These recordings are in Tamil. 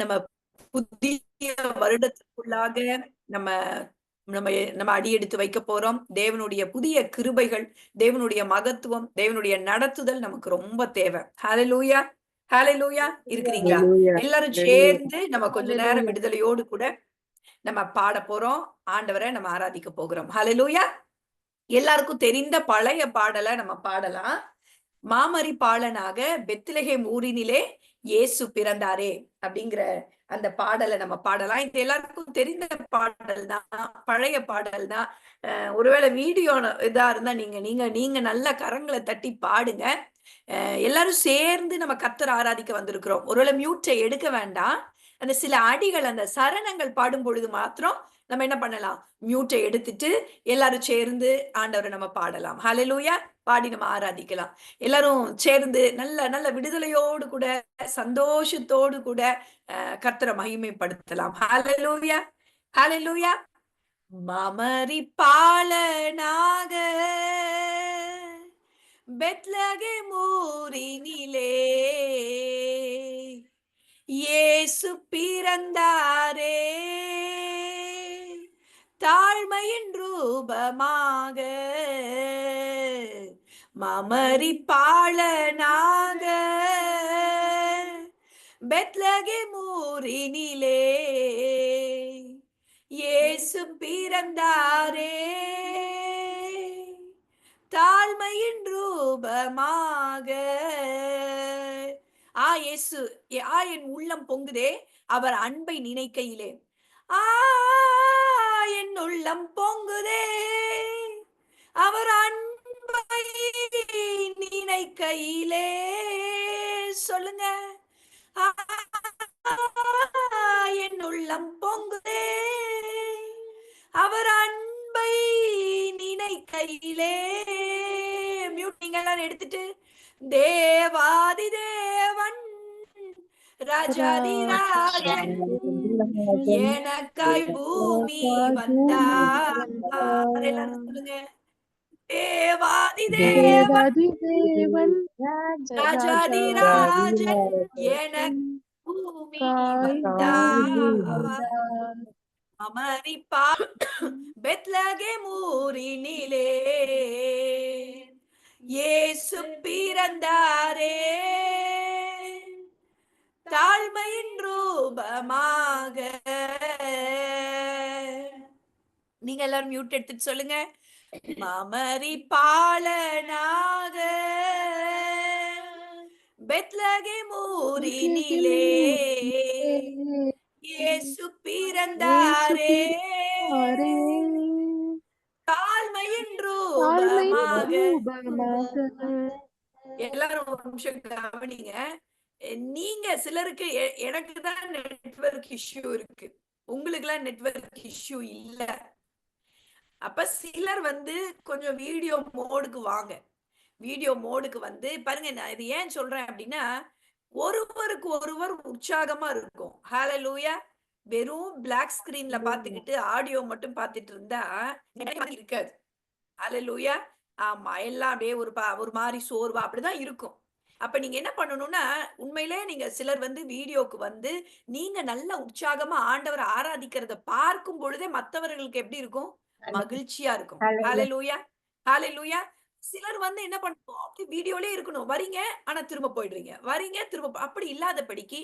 நம்ம புதிய வருடத்துக்குள்ளாக நம்ம நம்ம நம்ம அடியெடுத்து வைக்க போறோம். தேவனுடைய புதிய கிருபைகள், தேவனுடைய மகத்துவம், தேவனுடைய நடத்துதல் நமக்கு ரொம்ப தேவை. ஹalleluya, ஹalleluya இருக்கிறீங்களா? Hallelujah. எல்லாரும் Hallelujah. சேர்ந்து நம்ம கொஞ்ச நேரம் விடுதலையோடு கூட நம்ம பாட போறோம். ஆண்டவரை நம்ம ஆராதிக்க போகிறோம். ஹalleluya. எல்லாருக்கும் தெரிந்த பழைய பாடல நம்ம பாடலாம். மாமரி பாலனாக பெத்லகேம் ஊரினிலே இயேசு பிறந்தாரே அப்படிங்கிற அந்த பாடலை நம்ம பாடலாம். இது எல்லாருக்கும் தெரிந்த பாடல் தான், பழைய பாடல் தான். ஒருவேளை வீடியோ இதா இருந்தா நீங்க நீங்க நீங்க நல்ல கரங்களை தட்டி பாடுங்க. எல்லாரும் சேர்ந்து நம்ம கர்த்தரை ஆராதிக்க வந்திருக்கிறோம். ஒருவேளை மியூட்டை எடுக்க வேண்டாம். அந்த சில அடிகள், அந்த சரணங்கள் பாடும் பொழுது மாத்திரம் நம்ம என்ன பண்ணலாம், மியூட்டை எடுத்துட்டு எல்லாரும் சேர்ந்து ஆண்டவரை நம்ம பாடலாம். ஹalleluya, பாடி நம்ம ஆராதிக்கலாம். எல்லாரும் சேர்ந்து நல்ல நல்ல விடுதலையோடு கூட, சந்தோஷத்தோடு கூட கர்த்தரை மகிமைப்படுத்தலாம். ஹalleluya, ஹalleluya. மாமரி பாலனாக பெத்லகேம் ஊரினிலே இயேசு பிறந்தாரே, தாழ்மையின் ரூபமாக மாமரி பாலனாக பெத்லகேம் ஊரினிலே இயேசு பிறந்தாரே, தாழ்மையின் ரூபமாக. இயேசு, என் உள்ளம் பொங்குதே அவர் அன்பை நினைக்கையிலே. என் உள்ளம் பொங்குதே அவர் அன்பை நினைக்கையிலே. சொல்லுங்க. என் உள்ளம் பொங்குதே அவர் அன்பை நினைக்கையிலே. மியூட் நீங்க எல்லாரும் எடுத்துட்டு, தேவாதி தேவன் ராஜாதி ராஜன் எனக்காய் பூமி வந்தார். எல்லாரும் சொல்லுங்க. தேவாதி தேவன் ராஜாதி ராஜன் எனக்கு பூமி வந்தார். அமரி பெத்லகேம் ஊரினிலே இயேசு பிறந்தாரே, தாழ்மையின் ரூபமாக. நீங்க எல்லாரும் மியூட் எடுத்துட்டு சொல்லுங்க. மாமரி பாலனாக பெத்லகேம் ஊரினிலே இயேசு பிறந்தாரே, தாழ்மையின் ரூபமாக. எல்லாரும் ஒரு நிமிஷம் கவனிங்க. நீங்க சிலருக்கு, எனக்கு தான் நெட்வொர்க் இஷ்யூ இருக்கு, உங்களுக்கு எல்லாம் நெட்வொர்க் இஷ்யூ இல்ல. அப்ப சிலர் வந்து கொஞ்சம் வீடியோ மோடுக்கு வாங்க. வீடியோ மோடுக்கு வந்து பாருங்க. நான் இது ஏன் சொல்றேன் அப்படின்னா, ஒருவருக்கு ஒருவர் உற்சாகமா இருக்கும். ஹalleluya. வெறும் பிளாக் ஸ்கிரீன்ல பாத்துக்கிட்டு ஆடியோ மட்டும் பாத்துட்டு இருந்தா இருக்காது. ஹalleluya. ஆமா, எல்லாம் அப்படியே ஒரு மாதிரி சோர்வா அப்படிதான் இருக்கும். அப்ப நீங்க என்ன பண்ணணும்னா, உண்மையிலே நீங்க சிலர் வந்து வீடியோக்கு வந்து நீங்க நல்ல உற்சாகமா ஆண்டவரை ஆராதிக்கிறத பார்க்கும் பொழுதே மத்தவர்களுக்கு எப்படி இருக்கும்? மகிழ்ச்சியா இருக்கும். ஹalleluya, ஹalleluya. சிலர் வந்து என்ன பண்ணுவோம், அப்படி வீடியோலயே இருக்கணும். வரீங்க, ஆனா திரும்ப போயிடுறீங்க. வரீங்க, திரும்ப அப்படி இல்லாதபடிக்கு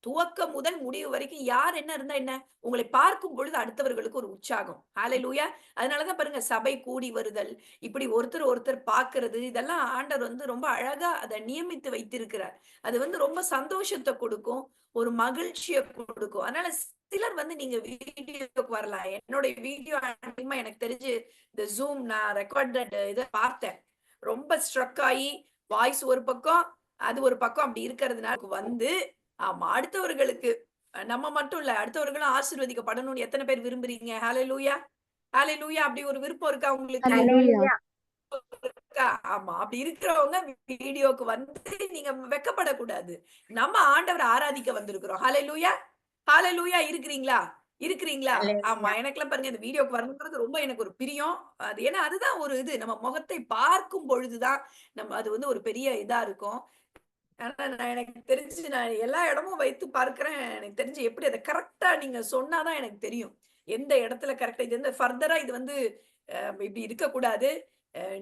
துவக்கம் முதல் முடிவு வரைக்கும் யார் என்ன இருந்தா என்ன? உங்களை பார்க்கும் பொழுது அடுத்தவர்களுக்கு ஒரு உற்சாகம். ஹalleluya. அதனாலதான் பாருங்க, சபை கூடி வருதல், இப்படி ஒருத்தர் ஒருத்தர் பார்க்கிறது, இதெல்லாம் ஆண்டவர் வந்து ரொம்ப அழகா அதை நியமித்து வைத்திருக்கிறார். அது வந்து ரொம்ப சந்தோஷத்தை கொடுக்கும், ஒரு மகிழ்ச்சியை கொடுக்கும். அதனால சிலர் வந்து நீங்க வீடியோக்கு வரலாம். என்னுடைய வீடியோ அதிகமா எனக்கு தெரிஞ்சு இந்த ஜூம் நான் ரெக்கார்டட் இதை பார்த்தேன். ரொம்ப ஸ்ட்ரக் ஆகி வாய்ஸ் ஒரு பக்கம், அது ஒரு பக்கம் அப்படி இருக்கிறதுனால வந்து, ஆமா, அடுத்தவர்களுக்கு நம்ம மட்டும் இல்ல, அடுத்தவர்களும் ஆசீர்வதிக்கப்படணும்னு எத்தனை பேர் விரும்புறீங்க? ஹalleluya, ஹalleluya. அப்படி ஒரு விருப்பம் இருக்கா உங்களுக்கு? ஆமா, அப்படி இருக்கிறவங்க வீடியோக்கு வந்து நீங்க வெட்கப்படக்கூடாது. நம்ம ஆண்டவரை ஆராதிக்க வந்திருக்கிறோம். ஹalleluya, ஹalleluya. இருக்கிறீங்களா? இருக்கிறீங்களா? ஆமா, எனக்கெல்லாம் பாருங்க இந்த வீடியோக்கு வரணுங்கிறது ரொம்ப எனக்கு ஒரு பிரியம். அது ஏன்னா அதுதான் ஒரு இது, நம்ம முகத்தை பார்க்கும் பொழுதுதான் நம்ம அது வந்து ஒரு பெரிய இதா இருக்கும். ஆனா எனக்கு தெரிஞ்சு நான் எல்லா இடமும் வைத்து பார்க்கிறேன். எனக்கு தெரிஞ்சு எப்படி அத கரெக்ட்டா நீங்க சொன்னா தான் எனக்கு தெரியும். எந்த இடத்துல கரெக்ட்டா இது வந்து ஃபர்தரா இது வந்து இப்படி இருக்கக்கூடாது.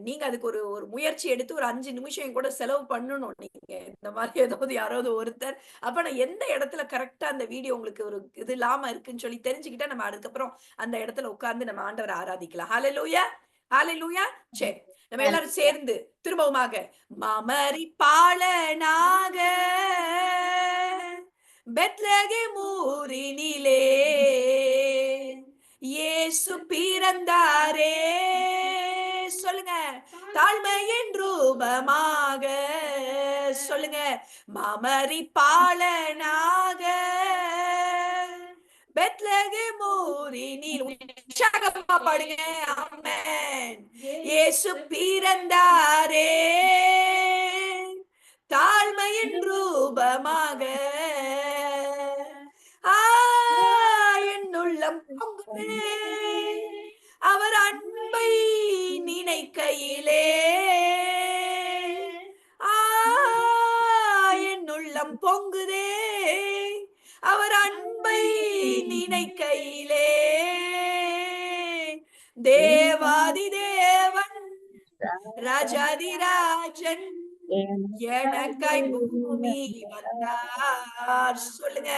நீங்க அதுக்கு ஒரு ஒரு முயற்சி எடுத்து ஒரு 5 நிமிஷம் கூட செலவு பண்ணணும் நீங்க. இந்த மாரி ஏதாவது யாராவது ஒருத்தர். அப்ப நான் எந்த இடத்துல கரெக்ட்டா அந்த வீடியோ உங்களுக்கு ஒரு இது இல்லாம இருக்குன்னு சொல்லி தெரிஞ்சுக்கிட்டா, நம்ம அதுக்கப்புறம் அந்த இடத்துல உட்கார்ந்து நம்ம ஆண்டவர ஆராதிக்கலாம். ஹalleluya! ஹalleluya! சரி. நம்ம எல்லாரும் சேர்ந்து திரும்பவுமாக மாமரி பாலனாக பெத்லகேம் ஊரினிலே இயேசு பிறந்தாரே. சொல்லுங்க. தாழ்மையின் ரூபமாக சொல்லுங்க. மாமரி பாலனாக பெத்லகேம் ஊரினில் உற்சாகமா பாடுங்க. ஆமென். இயேசு பிறந்தாரே தாழ்மையின் ரூபமாக. ஆ, என் உள்ளம் பொங்குதே அவர் அன்பை நினைக்கையிலே. ஆ, என் உள்ளம் பொங்குதே அவர் அன்பை நினைக்கையிலே. தேவாதி தேவன் ராஜாதிராஜன் எனக்காய் பூமி வந்தார். சொல்லுங்க.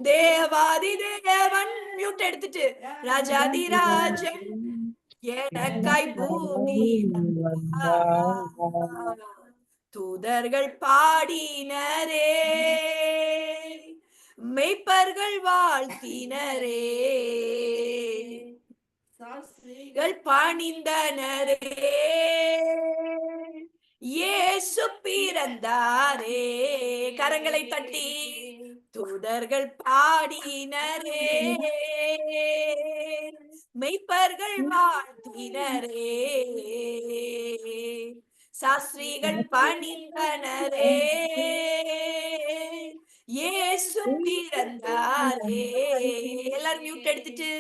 தேவாதி தேவன் மியூட் எடுத்துட்டு ராஜாதிராஜன் எனக்காய் பூமி வந்தார். தூதர்கள் பாடினரே மெய்ப்பர்கள் வாழ்த்தினரே பணிந்தனரே இயேசு பிறந்தாரே. கரங்களை தட்டி தூதர்கள் பாடினரே மெய்ப்பர்கள் வாழ்த்தினரே சாஸ்திரிகள் பணிந்தனரே இயேசு பிறந்தாரே. எல்லாரும் மியூட் எடுத்துட்டு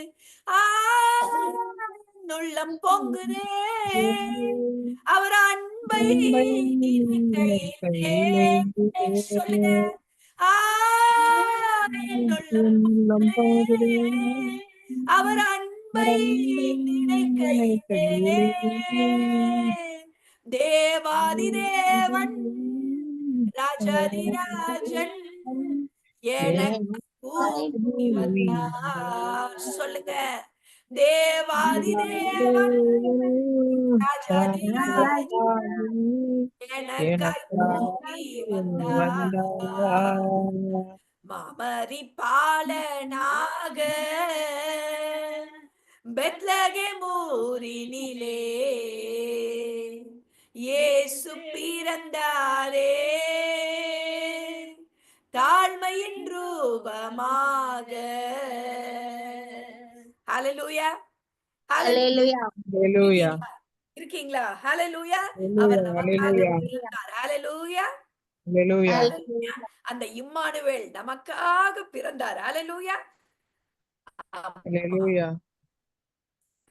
உள்ளம் பொங்குதே அவர் அன்பை சொல்லுங்க. உள்ளம் பொங்குதே அவர் அன்பை நினைக்கையிலே. தேவாதி தேவன் ராஜாதிராஜன் எனக்கு பூமி வந்தார். சொல்லுங்க. தேவாதி தேவன் ராஜாதிராஜன் எனக்காய் பூமி வந்தார். மாமரி பாலனாக பெத்லகேம் ஊரினிலே இயேசு பிறந்தாரே தாழ்மையின் ரூபமாக. ஹalleluya. ஹalleluya. ஹalleluya. இருக்கீங்களா? ஹalleluya. அவர் நமக்காக பிறந்தார். ஹalleluya. ஹalleluya. அந்த இம்மானுவேல் நமக்காக பிறந்தார். ஹalleluya. ஹalleluya.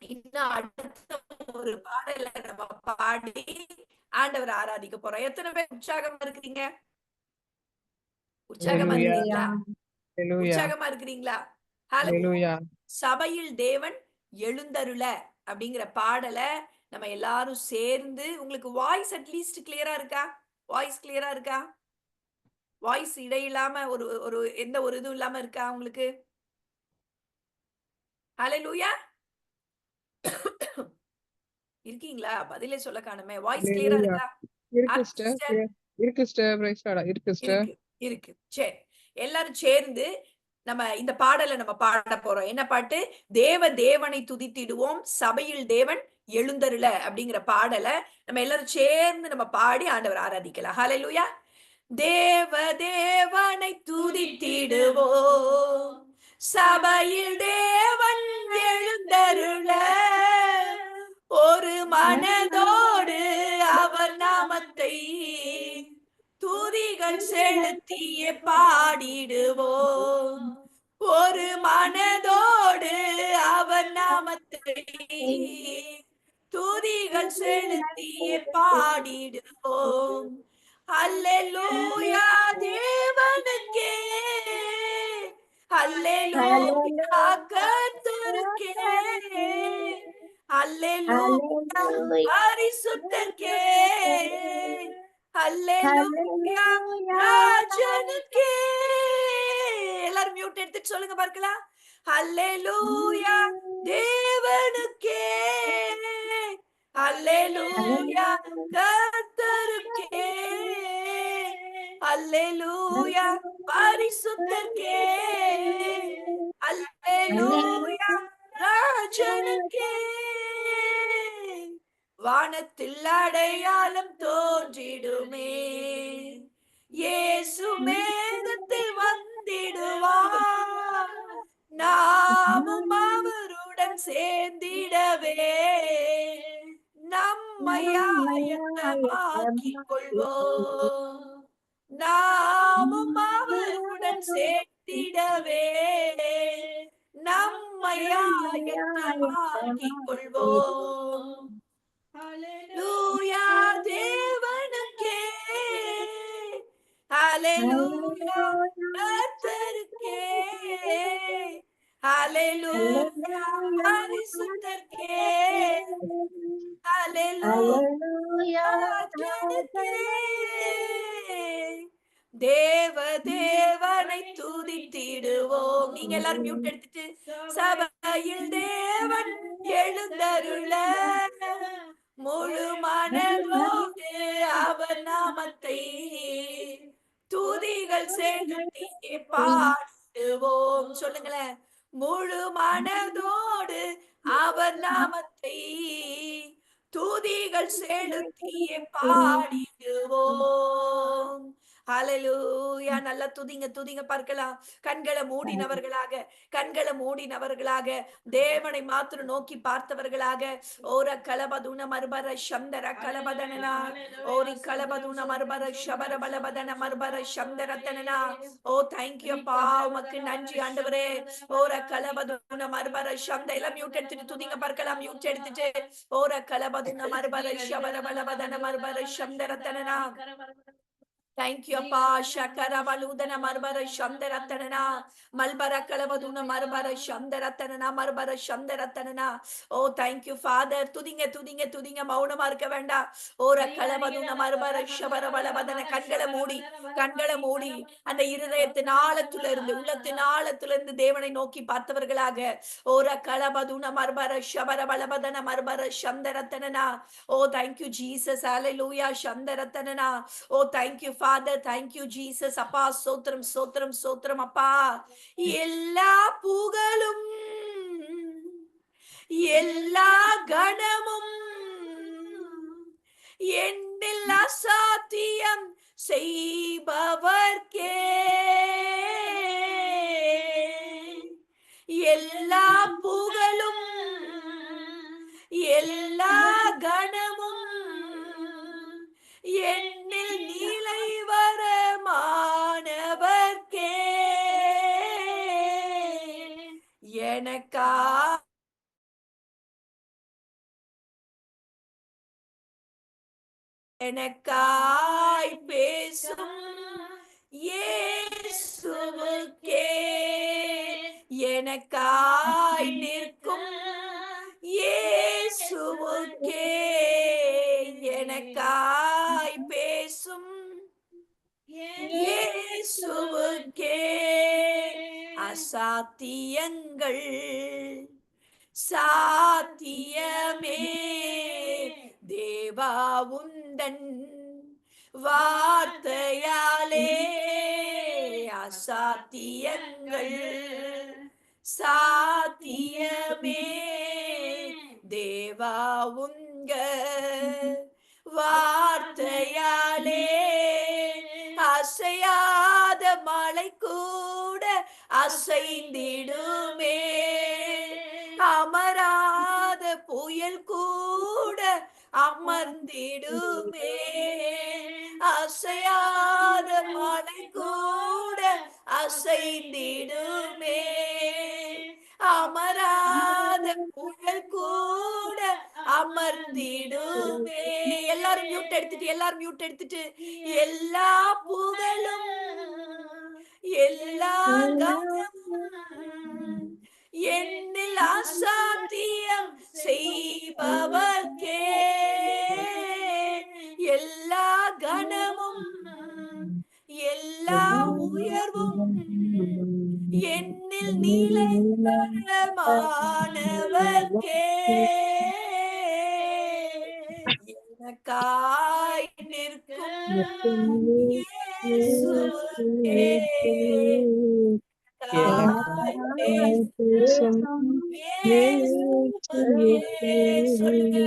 இன்னும் அடுத்த ஒரு பாடலை நம்ம பாடி ஆண்டவரை ஆராதிக்க போறோம். எத்தனை பேர் உற்சாகமா இருக்கிறீங்க? உற்சாகமா இருக்கிறீங்களா? உற்சாகமா இருக்கிறீங்களா? ஹalleluya. சபையில் தேவன் எழுந்தருள அப்படிங்கிற பாடலை நம்ம எல்லாரும் சேர்ந்து, உங்களுக்கு வாய்ஸ் அட்லீஸ்ட் கிளியரா இருக்கா? வாய்ஸ் கிளியரா இருக்கா? வாய்ஸ் இடையில்லாம ஒரு ஒரு எந்த ஒரு இதுவும் இல்லாம இருக்கா உங்களுக்கு? ஹalleluya. இருக்கீங்களா? பதிலே சொல்ல காணுமே. வாய்ஸ் கிளியரா இருக்கா? இருக்கு சிஸ்டர். இருக்கு சிஸ்டர். Praise Lord. இருக்கு சிஸ்டர். இருக்கு. சரி. எல்லாரும் சேர்ந்து நம்ம இந்த பாடலை நம்ம பாட போறோம். என்ன பாட்டு? தேவனை துதித்திடுவோம் சபையில் தேவன் எழுந்தருள அப்படிங்கிற பாடலை நம்ம எல்லாரும் சேர்ந்து நம்ம பாடி ஆண்டவர் ஆராதிக்கலாம். ஹalleluya. தேவனை துதித்திடுவோம் சபையில் தேவன் எழுந்தருள ஒரு மனதோடு அவர் நாமத்தை துதிகள் செலுத்திய பாடிடுவோம். ஒரு மனதோடு அவர் நாமத்தை துதிகள் செலுத்திய பாடிடுவோம். அல்லேலூயா தேவனுக்கே, அல்லேலூயா கர்த்தருக்கே, அல்லேலூயா பரிசுத்தர்க்கே, அல்லேலூயா ராஜனுக்கே. எல்லாரும் மியூட் எடுத்துட்டு சொல்லுங்க பார்க்கலாம். அல்லேலூயா தேவனுக்கே, அல்லேலூயா கர்த்தருக்கே, அல்லேலூயா பரிசுத்தர்க்கே, அல்லேலூயா ராஜனுக்கே. வானத்தில் அடையாளம் தோன்றிடுமே, இயேசு மேகத்தில் வந்திடுவார், நாமும் அவருடன் சேர்ந்திடவே நம்மை ஆயத்தமாக்கிக் கொள்வோம், நாமும் அவருடன் சேர்த்திடவே நம்மை ஆயத்தமாக்கிக் கொள்வோம். அல்லேலூயா தேவனுக்கே, அல்லேலூயா கர்த்தருக்கே, அல்லேலூயா பரிசுத்தர்க்கே, அல்லேலூயா ராஜனுக்கே. தேவ தேவனை துதித்திடுவோம். நீங்க எல்லாரும் மியூட் எடுத்துட்டு சபையில் தேவன் எழுந்தருள முழு மனதோடு அவர் நாமத்தை துதிகள் செலுத்தி பாடுவோம். சொல்லுங்களேன். முழு மனதோடு அவர் நாமத்தை துதிகள் செலுத்தி பாடிடுவோம். ஹல்லேலூயா. நல்லா துதிங்க துதிங்க பார்க்கலாம். கண்களை மூடினவர்களாக தேவனை மாத்திரம் நோக்கி பார்த்தவர்களாக ஓர கலபதுன மர்பர சந்தர கலபதனனா ஓரி கலபதுன மர்பர ஷபர பலபதன மர்பர சந்தரத்தனனா. ஓ தேங்க்யூ அப்பா, உமக்கு நன்றி ஆண்டவரே. ஓர கலபதுன மர்பர சந்த. எல்லாம் மியூட் எடுத்துட்டு துதிங்க பார்க்கலாம். மியூட் எடுத்துட்டு ஓர கலபதுன மர்பர ஷபர பலபதன மர்பர சந்தரத்தனனா. Thank you, அப்பா. ஷகரவலூதன மர்பர சந்தரத்தனனா மல்பர கலவதுன மர்பர சந்தரத்தனனா மர்பர சந்தரத்தனனா. ஓ thank you Father. துதிங்க துதிங்க துதிங்க, மௌனமா இருக்க வேண்டாம். ஓர கலவதுன மர்பர ஷபர பலவதன. கண்களை மூடி அந்த இருதயத்தின் ஆழத்திலிருந்து உள்ளத்தின் ஆழத்திலிருந்து தேவனை நோக்கி பார்த்தவர்களாக ஓர கலவதுன மர்பர ஷபர பலவதன மர்பர சந்தரத்தனனா. ஓ thank you Jesus. Hallelujah. சந்தரத்தனனா. O thank you Father. Thank you Jesus. அப்பா சோத்திரம் சோத்திரம் சோத்திரம் அப்பா. எல்லா புகழும் எல்லா கணமும் என்னில் அசாத்தியம் செய்பவர்க்கே, எல்லா புகழும் எல்லா கணமும் என்னில் நிலைவரமானவர்க்கே, எனக்காய் பேசும் இயேசுவுக்கே, எனக்காய் நிற்கும் இயேசுவுக்கே, எனக்காய் பேசும் இயேசுவுக்கே. அசாத்தியங்கள் சாத்தியமே தேவா உந்தன் வார்த்தையாலே. அசாத்தியங்கள் சாத்தியமே தேவா உங்க வார்த்தையாலே. அசையாத மலை கூட அசைந்திடுமே, அமராத புயல் கூட அமர்ந்திடுமே, அசையாத மலை கூட அசைந்திடுமே, அமராத புயல் கூட அமர்ந்திடுமே. எல்லாரும் மியூட் எடுத்துட்டு எல்லா புகழும் எல்லா கனமும் என்னில் அசாத்தியம் செய்பவர்க்கே எல்லா கனமும் எல்லா உயர்வும் என்னில் நிலைவரமானவர்க்கே எனக்காய் நிற்கும் இயேசுவுக்கே சொல்லுங்க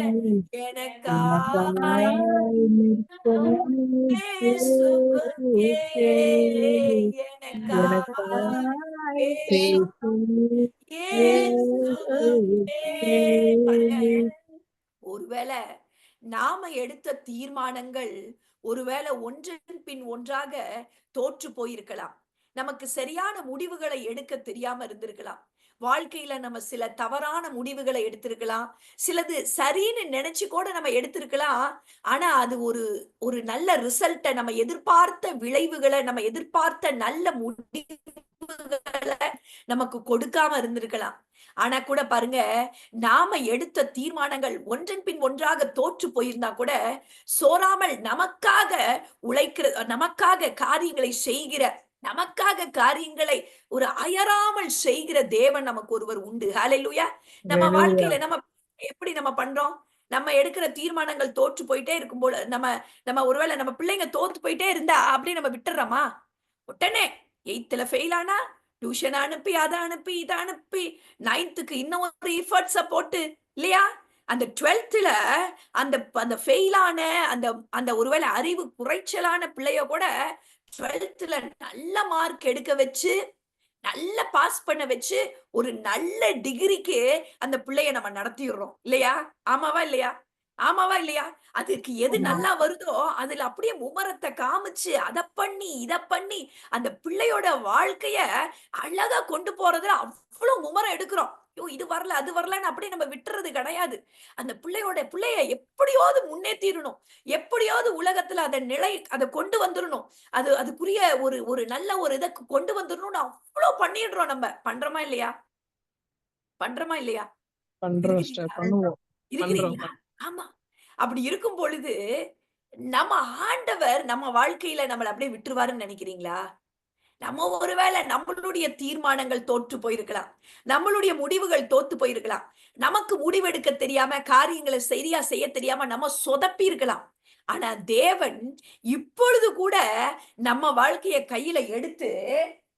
எனக்காய் ஒருவேளை நாம எடுத்த தீர்மானங்கள் ஒருவேளை ஒன்றின் பின் ஒன்றாக தோற்று போயிருக்கலாம். நமக்கு சரியான முடிவுகளை எடுக்க தெரியாம இருந்திருக்கலாம். வாழ்க்கையில நம்ம சில தவறான முடிவுகளை எடுத்திருக்கலாம். சிலது சரின்னு நினைச்சு கூட நம்ம எடுத்திருக்கலாம். ஆனா அது ஒரு ஒரு நல்ல ரிசல்ட்ட, நம்ம எதிர்பார்த்த விளைவுகளை, நம்ம எதிர்பார்த்த நல்ல முடிவுகளை நமக்கு கொடுக்காம இருந்திருக்கலாம். ஆனா கூட பாருங்க, நாம எடுத்த தீர்மானங்கள் ஒன்றன் பின் ஒன்றாக தோற்று போயிருந்தா கூட சோராமல் நமக்காக உழைக்கிற, நமக்காக காரியங்களை செய்கிற, நமக்காக காரியங்களை ஒரு அயராமல் செய்கிற தேவன் நமக்கு ஒருவர் உண்டு. ஹல்லேலூயா. நம்ம வாழ்க்கையில நம்ம எப்படி நம்ம பண்றோம்? நம்ம எடுக்கிற தீர்மானங்கள் தோற்று போயிட்டே இருக்கும் போல, நம்ம ஒருவேளை நம்ம பிள்ளைங்க தோத்து போயிட்டே இருந்தா அப்படியே நம்ம விட்டுறோமா? உடனே 8th ஃபெயில் ஆனா டியூஷன் அனுப்பி, அதை அனுப்பி, இதை அனுப்பி, 9th இன்னும் ஒரு எஃபர்ட்ஸ போட்டு, இல்லையா? அந்த 12th அந்த ஃபெயிலான அந்த ஒருவேளை அறிவு குறைச்சலான பிள்ளைய கூட 12th நல்ல மார்க் எடுக்க வச்சு, நல்ல பாஸ் பண்ண வச்சு, ஒரு நல்ல டிகிரிக்கு அந்த பிள்ளைய நம்ம நடத்திடுறோம், இல்லையா? ஆமாவா இல்லையா? ஆமாவா இல்லையா? அதுக்கு எது நல்லா வருதோ அதுல அப்படியே மும்மரத்தை காமிச்சு அத பண்ணி இத பண்ணி அந்த பிள்ளையோட வாழ்க்கைய அழகா கொண்டு போறதுல அவ்வளவு மும்மரம் எடுக்கிறோம். ஐயோ இது வரல அது வரலன்னு அப்படியே நம்ம விட்டுறது கிடையாது. அந்த பிள்ளைய எப்படியாவது முன்னேற்றிடணும், எப்படியாவது உலகத்துல அதை கொண்டு வந்துடணும், அதுக்குரிய ஒரு நல்ல ஒரு இதை கொண்டு வந்துடணும்னு அவ்வளவு பண்ணிடுறோம். நம்ம பண்றோமா இல்லையா? பண்றோமா இல்லையா? பண்றோம் சிஸ்டர், பண்ணுவோம். இருக்கிறீங்களா? ஆமா. அப்படி இருக்கும் பொழுது நம்ம ஆண்டவர் நம்ம வாழ்க்கையில நம்மள அப்படியே விட்டுருவாருன்னு நினைக்கிறீங்களா? நம்ம ஒருவேளை நம்மளுடைய தீர்மானங்கள் தோற்று போயிருக்கலாம், நம்மளுடைய முடிவுகள் தோத்து போயிருக்கலாம், நமக்கு முடிவெடுக்க தெரியாம காரியங்களை சரியா செய்ய தெரியாம நம்ம சொதப்பி இருக்கலாம். ஆனா தேவன் இப்பொழுது கூட நம்ம வாழ்க்கைய கையில எடுத்து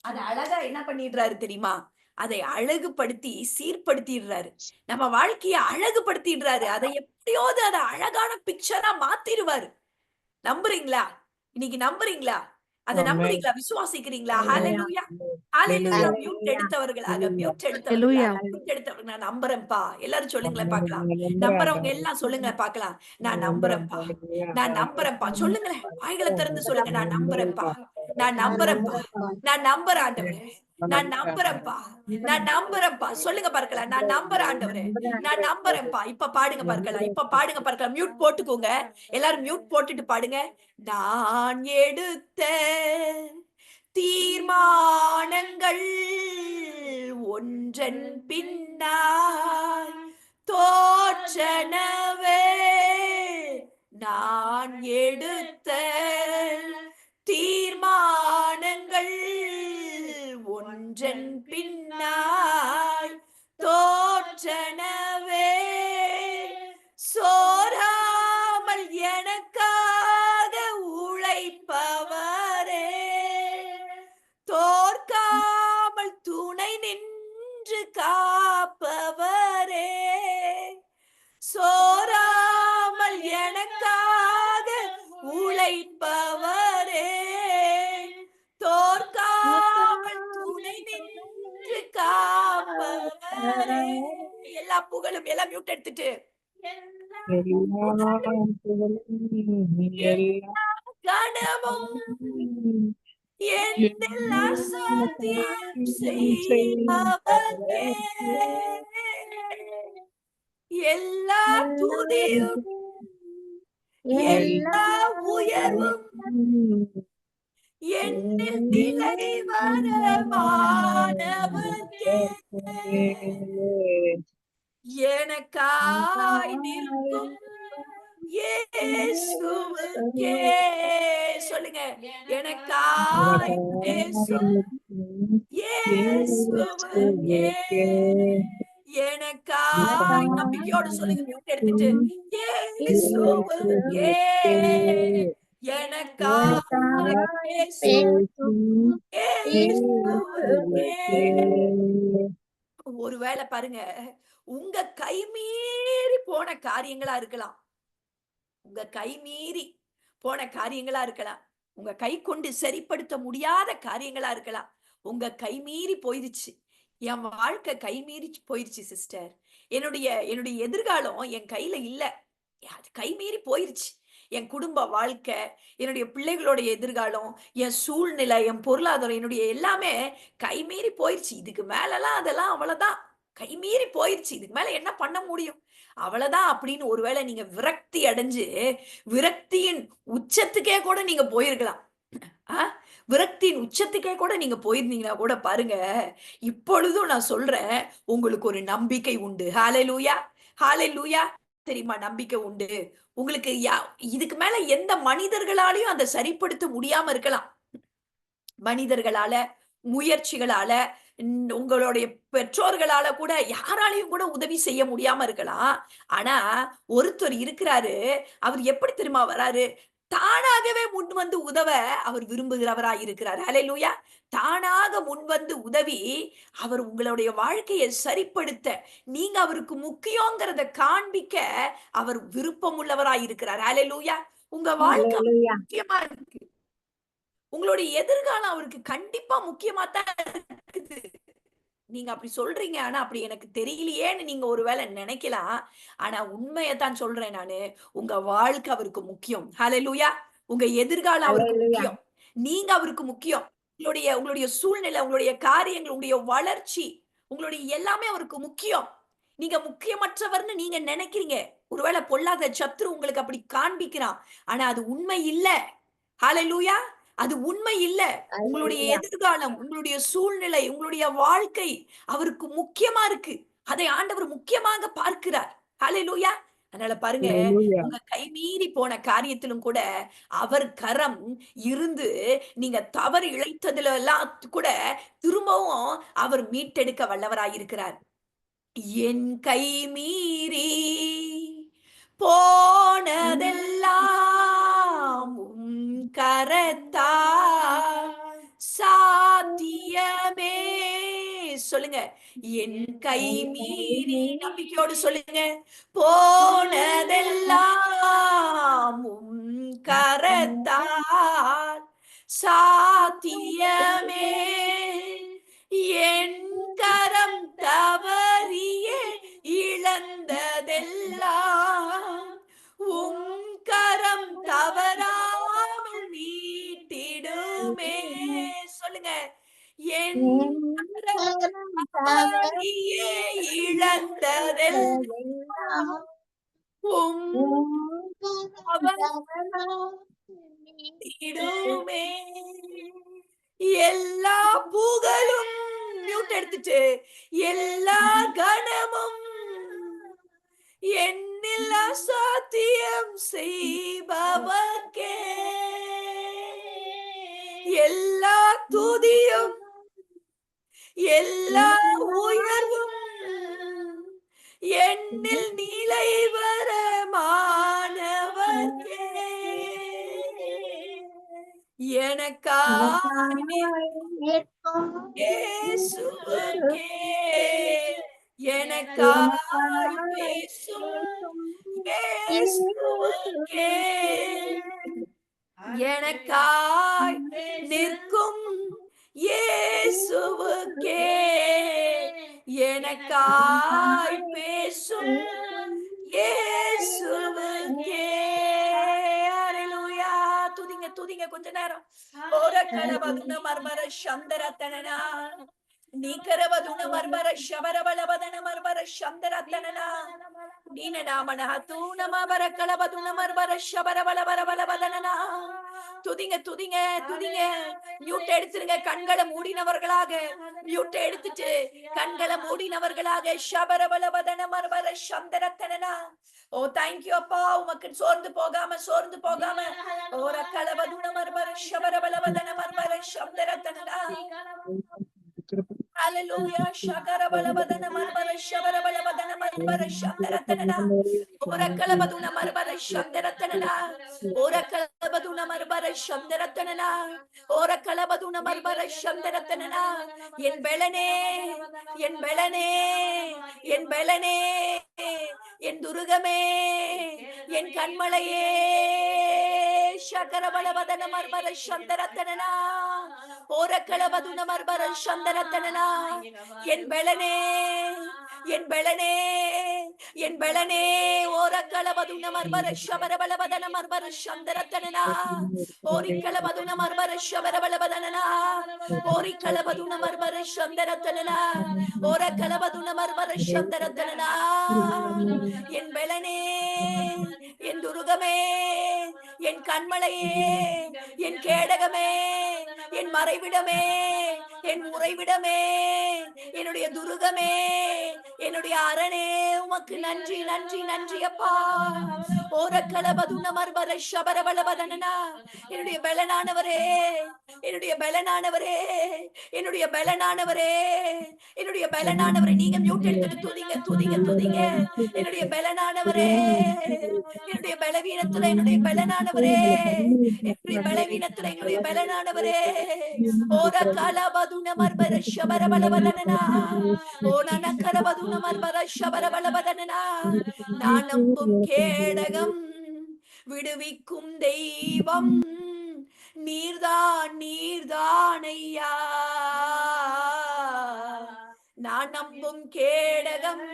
அதை அழகா என்ன பண்ணிடுறாரு தெரியுமா? அதை அழகுபடுத்தி சீர்படுத்திடுறாரு. நம்ம வாழ்க்கைய அழகுபடுத்திடுறாரு. அதை எப்படியாவது அதை அழகான பிக்சரா மாத்திடுவாரு. நம்புறீங்களா? இன்னைக்கு நம்புறீங்களா? அதை நம்புறீங்களா? விசுவாசிக்கிறீங்களா? ஹல்லேலூயா. ஹல்லேலூயா. மியூட் எடுத்தவர்களாக நான் நம்புறேன்ப்பா. எல்லாரும் சொல்லுங்களேன் பார்க்கலாம். நம்புறவங்க எல்லாம் சொல்லுங்க பார்க்கலாம். நான் நம்புறேன்ப்பா, நான் நம்புறேன்ப்பா. சொல்லுங்களேன், வாய்களை திறந்து சொல்லுங்க. நான் நம்புறேன்ப்பா, நான் நம்புறேன்ப்பா, நான் நம்புறேன் ஆண்டவரே, நான் நம்புறேன்ப்பா, நான் நம்புறேன்ப்பா. சொல்லுங்க பார்க்கலாம். நான் நம்புறேன் ஆண்டவரே, நான் நம்புறேன்ப்பா. இப்ப பாடுங்க பார்க்கலாம், இப்ப பாடுங்க பார்க்கலாம். மியூட் போட்டுக்கோங்க, எல்லாரும் மியூட் போட்டுட்டு பாடுங்க. நான் எடுத்த தீர்மானங்கள் ஒன்றன் பின்னாய் தோற்றனவே, நான் எடுத்த தீர்மானங்கள் ஒன்றன் பின்னாய் தோற்றனவே, சோராமல் எனக்காக உழைப்பவரே, தோற்காமல் துணை நின்று காப்பவரே, சோராமல் எனக்காக உழைப்பவரே, தோற்காமல் துணை நின்று காப்பவரே. எல்லா புகழும் எல்லாம் மியூட் எடுத்துட்டு கனவும் என்னில் அசாத்தியம் செய்பவரே, எல்லா துதியும் எல்லா உயர்வும் என்னில் நிலை வரமானவர்க்கே எனக்காய் நிற்கும் இயேசுவுக்கே. சொல்லுங்க, எனக்காய் பேசும் இயேசுவுக்கே. எனக்காய் நம்பிக்கையோடு சொல்லுங்க, மியூட் எடுத்துட்டு, இயேசுவுக்கே எனக்காய் பேசும் இயேசுவுக்கே. ஒருவேளை பாருங்க, உங்க கை மீறி போன காரியங்களா இருக்கலாம். உங்க கை மீறி போன காரியங்களா இருக்கலாம். உங்க கை கொண்டு சரிப்படுத்த முடியாத காரியங்களா இருக்கலாம். உங்க கை மீறி போயிருச்சு. என் வாழ்க்கை கை மீறி போயிருச்சு சிஸ்டர். என்னுடைய எதிர்காலம் என் கையில இல்ல. அது கை மீறி போயிருச்சு. என் குடும்ப வாழ்க்கை, என்னுடைய பிள்ளைகளுடைய எதிர்காலம், என் சூழ்நிலை, என் பொருளாதாரம், என்னுடைய எல்லாமே கை மீறி போயிருச்சு. இதுக்கு மேலலாம் அதெல்லாம் அவ்வளவுதான். கை மீறி போயிருச்சு. இதுக்கு மேல என்ன பண்ண முடியும்? அவ்வளவுதான் அப்படின்னு ஒருவேளை நீங்க விரக்தி அடைஞ்சு, விரக்தியின் உச்சத்துக்கே கூட நீங்க போயிருக்கலாம். விரக்தியின் உச்சத்துக்கே கூட நீங்க போயிருந்தீங்கன்னா கூட பாருங்க, இப்பொழுதும் நான் சொல்றேன், உங்களுக்கு ஒரு நம்பிக்கை உண்டு. ஹalleluya, ஹalleluya. தெரியுமா? நம்பிக்கை உண்டு. உங்களுக்கு இதுக்கு மேல எந்த மனிதர்களாலையும் அதை சரிப்படுத்த முடியாம இருக்கலாம். மனிதர்களால, முயற்சிகளால, உங்களுடைய பெற்றோர்களால கூட யாராலையும் கூட உதவி செய்ய முடியாம இருக்கலாம். ஆனா ஒருத்தர் இருக்கிறாரு. அவர் எப்படி தெரியுமா வராரு? தானாகவே முன் வந்து உதவ அவர் விரும்புகிறவராய் இருக்கிறார். ஹalleluya. தானாக முன்வந்து உதவி அவர் உங்களுடைய வாழ்க்கையை சரிப்படுத்த, நீங்க அவருக்கு முக்கியங்கிறத காண்பிக்க அவர் விருப்பம் உள்ளவராய் இருக்கிறார். ஹalleluya. உங்க வாழ்க்கை முக்கியமா இருக்கு. உங்களுடைய எதிர்காலம் அவருக்கு கண்டிப்பா முக்கியமா தான் இருக்குது. நீங்க அப்படி சொல்றீங்க. ஆனா அப்படி எனக்கு தெரியலையேன்னு நீங்க ஒருவேளை நினைக்கலாம். ஆனா உண்மையத்தான் சொல்றேன் நானு. உங்க வாழ்க்கை அவருக்கு முக்கியம். ஹalleluya. உங்க எதிர்காலம் அவருக்கு முக்கியம். நீங்க அவருக்கு முக்கியம். உங்களுடைய சூழ்நிலை, உங்களுடைய காரியங்கள், உங்களுடைய வளர்ச்சி, உங்களுடைய எல்லாமே அவருக்கு முக்கியம். நீங்க முக்கியமற்றவர்னு நீங்க நினைக்கிறீங்க. ஒருவேளை பொல்லாத சத்துரு உங்களுக்கு அப்படி காண்பிக்கிறான். ஆனா அது உண்மை இல்ல. ஹalleluya. அது உண்மை இல்ல. உங்களுடைய எதிர்காலம், உங்களுடைய சூழ்நிலை, உங்களுடைய வாழ்க்கை அவருக்கு முக்கியமா இருக்கு. அதை ஆண்டவர் முக்கியமாக பார்க்கிறார். ஹalleluya. அதனால பாருங்க, உங்க கை மீறி போன காரியத்திலும் கூட அவர் கரம் இருந்து நீங்க தவறு இழைத்ததுல எல்லாம் கூட திரும்பவும் அவர் மீட்டெடுக்க வல்லவராயிருக்கிறார். என் கை மீறி போனதெல்லாம் கரத்தால் சாத்தியமே. சொல்லுங்க, என் கை மீறி நம்பிக்கையோடு சொல்லுங்க, போனதெல்லாம் கரத்தால் சாத்தியமே. என் கரம் தவறியே இழந்ததெல்லாம் உம் கரம் தவறாமல் மீட்டிடுமே. சொல்லுங்க, என் கரம் தவறியே இழந்ததெல்லாம் உம் மீட்டிடுமே. எல்லா புகழும் மியூட் எடுத்துட்டு, எல்லா கணமும் என்னில் அசாத்தியம் செய்பவர்க்கே எல்லா துதியும் எல்லா உயர்வும் என்னில் நிலை வரமானவர்க்கே எனக்காய் இயேசுவுக்கே எனக்காய் பேசும் இயேசுவுக்கே எனக்காய் நிற்கும் இயேசுவுக்கே எனக்காய் பேசும் இயேசுவுக்கே. ஹalleluya. துதிங்க துதிங்க கொஞ்ச நேரம். ஓர கடவகுன மர்மர சந்தரத்தனனா நீக்கரவதுன மர்மர ஷபரபலபதன மர்மர சந்தரத்தனனா நீனநாமன ஹத்தூனம பரக்கலபதுன மர்மர ஷபரபலபலபலபதனனா. துதிங்க துதிங்க துதிங்க. மியூட் எடுத்துருங்க. கண்களை மூடினவர்களாக மியூட் எடுத்துட்டு கண்களை மூடினவர்களாக ஷபரபலபதன மர்மர சந்தரத்தனனா. ஓ தேங்க்யூ அப்பா. உமக்கு சோர்ந்து போகாம ஓர கலபதுன மர்மர ஷபரபலபதன மர்மர சந்தரத்தனனா. Hallelujah. Shakarabalabadana marbara shabarabalabadana marbara shandaratana. Ora kalabaduna marbara shandaratana. Ora kalabaduna marbara shandaratana. Ora kalabaduna marbara shandaratana. என் பெலனே என் பெலனே என் பெலனே என் துருகமே என் கண்மலையே ஷகரபலபதன மர்மர சந்தரத்தனனா. ஓரக்களபதுன மர்மர சந்தரத்தனனா. என் பெலனே என் பெலனே என் பெலனே ஓரக்களபதுன மர்மர ஷபரபலபதன மர்மர சந்தரத்தனனா. ஓரிக்களபதுன மர்மர ஷபரபலபதனனா. ஓரிக்களபதுன மர்மர சந்தரத்தனனா. ஓரக்களபதுன மர்மர சந்தரத்தனனா. என் பெலனே என் துருகமே என் கண்மலையே என் கேடகமே என் மறைவிடமே என் உறைவிடமே என்னுடைய துருகமே என்னுடைய அரணே உமக்கு நன்றி நன்றி நன்றி அப்பா. ஓரக்கலபதுன மர்மர ஷபரபலபதனனா. என்னுடைய பலனானவரே என்னுடைய பலனானவரே என்னுடைய பலனானவரே என்னுடைய பலனானவரே. நீங்க மியூட் எடுத்துட்டு துதிங்க துதிங்க துதிங்க. என்னுடைய பலனானவரே என்னுடைய பலவீனத்துல என்னுடைய பலனானவரே என்னுடைய பலவீனத்துல என்னுடைய பலனானவரே. ஓர கலபதுன மர்மர ஷபரபலபதனனா. ஓனன கரபதுன மர்மர ஷபரபலபதனனா. நான் நம்பும் கேடகம் விடுவிக்கும் தெய்வம் நீர்தான் நீர்தான் ஐயா. நான் நம்பும் கேடகம்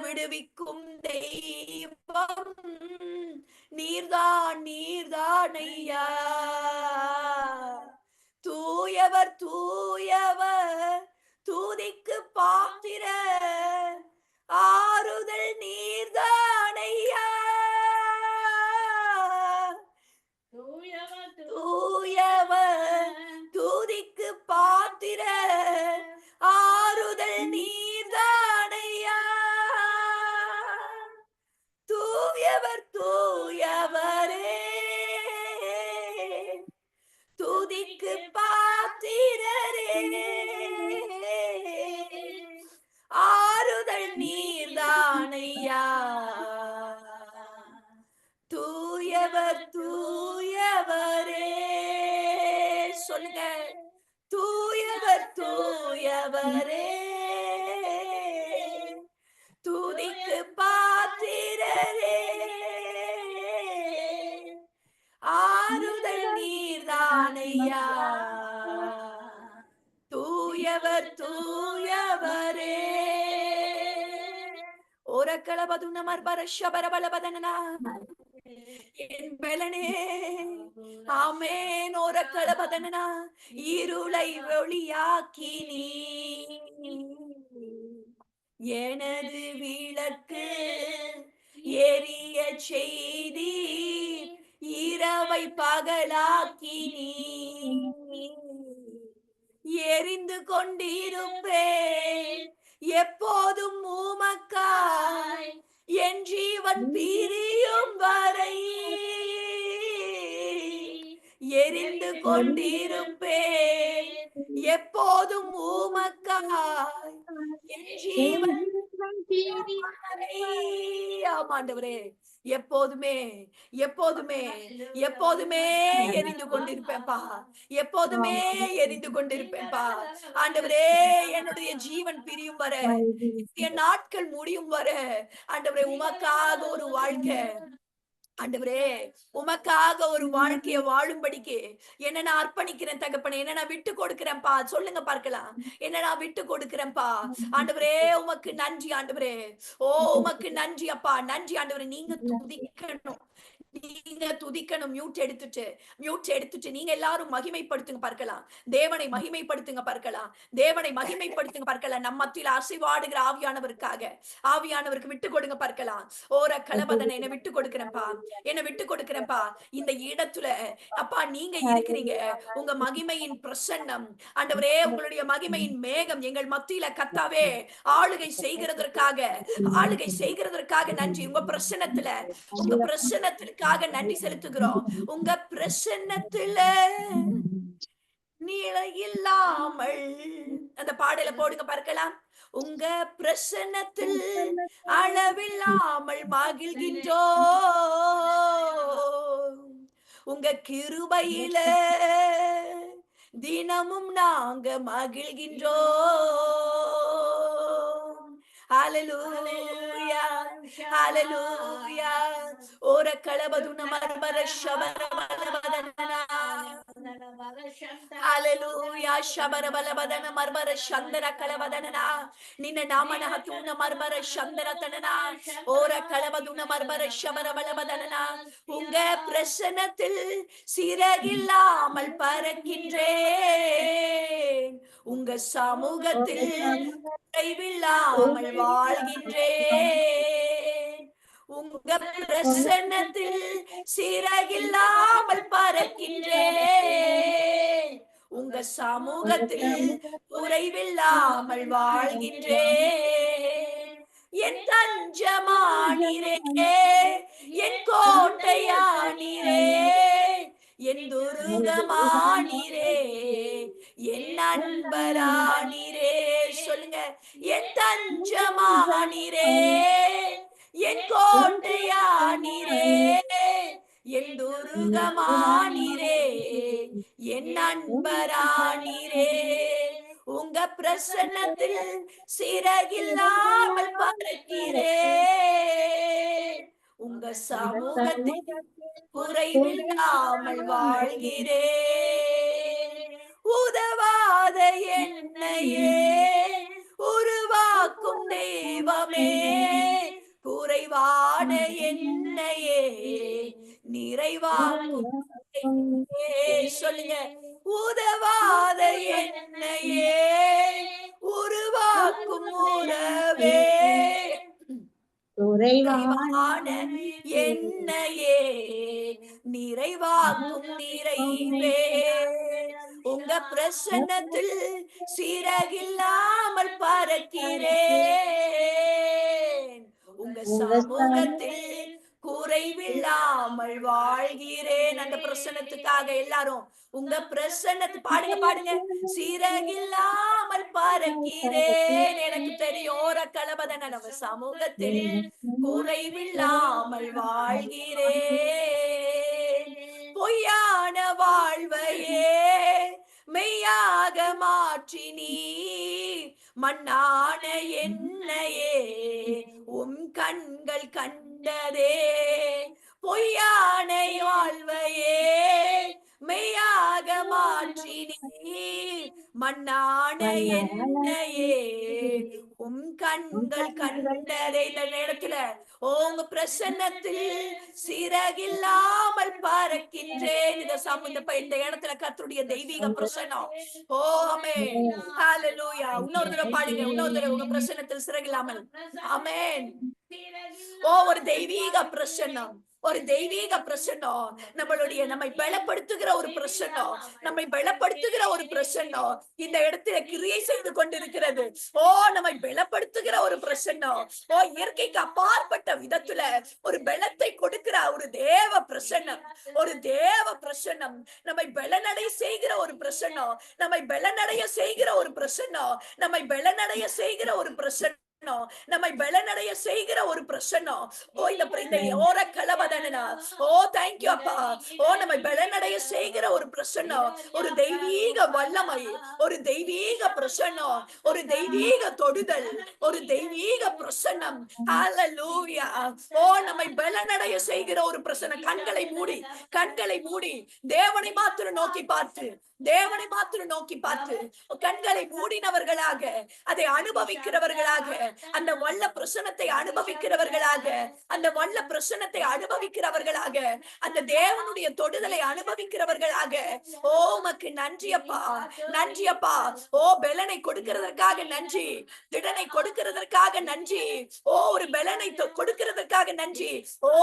விடுவிக்கும் தெய்வம் நீர்தான் நீர்தான் ஐயா. தூயவர் தூயவர் தூதிக்கு பாத்திர ஆறுதல் நீர்தான் ஐயா. தூயவர் தூதிக்கு பாத்திர ஆறுதல் நீர்தான் ஐயா. தூயவர் தூயவரே துதிக்கு பாத்திரரே ஆறுதல் நீர்தான் ஐயா. தூயவர் தூயவரே சொல்லுங்க. தூயவர் தூயவரே துதிக்கு பாத்திரரே ஆறுதல் நீர்தான் ஐயா. தூயவர் தூயவரே. ஓரக்களபதுன மர்மர ஷபரபலபதனனா. என் பலனே ஆமென். ஓரக்களபதனனா. இருளை ஒளியாக்கி நீ எனது விளக்கு எரிய செய்தி இரவை பகலாக்கி நீ எரிந்து கொண்டிருப்பேன் எப்போதும் உமக்காய் என் ஜீவன் பிரியும் வரை எரிந்து கொண்டிருப்பேன் எப்போதும் உமக்காய் என் ஜீவன் ஆமாண்டவரே. எப்போதுமே எப்போதுமே எப்போதுமே எரிந்து கொண்டிருப்பேன்பா. எப்போதுமே எரிந்து கொண்டிருப்பேன்பா. ஆண்டவரே என்னுடைய ஜீவன் பிரியும் வர என் நாட்கள் முடியும் வர ஆண்டவரே உமக்காக ஒரு வாழ்க்கை ஆண்டவரே உமக்காக ஒரு வாழ்க்கைய வாழும்படிக்கு என்ன நான் அர்ப்பணிக்கிறேன் தகப்பனே. என்ன நான் விட்டு கொடுக்கிறேன்ப்பா. சொல்லுங்க பார்க்கலாம். என்ன நான் விட்டு கொடுக்கிறேன்ப்பா. ஆண்டவரே உமக்கு நன்றி ஆண்டவரே. ஓ உமக்கு நன்றி அப்பா. நன்றி ஆண்டவரே. நீங்க துதிக்கணும் நீங்க துதிக்கணும். மியூட் எடுத்துட்டு நீங்க எல்லாரும் மகிமைப்படுத்துங்க பார்க்கலாம். தேவனை மகிமைப்படுத்துங்க பார்க்கலாம். தேவனை மகிமைப்படுத்துங்க பார்க்கலாம். நம் மத்தியில அசைவாடுகிற ஆவியானவருக்கு விட்டு கொடுங்க பார்க்கலாம். ஓர கலபதனை என்ன விட்டு கொடுக்கிறேன்ப்பா, என்ன விட்டு கொடுக்கிறேன்ப்பா. இந்த இடத்துல அப்பா நீங்க இருக்கிறீங்க. உங்க மகிமையின் பிரசன்னம் ஆண்டவரே, உங்களுடைய மகிமையின் மேகம் எங்கள் மத்தியில கத்தாவே ஆளுகை செய்கிறதற்காக நன்றி. உங்க பிரசன்னத்திற்காக நன்றி செலுத்துகிறோம். உங்க பிரசன்னத்துல நிலை இல்லாமல் அந்த பாடல போடுங்க பார்க்கலாம். உங்க பிரசன்னத்தில் அளவில்லாமல் மகிழ்கின்றோ, உங்க கிருபையில தினமும் நாங்க மகிழ்கின்றோம். ஹalleluya ஹalleluya. ஓர கலபதுன மர்மர ஷபர பலபதனா. ஹalleluya ஷபர பலபதன மர்மர சந்தர கலபதனா. நின்ன நாமன ஹதுன மர்மர சந்தர தனனா. ஓர கலபதுன மர்மர ஷபர பலபதனா. உங்க பிரசன்னத்தில் சிறகில்லாமல் பறக்கின்றேன், உங்க சமூகத்தில் குறைவில்லாமல் வாழ்கின்றேன். உங்க பிரசன்னத்தில் சிறகில்லாமல் பறக்கின்றேன், உங்க சமூகத்தில் குறைவில்லாமல் வாழ்கின்றேன். என் தஞ்சமானீரே, என் கோட்டையானீரே, என் துருகமானீரே, என் நண்பரானீரே. சொல்லுங்க. என் தஞ்சமானீரே, என் கோட்டையானீரே, என் துருகமானீரே, என் நண்பரானீரே. உங்க பிரசன்னத்தில் சிறகில்லாமல் பறக்கிறேன், உங்க சமூகத்தில் குறைவில்லாமல் வாழ்கிறேன். உதவாத என்னையே உருவாக்கும் தெய்வமே, குறைவான என்னையே நிறைவாக்கும். சொல்லுங்க. உதவாத என்னையே உருவாக்கும் உறவே, குறைவான என்னையே நிறைவாக்கும் நிறைவே. உங்க பிரசன்னத்தில் சிறகில்லாமல் பறக்கிறேன், உங்க சமூகத்தில் குறைவில்லாமல் வாழ்கிறேன். அந்த பிரசன்னத்துக்காக எல்லாரும் உங்க பிரசன்னத்து பாடுங்க. சிறகில்லாமல் பறக்கிறேன், எனக்கு தெரியும். ஓர கலபதன நம்ம சமூகத்தில் குறைவில்லாமல் வாழ்கிறேன். பொய்யான வாழ்வையே மெய்யாக மாற்றி நீ மண்ணான என்னையே உம் கண்கள் கண்டதே. பொய்யான வாழ்வையே மெய்யாக மாற்றி நீ மண்ணான என்னையே உம் கண்கள் கண்டதே. இந்த நேரத்துல உங்க பிரசன்னத்தில் சிறகில்லாமல் பறக்கின்றேன். இந்த இடத்துல கர்த்தருடைய தெய்வீக பிரசன்னம். ஓ ஆமென் ஹalleluya. இன்னொரு தடவை பாடுங்க. இன்னொரு தடவை. உங்க பிரசன்னத்தில் சிறகில்லாமல். ஆமென். ஓ ஒரு தெய்வீக பிரசன்னம், ஒரு தெய்வீக பிரசன்னம். நம்மை பலப்படுத்துகிற ஒரு பிரசன்னம், நம்மை பலப்படுத்துகிற ஒரு பிரசன்னம் இந்த இடத்துல கிரியை செய்து கொண்டிருக்கிறது. ஓ நம்மை பலப்படுத்துகிற ஒரு பிரசன்னம். ஓ இயற்கைக்கு அப்பாற்பட்ட விதத்துல ஒரு பலத்தை கொடுக்கிற ஒரு தேவ பிரசன்னம், ஒரு தேவ பிரசன்னம். நம்மை பலனடைய செய்கிற ஒரு பிரசன்னம், நம்மை பலனடைய செய்கிற ஒரு பிரசன்னம், நம்மை பலனடைய செய்கிற ஒரு பிரசன்னம், நம்மை பலனடைய செய்கிற ஒரு பிரசன்னம். ஓ இந்த ஓர கலவதனா. ஓ தேங்க்யூ அப்பா. ஓ நம்மை பலனடைய செய்கிற ஒரு பிரசன்னம், ஒரு தெய்வீக வல்லமை, ஒரு தெய்வீக பிரசன்னம், ஒரு தெய்வீக தொடுதல், ஒரு தெய்வீக பிரசன்னம். ஹalleluya. ஓ நம்மை பலனடைய செய்கிற ஒரு பிரசன்னம். கண்களை மூடி தேவனை மாத்திரம் நோக்கி பார்த்து, தேவனை மாத்திரம் நோக்கி பார்த்து கண்களை மூடினவர்களாக, அதை அனுபவிக்கிறவர்களாக, அந்த வல்ல பிரசன்னத்தை அனுபவிக்கிறவர்களாக, அந்த வல்ல பிரசன்னத்தை அனுபவிக்கிறவர்களாக, அந்த தேவனுடைய தொடுதலை அனுபவிக்கிறவர்களாக. ஓ உமக்கு நன்றி அப்பா, நன்றி அப்பா. ஓ பெலனை கொடுக்கிறதற்காக நன்றி, திடனை கொடுக்கிறதற்காக நன்றி. ஓ ஒரு பெலனை கொடுக்கிறதற்காக நன்றி. ஓ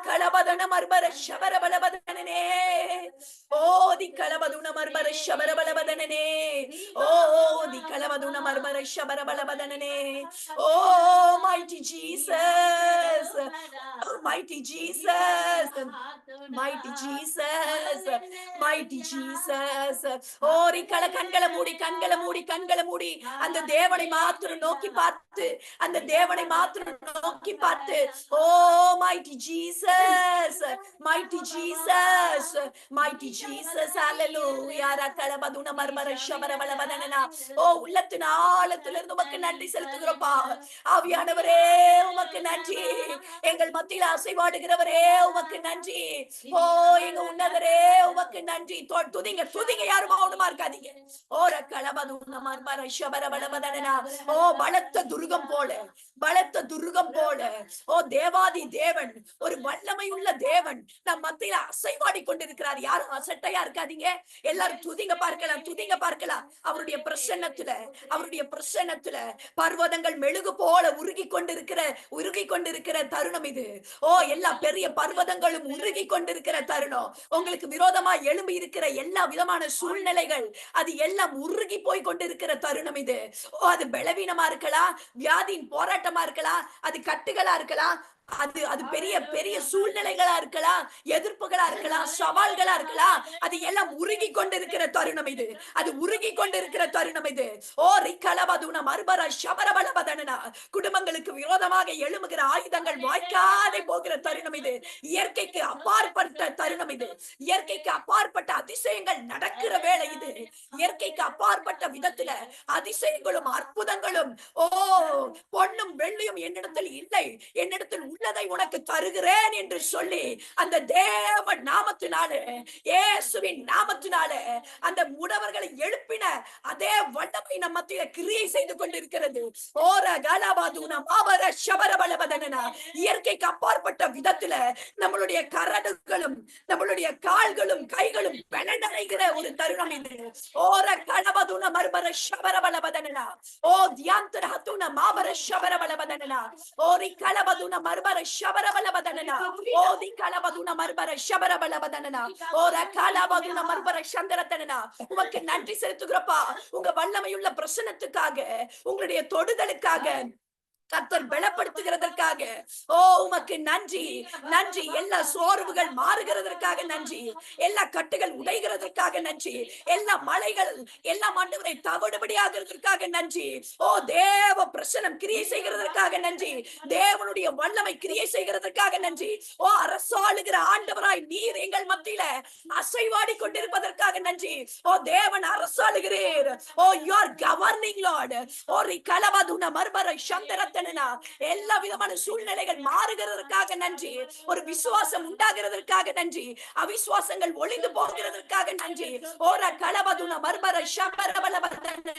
களபதன மர்மர சபர பலபதனே, ஓ தி களபதுன மர்மர சபர பலபதனே, ஓ தி களபதுன மர்மர சபர பலபதனே. ஓ mighty Jesus, mighty Jesus, mighty Jesus, mighty Jesus. ஓரி கண்களை மூடி, கண்களை மூடி, கண்களை மூடி அந்த தேவனை மாத்திரம் நோக்கி பார்த்து, அந்த தேவனை மாத்திரம் நோக்கி பார்த்து. ஓ mighty Jesus, mighty Jesus, mighty Jesus. Hallelujah. ரகளபதுன மர்மர ஷபர பலபதனனா. ஓ உள்ளத்தின் ஆழத்திலிருந்து உமக்கு நன்றி செலுத்துகிறோம்ப்பா. ஆவியானவரே உமக்கு நன்றி. எங்கள் மத்தியில் அசைவாடுகிறவரே உமக்கு நன்றி. ஓ எங்க உன்னதரே உமக்கு நன்றி. துதிங்க, துதிங்க, யாரும் மௌனமா இருக்காதீங்க. ஓ ரகளபதுன மர்மர ஷபர பலபதனனா. ஓ பலத்த துர்கம் போல, பலத்த துர்கம் போல, ஓ தேவாதி தேவன், ஒரு வல்லமை உள்ள தேவன் நம் மத்தியில அசைவாடி கொண்டிருக்கிறார். யாரும் அசட்டையா இருக்காதீங்க. எல்லாரும் துதிங்க பார்க்கலாம், துதிங்க பார்க்கலாம். அவருடைய பிரசன்னத்துல, அவருடைய பிரசன்னத்துல பர்வதங்கள் மெழுகு போல உருகி கொண்டிருக்கிற தருணம் இது. ஓ எல்லா பெரிய பர்வதங்களும் உருகி கொண்டிருக்கிற தருணம். உங்களுக்கு விரோதமா எழும்பி இருக்கிற எல்லா விதமான சூழ்நிலைகள் அது எல்லாம் உருகி போய் கொண்டிருக்கிற தருணம் இது. ஓ அது பலவீனமா இருக்கலாம், வியாதியின் போராட்டமா இருக்கலாம், அது கட்டுகளா இருக்கலாம், அது பெரிய பெரிய சூழ்நிலைகளா இருக்கலாம், எதிர்ப்புகளா இருக்கலாம், சவால்களா இருக்கலாம். அது எல்லாம் உருகி கொண்டிருக்கிற தருணம் இது. அது உருகி கொண்டிருக்கிற தருணம் இது. ஓ ரிகலபதுன மர்மர ஷபரபலபதனனா. குடும்பங்களுக்கு விரோதமாக எழும்புகிற ஆயுதங்கள் வாய்க்காதே போகிற தருணம் இது. இயற்கைக்கு அப்பாற்பட்ட தருணம் இது. இயற்கைக்கு அப்பாற்பட்ட அதிசயங்கள் நடக்கிற வேளை இது. இயற்கைக்கு அப்பாற்பட்ட விதத்துல அதிசயங்களும் அற்புதங்களும். ஓ பொன்னும் வெள்ளியும் என்னிடத்தில் இல்லை, என்னிடத்தில் உள்ளதை உனக்கு தருகிறேன் என்று சொல்லி அந்த தேவ நாமத்தினாலே, இயேசுவின் நாமத்தினாலே அந்த முடவர்களை எழுப்பின அதே வல்லமை நம் மத்தியில கிரியை செய்து கொண்டிருக்கிறது. ஓர கலபதுன மாவர ஷபரபலபதனனா. இயற்கைக்கு அப்பாற்பட்ட விதத்துல நம்மளுடைய கரடுகளும் நம்மளுடைய கால்களும் கைகளும் பலனடைகிற ஒரு தருணம் இது. ஓர கலபதுன மர்மர ஷபரபலபதனனா. ஓ தியாந்தர ஹதுன மாவர ஷபரபலபதனனா. ஓரி கலபதுன மர்மர ஷபரபலபதனனா. ஓ தி கலபதுன மர்மர ஷபரபலபதனனா. ஓர கலபதுன மர்மர சந்தரதனனா. உமக்கு நன்றி செலுத்துகிறப்பா, உங்க வல்லமையுள்ள பிரசன்னத்துக்காக, உங்களுடைய தொடுதலுக்காக, கர்த்தர் பலப்படுத்துகிறதற்காக. ஓ உமக்கு நன்றி, நன்றி. எல்லா சோர்வுகள் மாறுகிறதற்காக நன்றி, எல்லா கட்டுகள் உடைகிறதற்காக நன்றி, எல்லா மலைகள் எல்லாம் ஆண்டவரை தவிடுபடியாகிறதற்காக நன்றி. ஓ தேவ பிரசன்னம் கிரியை செய்கிறதற்காக நன்றி, தேவனுடைய வல்லமை கிரியை செய்கிறதற்காக நன்றி. ஓ அரசாளுகிற ஆண்டவராய் நீர் எங்கள் மத்தியில அசைவாடி கொண்டிருப்பதற்காக நன்றி. ஓ தேவன் அரசாளுகிறீர். ஓ you are governing Lord. ஓ ரிகலபதுன மர்மர சந்தரத. எல்லா விதமான சூழ்நிலைகள் மாறுகிறதற்காக நன்றி, ஒரு விசுவாசம் உண்டாகிறதற்காக நன்றி, அவிசுவாசங்கள் ஒளிந்து போகிறதற்காக நன்றி. ஓர கலபதுன மர்மர ஷபரபலபதனனா.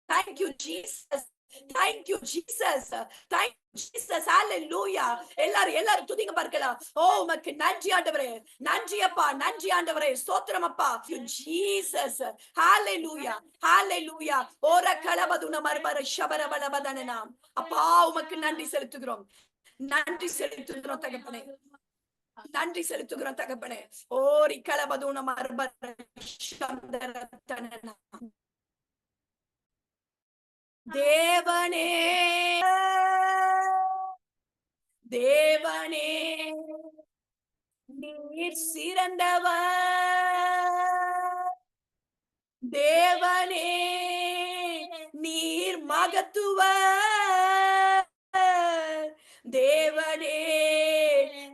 Thank you Jesus, thank you Jesus, thank you Jesus. Hallelujah. எல்லாரும் துதிங்க பார்க்கலாம். ஓ உமக்கு நன்றி ஆண்டவரே, நன்றி அப்பா, நன்றி ஆண்டவரே, ஸ்தோத்திரம் அப்பா. Jesus. Hallelujah, hallelujah. ஓர கலபதுன மர்மர ஷபரபலபதனனா. அப்பா உமக்கு நன்றி செலுத்துகிறோம், நன்றி செலுத்துகிறோம் தகப்பனே, நன்றி செலுத்துகிறோம் தகப்பனே. ஓரி கலபதுன மர்மர சந்தரதனனா. தேவனே, தேவனே நீர் சிறந்தவர், தேவனே நீர் மகத்துவர், தேவனே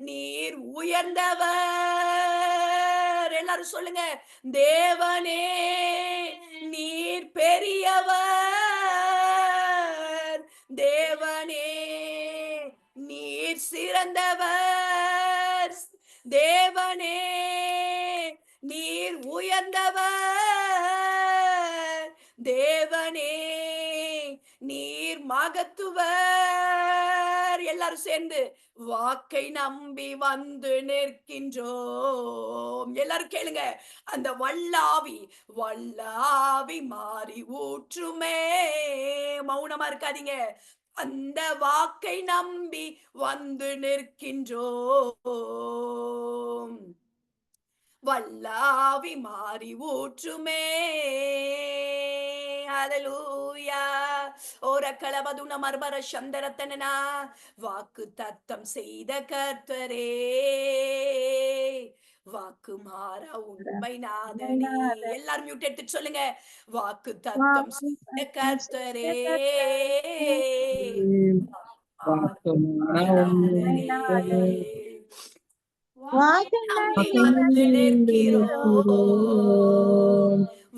நீர் உயர்ந்தவர். எல்லாரும் சொல்லுங்க, தேவனே நீர் பெரியவர், தேவனே நீர் சிறந்தவர், தேவனே நீர் உயர்ந்தவர் தேவனே, நீர் மகத்துவர். எல்லாரும் சேர்ந்து வாக்கை நம்பி வந்து நிற்கின்றோம். எல்லாரும் கேளுங்க. அந்த வல்லாவி வல்லாவி மாறி ஊற்றுமே. மௌனமா இருக்காதீங்க. அந்த வாக்கை நம்பி வந்து நிற்கின்றோம். வல்லாவி மாறி ஊற்றுமே. ஹalleluya. ஓர கலவதுன மர்மர சந்தரத்தனனா வாக்கு தத்தம் செய்த கர்த்தரே, வாக்கு மாற உண்மை நாதனே. எல்லாரும் மியூட் எடுத்து சொல்லுங்க. வாக்கு தத்தம் செய்த கர்த்தரே, நம்பி வந்து நிற்கிறோம்.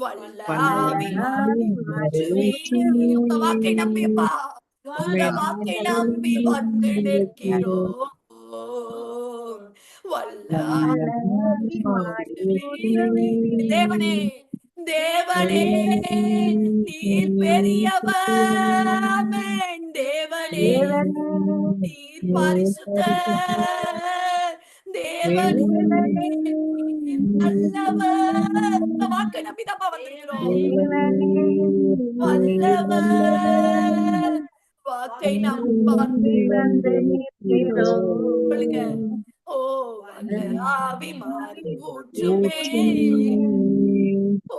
வல்லாவி மாறி ஊற்றுமே. உங்க வாக்கை நம்பியப்பா, உங்க வாக்கை நம்பி வந்து நிற்கிறோம். வல்லாவி தேவனே, தேவனே நீர் பெரியவர். தேவனே நீர் பரிசுத்தர். தேவனே நீர் நல்லவர். வாக்கை நம்பிதாப்பா வந்திருக்கிறோம். வல்லவர் வாக்கை நம்பி சொல்லுங்க. ஓ வல்லாவி மாறி ஊற்றுமே.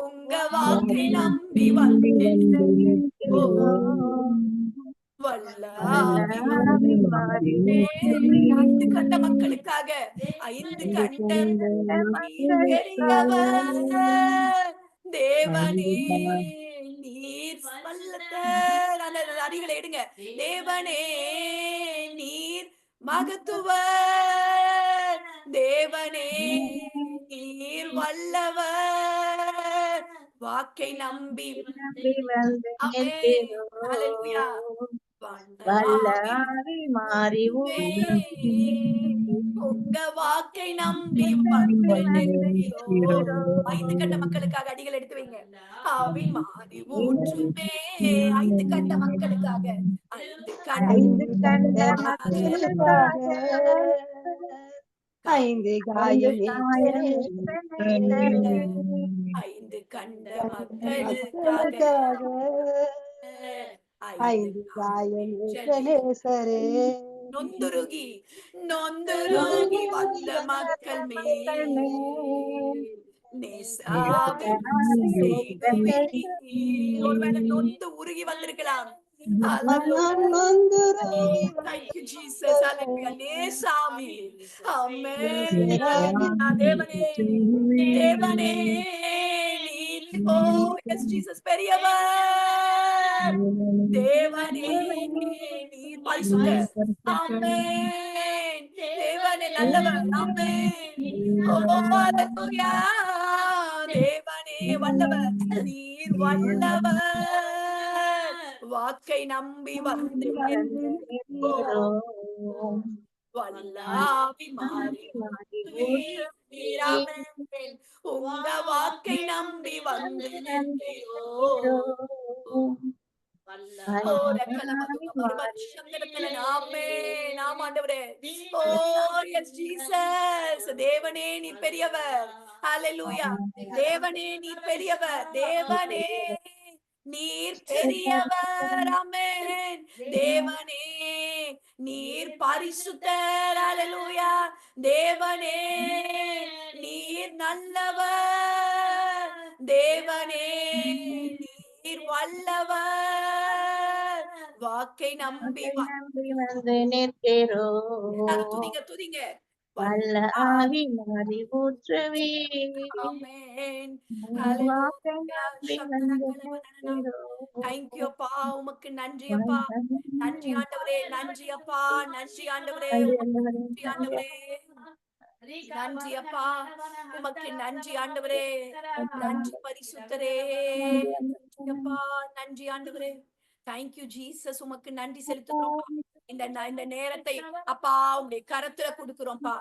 உங்க வாக்கை நம்பி வந்து வல்லாவி ஐந்து கண்ட மக்களுக்காக, ஐந்து கண்ட பெரியவர் தேவனே நீர் வல்லவர். அந்த அடிகளை எடுங்க. தேவனே நீர் மகத்துவர். தேவனே நீர் வல்லவர். வாக்கை நம்பி ஹalleluya. வல்லாவி மாறி உங்க வாக்கை நம்பி வந்து நிற்கிறோம். ஐந்து கண்ட மக்களுக்காக அடிகள் எடுத்து வைங்க. ஆவி மாறி ஊற்றுமே. ஐந்து கண்ட மக்களுக்காக, ஐந்து கண்ட மக்களுக்காக, ஐந்து காயம் ஐந்து கண்ட மக்களுக்காக, ஐந்து காயம் நேசரே. நொந்துருகி நொந்துருகி வந்த மக்கள் மேல் நேசாவி செய்துவிட்டீர். ஒருவேளை நொந்து உருகி வந்திருக்கலாம். Thank you, Jesus. Hallelujah. நேசாமி. ஆமென். தேவனே, தேவனே நீர் ஓ எஸ் ஜீசஸ் பெரியவர். தேவனே நீர் பரிசுத்தர். ஆமென். தேவனே நல்லவர். ஆமென். ஓ ஹalleluya. தேவனே வல்லவர். நீர் வல்லவர். வாக்கை நம்பி வந்து வல்லாவி மாறி உங்க வாக்கை நம்பி வந்து தேவனே நீ பெரியவர். ஹalleluya. தேவனே நீ பெரியவர். தேவனே நீர் பெரியவர். ஆமென். தேவனே நீர் பரிசுத்தர். ஹalleluya. தேவனே நீர் நல்லவர். தேவனே நீர் வல்லவர். வாக்கை நம்பி வந்து நிற்கிறோம். துதிங்க துதிங்க. வல்ல ஆவி மாறி ஊற்றுவே. ஆமென். வாக்கை நம்பி வந்து நிற்கிறோம். Thank you அப்பா. உமக்கு நன்றி அப்பா. நன்றி ஆண்டவரே. நன்றி அப்பா. நன்றி ஆண்டவரே. நன்றி ஆண்டவரே. நன்றி அப்பா. உமக்கு நன்றி ஆண்டவரே. நன்றி பரிசுத்தரே. நன்றி அப்பா. நன்றி ஆண்டவரே. Thank you Jesus. உமக்கு நன்றி செலுத்துகிறோம். இந்த நேரத்தை அப்பா உங்களுடைய கரத்துல கொடுக்கிறோம்ப்பா.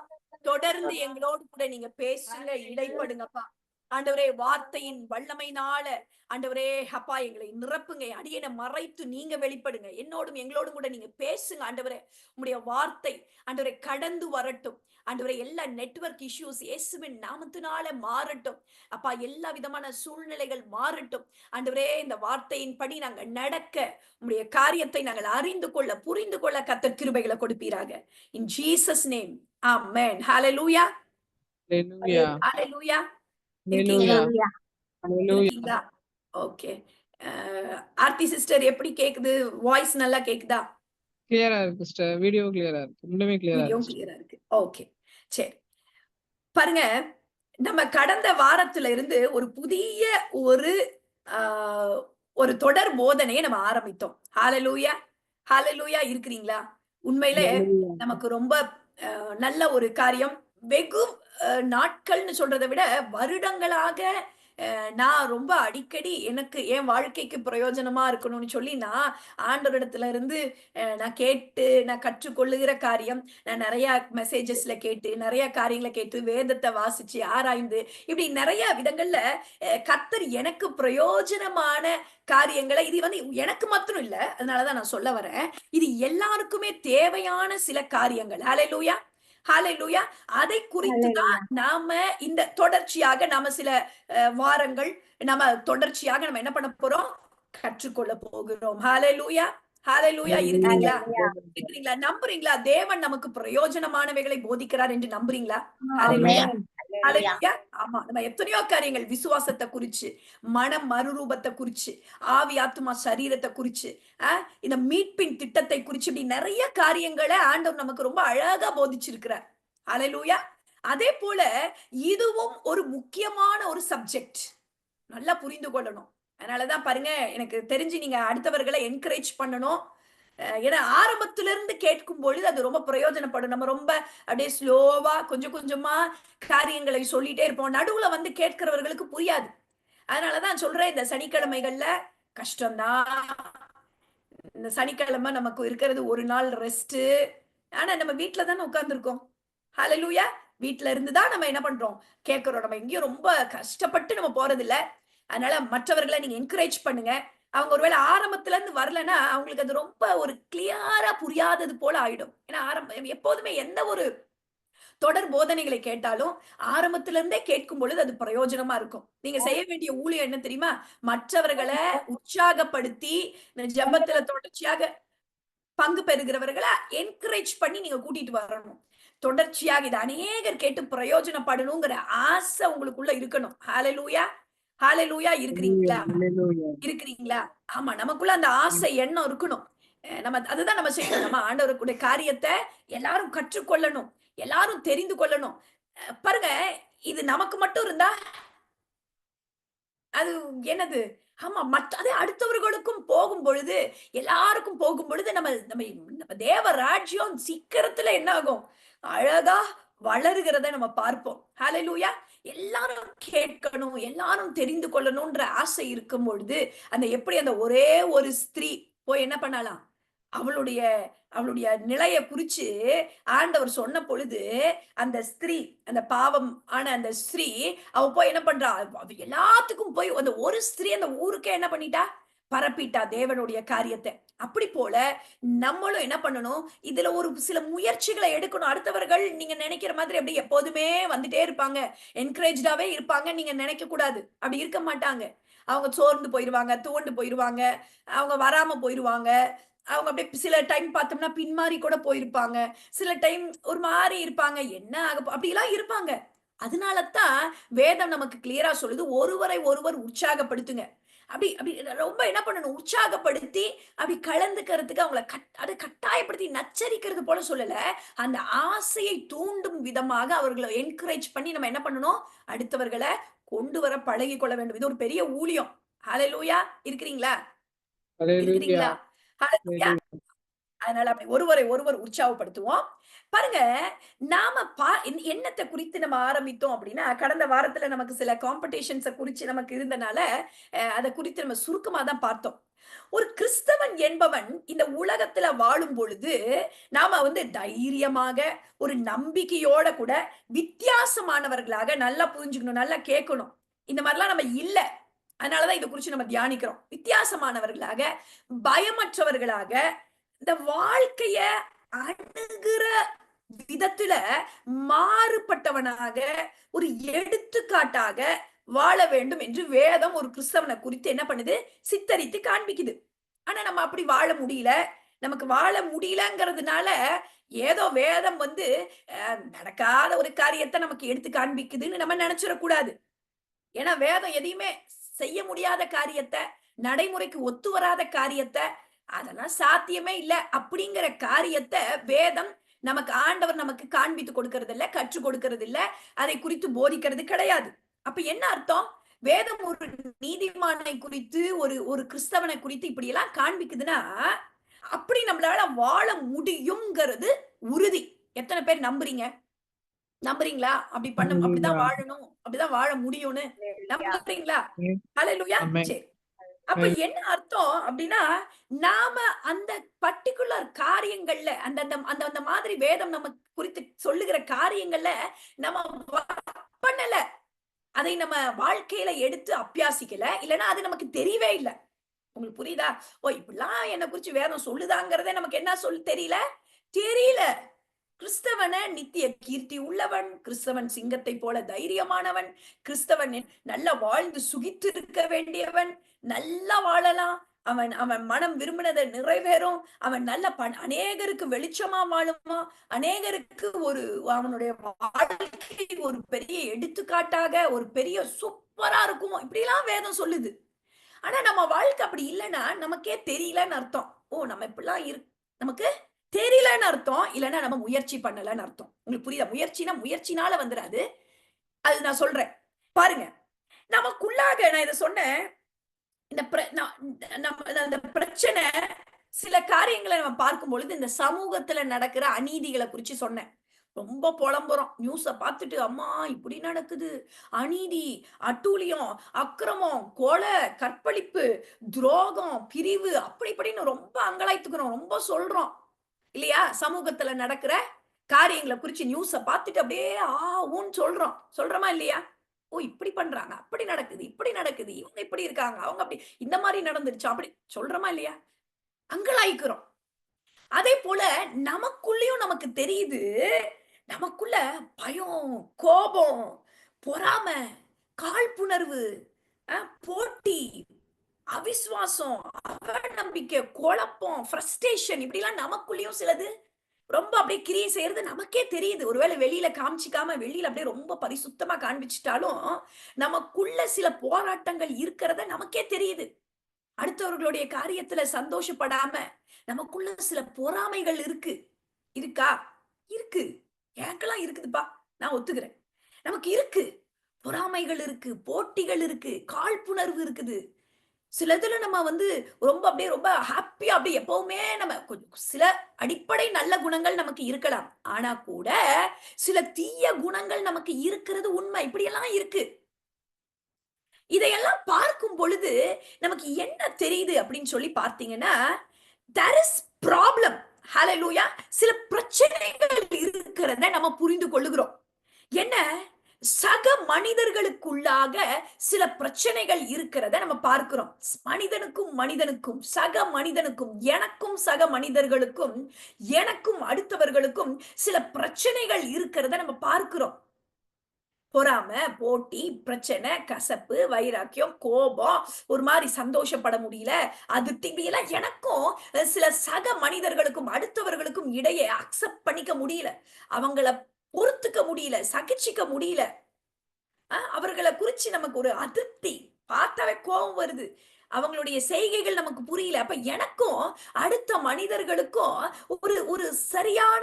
தொடர்ந்து எங்களோடு கூட நீங்க பேசுங்க, இடைப்படுங்கப்பா. ஆண்டவரே, வார்த்தையின் வல்லமையினால ஆண்டவரே அப்பா எங்களை நிரப்புங்க. அடியனை மறைத்து நீங்க வெளிப்படுங்க. என்னோடும் எங்களோடும் கூட நீங்க பேசுங்க ஆண்டவரே. உங்களுடைய வார்த்தை ஆண்டவரே கடந்து வரட்டும் ஆண்டவரே. எல்லா நெட்வொர்க் இஷ்யூஸ் இயேசுவின் நாமத்தினால மாறட்டும் அப்பா. எல்லா விதமான சூழ்நிலைகள் மாறட்டும் ஆண்டவரே. இந்த வார்த்தையின் படி நாங்கள் நடக்க, உங்களுடைய காரியத்தை நாங்கள் அறிந்து கொள்ள, புரிந்து கொள்ள கர்த்தர் கிருபைகளை கொடுப்பீராக. இன் ஜீசஸ் நேம் ஆமென். ஹalleluya. Hallelujah. ஹalleluya. Hallelujah. Hallelujah. இருக்கீங்களா? ஓகே. ஆர்த்தி சிஸ்டர் எப்படி கேக்குது? வாய்ஸ் நல்லா கேக்குதா? கிளியரா இருக்கு சிஸ்டர். வீடியோ கிளியரா இருக்கு. ரெண்டுமே கிளியரா வீடியோ இருக்கு. கிளியரா இருக்கு. ஓகே, சரி. பாருங்க, நம்ம கடந்த வாரத்துல இருந்து ஒரு புதிய ஒரு ஒரு தொடர் போதனையை நம்ம ஆரம்பித்தோம். ஹalleluya. ஹalleluya. இருக்கிறீங்களா? உண்மையிலே Hallelujah. நமக்கு ரொம்ப நல்ல ஒரு காரியம். வெகு நாட்கள்னு சொல்றதை விட வருடங்களாக நான் ரொம்ப அடிக்கடி எனக்கு என் வாழ்க்கைக்கு பிரயோஜனமா இருக்கணும்னு சொல்லி நான் ஆண்டவரிடத்துல இருந்து நான் கேட்டு நான் கற்றுக்கொள்ளுகிற காரியம். நான் நிறைய மெசேஜஸ்ல கேட்டு நிறைய காரியங்களை கேட்டு வேதத்தை வாசிச்சு ஆராய்ந்து இப்படி நிறைய விதங்கள்ல கர்த்தர் எனக்கு பிரயோஜனமான காரியங்களை, இது வந்து எனக்கு மாத்திரம் இல்ல, அதனாலதான் நான் சொல்ல வரேன், இது எல்லாருக்குமே தேவையான சில காரியங்கள். ஹalleluya. ஹalleluya. அதை குறித்து தான் நாம இந்த தொடர்ச்சியாக நாம சில வாரங்கள் நம்ம தொடர்ச்சியாக நம்ம என்ன பண்ண போறோம்? கற்றுக்கொள்ள போகிறோம். ஹalleluya. ஹalleluya. இருக்கீங்களா? இருக்கிறீங்களா? நம்புறீங்களா? தேவன் நமக்கு பிரயோஜனமானவைகளை போதிக்கிறார் என்று நம்புறீங்களா? ஹalleluya. ஹalleluya. ஆமா, நம்ம எத்தனையோ காரியங்கள், விசுவாசத்தை குறிச்சு, மனம் மறுரூபத்தை குறிச்சு, ஆவி ஆத்துமா சரீரத்தை குறிச்சு, இந்த மீட்பின் திட்டத்தை குறிச்சு, இப்படி நிறைய காரியங்களை ஆண்டவர் நமக்கு ரொம்ப அழகா போதிச்சிருக்கிறார். ஹalleluya. அதே போல இதுவும் ஒரு முக்கியமான ஒரு சப்ஜெக்ட். நல்லா புரிந்து கொள்ளணும். அதனாலதான் பாருங்க, எனக்கு தெரிஞ்சு நீங்க அடுத்தவர்களை என்கரேஜ் பண்ணணும். ஏன்னா ஆரம்பத்துல இருந்து கேட்கும் பொழுது அது ரொம்ப பிரயோஜனப்படும். நம்ம ரொம்ப அப்படியே ஸ்லோவா கொஞ்சம் கொஞ்சமா காரியங்களை சொல்லிட்டே இருப்போம். நடுவுல வந்து கேட்கிறவர்களுக்கு புரியாது. அதனாலதான் சொல்றேன், இந்த சனிக்கிழமைகள்ல கஷ்டம்தான். இந்த சனிக்கிழமை நமக்கு இருக்கிறது ஒரு நாள் ரெஸ்ட். ஆனா நம்ம வீட்டுல தானே உட்கார்ந்துருக்கோம். ஹalleluya. வீட்டுல இருந்துதான் நம்ம என்ன பண்றோம்? கேட்கிறோம். நம்ம எங்கேயும் ரொம்ப கஷ்டப்பட்டு நம்ம போறது இல்ல. அதனால மற்றவர்களை நீங்க என்கரேஜ் பண்ணுங்க. அவங்க ஒருவேளை ஆரம்பத்துல இருந்து வரலன்னா அவங்களுக்கு அது ரொம்ப ஒரு கிளியரா புரியாதது போல ஆயிடும். ஏன்னா எப்போதுமே எந்த ஒரு தொடர் போதனைகளை கேட்டாலும் ஆரம்பத்துல இருந்தே கேட்கும் பொழுது அது பிரயோஜனமா இருக்கும். நீங்க செய்ய வேண்டிய ஊழியம் என்ன தெரியுமா? மற்றவர்களை உற்சாகப்படுத்தி இந்த ஜெபத்துல தொடர்ச்சியாக பங்கு பெறுகிறவர்களை என்கரேஜ் பண்ணி நீங்க கூட்டிட்டு வரணும். தொடர்ச்சியாக இது அநேகர் கேட்டு பிரயோஜனப்படணுங்கிற ஆசை உங்களுக்குள்ள இருக்கணும். ஹalleluya. ஹalleluya. இருக்கிறீங்களா? இருக்கிறீங்களா? ஆமா, நமக்குள்ள அந்த ஆசை எண்ணம் இருக்கணும். நம்ம அதுதான் நம்ம செய்யணும். நம்ம ஆண்டவருடைய காரியத்தை எல்லாரும் கற்றுக்கொள்ளணும், எல்லாரும் தெரிந்து கொள்ளணும். பாருங்க, இது நமக்கு மட்டும் இருந்தா அது என்னது? ஆமா, அதே அடுத்தவர்களுக்கும் போகும் பொழுது, எல்லாருக்கும் போகும் பொழுது நம்ம நம்ம தேவ ராஜ்யம் சீக்கிரத்துல என்ன ஆகும்? அழகா வளருகிறத நம்ம பார்ப்போம். ஹalleluya. எல்லாரும் கேட்கணும், எல்லாரும் தெரிந்து கொள்ளணும்ன்ற ஆசை இருக்கும் பொழுது, எப்படி அந்த ஒரே ஒரு ஸ்திரீ போய் என்ன பண்ணலாம்? அவளுடைய நிலைய குறிச்சு ஆண்டவர் சொன்ன பொழுது, அந்த ஸ்திரீ, அந்த பாவம் ஆன அந்த ஸ்திரீ, அவ போய் என்ன பண்றா? எல்லாத்துக்கும் போய் அந்த ஒரு ஸ்திரீ அந்த ஊருக்கே என்ன பண்ணிட்டா? பரப்பிட்டா தேவனுடைய காரியத்தை. அப்படி போல நம்மளும் என்ன பண்ணணும்? இதுல ஒரு சில முயற்சிகளை எடுக்கணும். அடுத்தவர்கள் நீங்க நினைக்கிற மாதிரி அப்படி எப்போதுமே வந்துட்டே இருப்பாங்க, என்கரேஜாவே இருப்பாங்க நீங்க நினைக்க கூடாது. அப்படி இருக்க மாட்டாங்க. அவங்க சோர்ந்து போயிருவாங்க, துவண்டு போயிருவாங்க, அவங்க வராம போயிருவாங்க. அவங்க அப்படியே சில டைம் பார்த்தோம்னா பின்மாறி கூட போயிருப்பாங்க. சில டைம் ஒரு மாதிரி இருப்பாங்க. என்ன அப்படிலாம் இருப்பாங்க. அதனாலதான் வேதம் நமக்கு கிளியரா சொல்லுது, ஒருவரை ஒருவர் உற்சாகப்படுத்துங்க. அப்படி அப்படி ரொம்ப என்ன பண்ணணும்? உற்சாகப்படுத்தி அப்படி கலந்துக்கிறதுக்கு அவங்களை கட்டாயப்படுத்தி நச்சரிக்கிறது போல சொல்லல. அந்த ஆசையை தூண்டும் விதமாக அவர்களை என்கரேஜ் பண்ணி நம்ம என்ன பண்ணணும்? அடுத்தவர்களை கொண்டு வர பழகி கொள்ள வேண்டும். இது ஒரு பெரிய ஊழியம். ஹalleluya. இருக்கிறீங்களா? இருக்கிறீங்களா? அதனால அப்படி ஒருவரை ஒருவர் உற்சாகப்படுத்துவோம். பாருங்க, நாம என்னத்தை குறித்து நம்ம ஆரம்பித்தோம் அப்படின்னா, கடந்த வாரத்துல நமக்கு சில காம்படிஷன்ஸ குறிச்சு நமக்கு இருந்தனால அதை குறித்து நம்ம சுருக்கமா தான் பார்த்தோம். ஒரு கிறிஸ்தவன் என்பவன் இந்த உலகத்துல வாழும் பொழுது நாம தைரியமாக ஒரு நம்பிக்கையோட கூட வித்தியாசமானவர்களாக நல்லா புரிஞ்சுக்கணும், நல்லா கேட்கணும். இந்த மாதிரிலாம் நம்ம இல்ல. அதனாலதான் இதை குறிச்சு நம்ம தியானிக்கிறோம். வித்தியாசமானவர்களாக, பயமற்றவர்களாக, இந்த வாழ்க்கைய அணுகிற விதத்துல மாறுபட்டவனாக, ஒரு எடுத்துக்காட்டாக வாழ வேண்டும் என்று வேதம் ஒரு கிறிஸ்தவனை குறித்து என்ன பண்ணுது? சித்தரித்து காண்பிக்குது. ஆனா நம்ம அப்படி வாழ முடியல. நமக்கு வாழ முடியலங்கிறதுனால ஏதோ வேதம் நடக்காத ஒரு காரியத்தை நமக்கு எடுத்து காண்பிக்குதுன்னு நம்ம நினைச்சிடக்கூடாது. ஏன்னா வேதம் எதையுமே செய்ய முடியாத காரியத்தை, நடைமுறைக்கு ஒத்து வராத காரியத்தை, அதெல்லாம் சாத்தியமே இல்ல அப்படிங்கிற காரியத்தை வேதம் ஆண்டவர் நமக்கு காண்பித்து கொடுக்கறது இல்ல, கற்றுக் கொடுக்கறது இல்ல, அதை குறித்து போதிக்கிறது கிடையாது. அப்ப என்ன அர்த்தம்? வேதம் ஒரு நீதிமானை குறித்து, ஒரு கிறிஸ்தவனை குறித்து இப்படி எல்லாம் காண்பிக்குதுன்னா, அப்படி நம்மளால வாழ முடியுங்கிறது உறுதி. எத்தனை பேர் நம்புறீங்க? நம்புறீங்களா? அப்படிதான் வாழணும், அப்படிதான் வாழ முடியும்னு நம்புறீங்களா? ஹல்லேலூயா. சரி. அப்ப என்ன அர்த்தம் அப்படின்னா, நாம அந்த பர்ட்டிகுலர் காரியங்கள்ல அந்த மாதிரி வேதம் நமக்கு குறித்து சொல்லுகிற காரியங்கள்ல நம்ம பண்ணல, அதை நம்ம வாழ்க்கையில எடுத்து அபியாசிக்கல, இல்லைன்னா அது நமக்கு தெரியவே இல்லை. உங்களுக்கு புரியுதா? ஓ, இப்படிலாம் என்ன குறிச்சு வேதம் சொல்லுதாங்கிறதே நமக்கு என்ன தெரியல. கிறிஸ்தவன நித்திய கீர்த்தி உள்ளவன், கிறிஸ்தவன் சிங்கத்தை போல தைரியமானவன், கிறிஸ்தவன் நல்லா வாழ்ந்து சுகித்து இருக்க வேண்டியவன், நல்லா வாழலாம், அவன் அவன் மனம் விரும்பினதை நிறைவேறும், அவன் நல்ல அநேகருக்கு வெளிச்சமா வாழுமா, அநேகருக்கு அவனுடைய வாழ்க்கை ஒரு பெரிய எடுத்துக்காட்டாக, ஒரு பெரிய சூப்பரா இருக்கும், இப்படிலாம் வேதம் சொல்லுது. ஆனா நம்ம வாழ்க்கை அப்படி இல்லைன்னா நமக்கே தெரியலன்னு அர்த்தம். ஓ, நம்ம இப்படிலாம் நமக்கு தெரியலன்னு அர்த்தம், இல்லைன்னா நம்ம முயற்சி பண்ணலன்னு அர்த்தம். உங்களுக்கு புரியுதா? முயற்சினால வந்துடாது. அது நான் சொல்றேன் பாருங்க. நமக்குள்ளாக நான் இதை சொன்னேன், இந்த பிரச்சனை, சில காரியங்களை நம்ம பார்க்கும் பொழுது இந்த சமூகத்துல நடக்கிற அநீதிகளை குறிச்சு சொன்னேன். ரொம்ப புலம்புறோம், நியூஸ பார்த்துட்டு, அம்மா இப்படி நடக்குது, அநீதி, அட்டூழியம், அக்கிரமம், கொலை, கற்பழிப்பு, துரோகம், பிரிவு, அப்படி இப்படின்னு ரொம்ப அங்கலாய்த்துக்கிறோம், ரொம்ப சொல்றோம் இல்லையா? சமூகத்துல நடக்கிற காரியங்களை குறிச்சு நியூஸ பார்த்துட்டு அப்படியே ஊன்னு சொல்றோமா இல்லையா? ஓ, இப்படி பண்றாங்க, அப்படி நடக்குது, இப்படி நடக்குது, இவங்க இப்படி இருக்காங்க, அவங்க அப்படி, இந்த மாதிரி நடந்துருச்சு, அப்படி சொல்றோமா இல்லையா? அங்கலாய்க்கிறோம். அதே போல நமக்குள்ளயும் நமக்கு தெரியுது, நமக்குள்ள பயம், கோபம், பொறாமை, காழ்ப்புணர்வு, போட்டி, அவிசுவாசம், அவநம்பிக்கை, குழப்பம், ஃப்ரஸ்ட்ரேஷன், இப்படிலாம் நமக்குள்ளயும் சிலது ரொம்ப அப்படியே கிரியை செய்யறது நமக்கே தெரியுது. ஒருவேளை வெளியில காமிச்சிக்காம, வெளியில அப்படியே ரொம்ப பரிசுத்தமா காண்பிச்சிட்டாலும் நமக்குள்ள சில போராட்டங்கள் இருக்கிறத நமக்கே தெரியுது. அடுத்தவர்களுடைய காரியத்துல சந்தோஷப்படாம நமக்குள்ள சில பொறாமைகள் இருக்கா? இருக்கு. எனக்கெல்லாம் இருக்குதுப்பா, நான் ஒத்துக்கிறேன். நமக்கு இருக்கு, பொறாமைகள் இருக்கு, போட்டிகள் இருக்கு, காழ்ப்புணர்வு இருக்குது. சிலதுல நம்ம ரொம்ப அப்படியே ரொம்ப ஹாப்பியா அப்படியே எப்பவுமே நம்ம சில அடிப்படை நல்ல குணங்கள் நமக்கு இருக்கலாம். ஆனா கூட சில தீய குணங்கள் நமக்கு இருக்கிறது உண்மை. இப்படியெல்லாம் இருக்கு. இதையெல்லாம் பார்க்கும் பொழுது நமக்கு என்ன தெரியுது அப்படின்னு சொல்லி பார்த்தீங்கன்னா, there is problem. ஹalleluya. சில பிரச்சனைகள் இருக்கிறத நம்ம புரிந்து கொள்ளுகிறோம். என்ன? சக மனிதர்களுக்குள்ளாக சில பிரச்சனைகள் இருக்கிறத நம்ம பார்க்கிறோம். மனிதனுக்கும் சக மனிதனுக்கும், எனக்கும் சக மனிதர்களுக்கும், எனக்கும் அடுத்தவர்களுக்கும் சில பிரச்சனைகள் இருக்கிறத நம்ம பார்க்கிறோம். பொறாமை, போட்டி, பிரச்சனை, கசப்பு, வைராக்கியம், கோபம், ஒரு மாதிரி சந்தோஷப்பட முடியல, அதிருப்தி, இப்படியெல்லாம் எனக்கும் சில சக மனிதர்களுக்கும் அடுத்தவர்களுக்கும் இடையே அக்செப்ட் பண்ணிக்க முடியல, அவங்கள பொறுத்துக்க முடியல, சகிச்சிக்க முடியல. அவர்களை குறிச்சு நமக்கு ஒரு அதிருப்தி, பார்த்தாவே கோபம் வருது, அவங்களுடைய செய்கைகள் நமக்கு புரியல. அப்ப எனக்கும் அடுத்த மனிதர்களுக்கும் ஒரு சரியான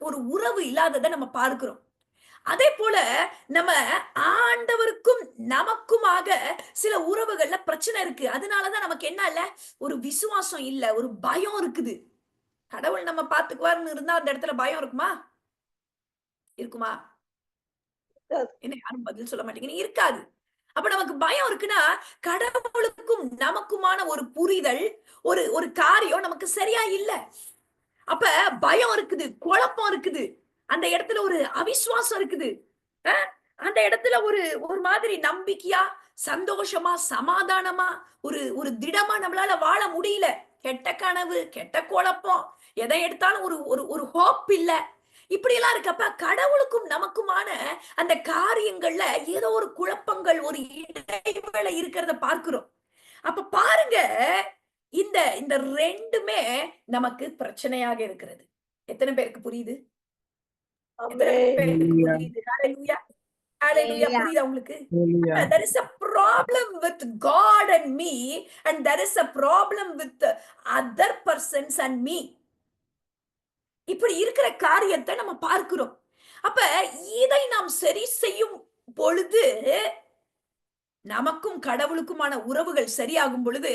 ஒரு உறவு இல்லாததை நம்ம பார்க்கிறோம். அதே போல நம்ம ஆண்டவருக்கும் நமக்குமாக சில உறவுகள்ல பிரச்சனை இருக்கு. அதனாலதான் நமக்கு என்ன இல்ல, ஒரு விசுவாசம் இல்ல, ஒரு பயம் இருக்குது. கடவுள் நம்ம பாத்துக்குவாருன்னு இருந்தா அந்த இடத்துல பயம் இருக்குமா? என்ன யாரும் பதில் சொல்ல மாட்டீங்க. இருக்காது. அப்ப நமக்கு பயம் இருக்குன்னா கடவுளுக்கும் நமக்குமான ஒரு புரிதல், ஒரு ஒரு காரியம் நமக்கு சரியா இல்ல. அப்ப பயம் இருக்குது, குழப்பம் இருக்குது, அந்த இடத்துல ஒரு அவிசுவாசம் இருக்குது. அந்த இடத்துல ஒரு ஒரு மாதிரி நம்பிக்கையா, சந்தோஷமா, சமாதானமா, ஒரு ஒரு திடமா நம்மளால வாழ முடியல. கெட்ட கனவு, கெட்ட குழப்பம், எதை எடுத்தாலும் ஒரு ஒரு ஒரு ஹோப் இல்ல. இப்படி எல்லாம் இருக்கப்ப கடவுளுக்கும் நமக்குமான அந்த காரியங்கள்ல ஏதோ ஒரு குழப்பங்கள், ஒரு இடைவேளை இருக்கிறத பார்க்கிறோம். அப்ப பாருங்க, இந்த இந்த ரெண்டுமே நமக்கு பிரச்சனையாக இருக்கிறது. எத்தனை பேருக்கு புரியுது? எத்தனை பேருக்கு புரியுது? ஹalleluya, ஹalleluya. புரியுதா உங்களுக்கு? There is a problem with God and me, and there is a problem with other persons and me. இப்படி இருக்கிற காரியத்தை நம்ம பார்க்கிறோம். அப்ப இதை நாம் சரி செய்யும் பொழுது, நமக்கும் கடவுளுக்குமான உறவுகள் சரியாகும் பொழுது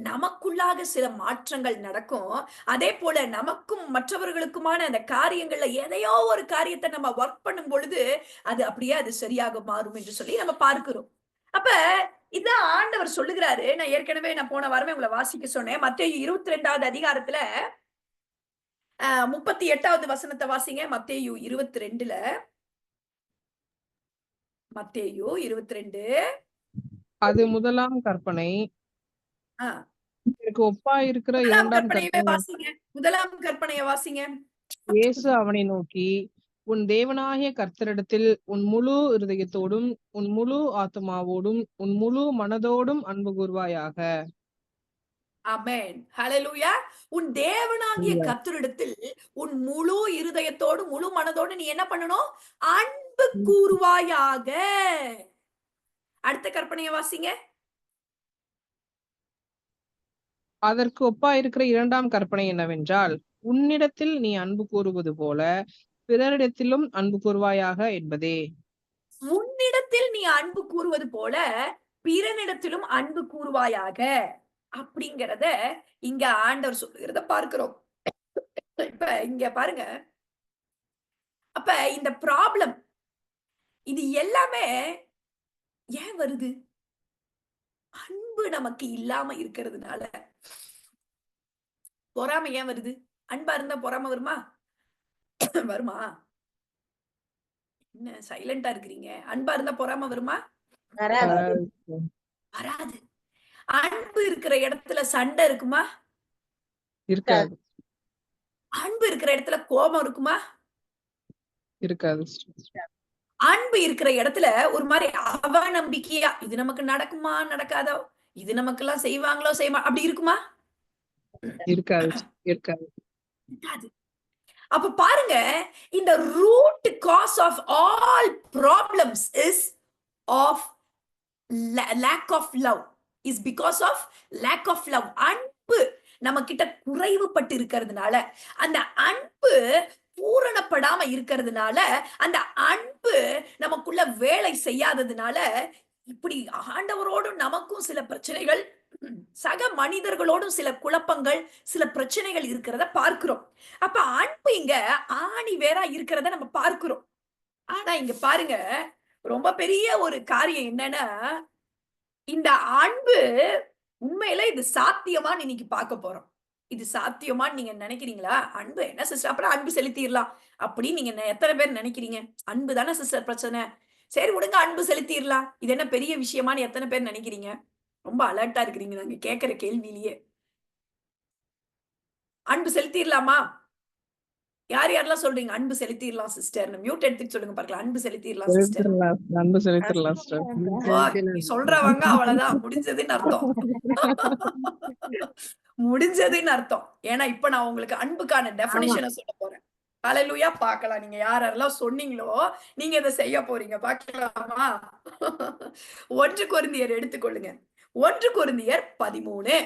நமக்குள்ளாக சில மாற்றங்கள் நடக்கும். அதே போல நமக்கும் மற்றவர்களுக்குமான அந்த காரியங்கள்ல எதையோ ஒரு காரியத்தை நம்ம ஒர்க் பண்ணும் பொழுது அது அப்படியே அது சரியாக மாறும் என்று சொல்லி நம்ம பார்க்கிறோம். அப்ப இதான் ஆண்டவர் சொல்லுகிறாரு. நான் ஏற்கனவே போன வாரமே உங்களை வாசிக்க சொன்னேன். மத்தேயு 22வது அதிகாரத்துல 38வது வசனத்தை வாசிங்க. மத்தேயு 22ல, மத்தேயு 22. அது முதலாம் கற்பனை. இதற்கு ஒப்பாயிருக்கிற இரண்டாம் கற்பனை. வாசிங்க. முதலாம் கற்பனையை வாசிங்க. இயேசு அவனை நோக்கி, உன் தேவனாகிய கர்த்தரிடத்தில் உன் முழு இருதயத்தோடும், உன் முழு ஆத்துமாவோடும், உன் முழு மனதோடும் அன்பு கூர்வாயாக. ஆமென். ஹalleluya. உன் தேவனாகிய கர்த்தரிடத்தில் உன் முழு இருதயத்தோடு, முழு மனதோடு நீ என்ன பண்ணணும்? அன்பு கூர்வாயாக. அடுத்த கற்பனையை வாசிங்க. அதற்கு ஒப்பாயிருக்கிற இரண்டாம் கற்பனை என்னவென்றால், உன்னிடத்தில் நீ அன்பு கூறுவது போல பிறரிடத்திலும் அன்பு கூர்வாயாக என்பதே. உன்னிடத்தில் நீ அன்பு கூறுவது போல பிறனிடத்திலும் அன்பு கூறுவாயாக அப்படிங்கிறத இங்க ஆண்டவர் சொல்லுகிறத பார்க்கிறோம். இப்ப இங்க பாருங்க. அப்ப இந்த ப்ராப்ளம் இது எல்லாமே ஏன் வருது? அன்பு நமக்கு இல்லாம இருக்கிறதுனால. பொறாமை ஏன் வருது? அன்பா இருந்தா பொறாமை வருமா? வருமா? என்ன சைலண்டா இருக்கிறீங்க? அன்பா இருந்தா பொறாமை வருமா? வராது. அன்பு இருக்கிற இடத்துல சண்டை இருக்குமா? இருக்காது. அன்பு இருக்கிற இடத்துல கோபம் இருக்குமா? இருக்காது. அன்பு இருக்கிற இடத்துல ஒரு மாதிரி அவநம்பிக்கையா, இது நமக்கு நடக்குமா நடக்காதோ, இது நமக்கு எல்லாம் செய்வாங்களோ செய்யுமா, அப்படி இருக்குமா? இருக்காது. இருக்காது. அப்ப பாருங்க, இந்த root cause of all problems is of lack of love, is because of lack of love. அன்பு நம்ம கிட்ட குறைவுபட்டு இருக்கிறதுனால, அந்த அன்பு பூரணப்படாம இருக்கிறதுனால, அந்த அன்பு நமக்குள்ள வேலை செய்யாததுனால, இப்படி ஆண்டவரோடும் நமக்கும் சில பிரச்சனைகள், சக மனிதர்களோடும் சில குழப்பங்கள், சில பிரச்சனைகள் இருக்கிறத பார்க்கிறோம். அப்ப அன்பு இங்க ஆணி வேறா இருக்கிறத நம்ம பார்க்கிறோம். ஆனா இங்க பாருங்க, ரொம்ப பெரிய ஒரு காரியம் என்னன்னா, இந்த அன்பு உண்மையில இது சாத்தியமான்னு இன்னைக்கு பார்க்க போறோம். இது சாத்தியமான்னு நீங்க நினைக்கிறீங்களா? அன்பு என்ன சிஸ்டர், அப்புறம் அன்பு செலுத்திடலாம் அப்படின்னு நீங்க எத்தனை பேர் நினைக்கிறீங்க? அன்பு தானே சிஸ்டர் பிரச்சனை, சரி விடுங்க அன்பு செலுத்திடலாம், இது என்ன பெரிய விஷயமான்னு எத்தனை பேர் நினைக்கிறீங்க? ரொம்ப அலர்ட்டா இருக்கிறீங்க நாங்க கேட்கிற கேள்வியிலேயே. அன்பு செலுத்திடலாமா? யார் யாரெல்லாம் சொல்றீங்க அன்பு செலுத்திடலாம் சிஸ்டர்? மியூட் எடுத்துட்டு சொல்லுங்க பார்க்கலாம். அன்பு செலுத்திடலாம் சிஸ்டர். அன்பு செலுத்திடலாம் சிஸ்டர். சொல்றவங்க அவ்வளவுதான், முடிஞ்சதுன்னு அர்த்தம். முடிஞ்சதுன்னு அர்த்தம். ஏன்னா இப்ப நான் உங்களுக்கு அன்புக்கான டெஃபினிஷனை சொல்ல போறேன். ஹல்லேலூயா. பார்க்கலாம் நீங்க யாரெல்லாம் சொன்னீங்களோ நீங்க இதை செய்ய போறீங்க. பார்க்கலாமா? 1 கொரிந்தியர் எடுத்துக்கொள்ளுங்க. 1 கொரிந்தியர் 13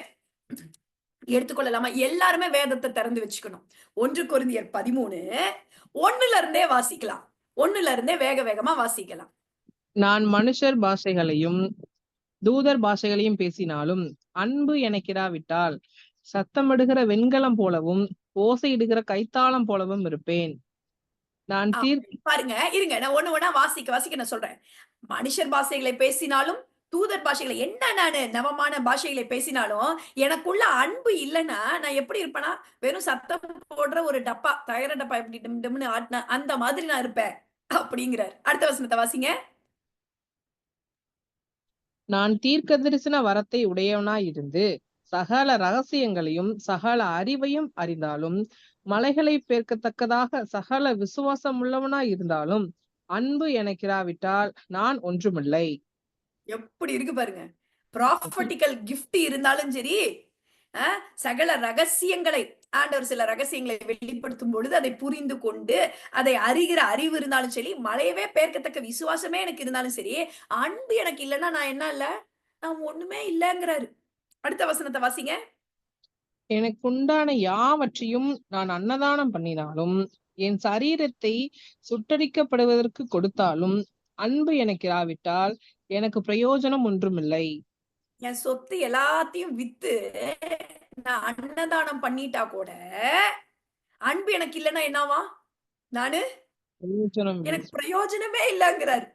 எடுத்துக்கொள்ளலாமா? எல்லாருமே வேதத்தை திறந்து வச்சுக்கணும். 1 கொரிந்தியர் 13 1ல இருந்தே வாசிக்கலாம். 1ல இருந்தே வேக வேகமா வாசிக்கலாம். நான் மனுஷர் பாஷைகளையும் தூதர் பாஷைகளையும் பேசினாலும் அன்பு எனக்கிராவிட்டால் சத்தமிடுகிற வெண்கலம் போலவும் ஓசையிடுகிற கைத்தாளம் போலவும் இருப்பேன். நான் பாருங்க, இருங்க, நான் ஒண்ணு ஒண்ணா வாசிக்க நான் சொல்றேன். மனுஷர் பாஷைகளை பேசினாலும் தூதர் பாஷைகளை என்ன நானு நவமான பாஷைகளை பேசினாலும் எனக்குள்ள அன்பு இல்லைன்னா நான் எப்படி இருப்பேனா, வெறும் சத்தம் போடுற ஒரு டப்பா, தகர டப்பா எப்படி டும் டும்னு ஆட்டினா அந்த மாதிரி நான் இருப்பேன் அப்படிங்கிறார். அடுத்த வசனத்தை வாசிங்க. நான் தீர்க்கதரிசன வரத்தை உடையவனாயிருந்து சகல ரகசியங்களையும் சகல அறிவையும் அறிந்தாலும் மலைகளை பேர்க்கத்தக்கதாக சகல விசுவாசம் உள்ளவனாய் இருந்தாலும் அன்பு எனக்கிராவிட்டால் நான் ஒன்றுமில்லை. எப்படி இருக்கு பாருங்க. ப்ராஃபட்டிக்கல் கிஃப்ட் இருந்தாலும் சரி, சகல ரகசியங்களை ஆண்டவர் சில ரகசியங்களை வெளிப்படுத்தும் பொழுது அதை புரிந்து கொண்டு அதை அறிகிற அறிவு இருந்தாலும் சரி, மலையவே பேர்க்கத்தக்க விசுவாசமே எனக்கு இருந்தாலும் சரி, அன்பு எனக்கு இல்லைன்னா நான் என்ன இல்ல, நான் ஒண்ணுமே இல்லைங்கிறாரு. அடுத்த வசனத்தை வாசிங்க. எனக்கு உண்டான யாவற்றையும் நான் அன்னதானம் பண்ணினாலும் என் சரீரத்தை சுட்டரிக்கப்படுவதற்கு கொடுத்தாலும் அன்பு எனக்கிராவிட்டால் எனக்கு பிரயோஜனம் ஒன்றுமில்லை. என் சொத்து எல்லாத்தையும் வித்து நான் அன்னதானம் பண்ணிட்டா கூட அன்பு எனக்கு இல்லைன்னா என்னவா, நானு பிரயோஜனம் இல்லை. எனக்கு பிரயோஜனமே இல்லைங்கிறாரு.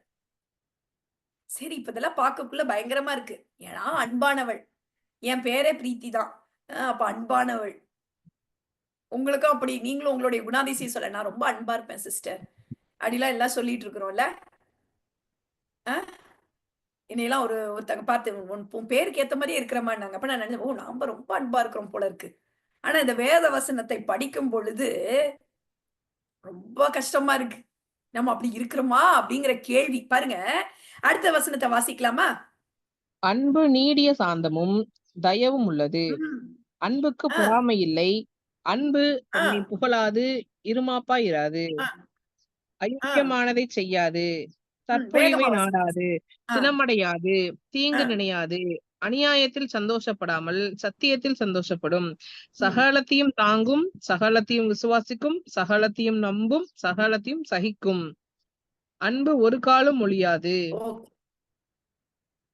சரி, இப்ப இதெல்லாம் பார்க்கக்குள்ள பயங்கரமா இருக்கு. ஏன்னா அன்பானவள், என் பேரே பிரீத்தி தான். அப்ப அன்பானவள். உங்களுக்கும் அப்படி நீங்களும் உங்களுடைய குணாதிசயம் சொல்ல, நான் ரொம்ப அன்பா இருப்பேன் சிஸ்டர் அப்படிலாம் எல்லாம் சொல்லிட்டு இருக்கிறோம்ல. என்னையெல்லாம் ஒருத்தங்க பார்த்து உன் பேருக்கு ஏத்த மாதிரியே இருக்கிறமான்னாங்க. அப்ப நான் நினைச்சேன், ஓ நாம ரொம்ப அன்பா இருக்கிறோம் போல இருக்கு. ஆனா இந்த வேத வசனத்தை படிக்கும் பொழுது ரொம்ப கஷ்டமா இருக்கு. நம்ம அப்படி இருக்கிறோமா அப்படிங்கிற கேள்வி பாருங்க. அடுத்த வசனத்தை வாசிக்கலாமா? அன்பு நீடிய சாந்தமும் தயவும் உள்ளது. அன்புக்கு பொறாமை இல்லை. அன்பு தன்னை புகழாது, இருமாப்பாய் இராது, அயோக்கியமானதை செய்யாது, தற்பொழிவை நாடாது, சினமடையாது, தீங்கு நினையாது, அநியாயத்தில் சந்தோஷப்படாமல் சத்தியத்தில் சந்தோஷப்படும், சகலத்தையும் தாங்கும், சகலத்தையும் விசுவாசிக்கும், சகலத்தையும் நம்பும், சகலத்தையும் சகிக்கும். அன்பு ஒரு காலம் ஒழியாது.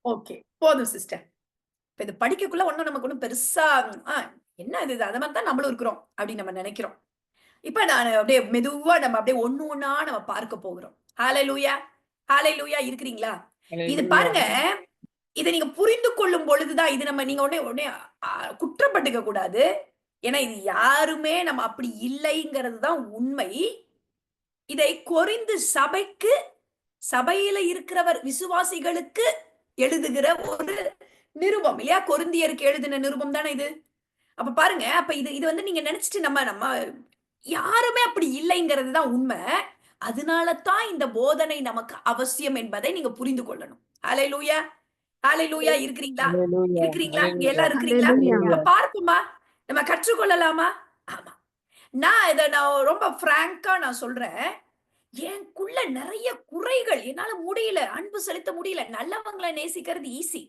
ஓகே, போதும் சிஸ்டர். இப்ப இது படிக்கக்குள்ள ஒண்ணும் நமக்கு ஒண்ணும் பெருசா என்ன இது அது மாதிரி தான் நம்மளும் இருக்கிறோம் அப்படின்னு நம்ம நினைக்கிறோம். இப்ப நான் அப்படியே மெதுவா நம்ம அப்படியே ஒண்ணு ஒண்ணா நம்ம பார்க்க போகிறோம். ஹalleluya, ஹalleluya. இருக்கிறீங்களா? இது பாருங்க, இதை நீங்க புரிந்து கொள்ளும் பொழுதுதான் இது நம்ம நீங்க உடனே குற்றப்பட்டுக்க கூடாது. ஏன்னா இது யாருமே நம்ம அப்படி இல்லைங்கிறது தான் உண்மை. இதை கொரிந்து சபைக்கு, சபையில இருக்கிறவர் விசுவாசிகளுக்கு எழுதுகிற ஒரு நிருபம் இல்லையா? கொரிந்தியருக்கு எழுதின நிருபம் தானே இது. அப்ப பாருங்க, அப்ப இது வந்து நீங்க நினைச்சிட்டு நம்ம யாருமே அப்படி இல்லைங்கிறது தான் உண்மை. அதனால தான் இந்த போதனை நமக்கு அவசியம் என்பதை நீங்க புரிந்து கொள்ளணும். ஹalleluya, ஹalleluya. இருக்கிறீங்களா? இருக்கிறீங்களா? எல்லாரும் இருக்கிறீங்களா? நம்ம பார்ப்போமா? நம்ம கற்றுக்கொள்ளலாமா? ஆமா. நான் ரொம்ப பிராங்கா நான் சொல்றேன். எனக்குள்ள நிறைய குறைகள், என்னால முடியல, அன்பு செலுத்த முடியல. நல்லவங்களை நேசிக்கிறது ஈஸி.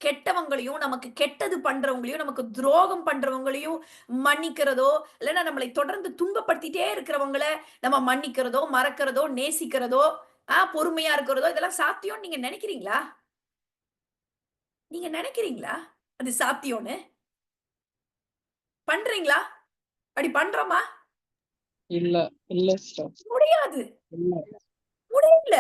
கெட்டவங்களையும், நமக்கு கெட்டது பண்றவங்களையும், நமக்கு துரோகம் பண்றவங்களையும் மன்னிக்கிறதோ, இல்லைன்னா நம்மளை தொடர்ந்து துன்பப்படுத்திட்டே இருக்கிறவங்கள நம்ம மன்னிக்கிறதோ, மறக்கிறதோ, நேசிக்கிறதோ, பொறுமையா இருக்கிறதோ, இதெல்லாம் சாத்தியம் நீங்க நினைக்கிறீங்களா? நீங்க நினைக்கிறீங்களா அது சாத்தியம்னு? பண்றீங்களா? அப்படி பண்றோமா? இல்ல இல்ல முடியாது, முடியல.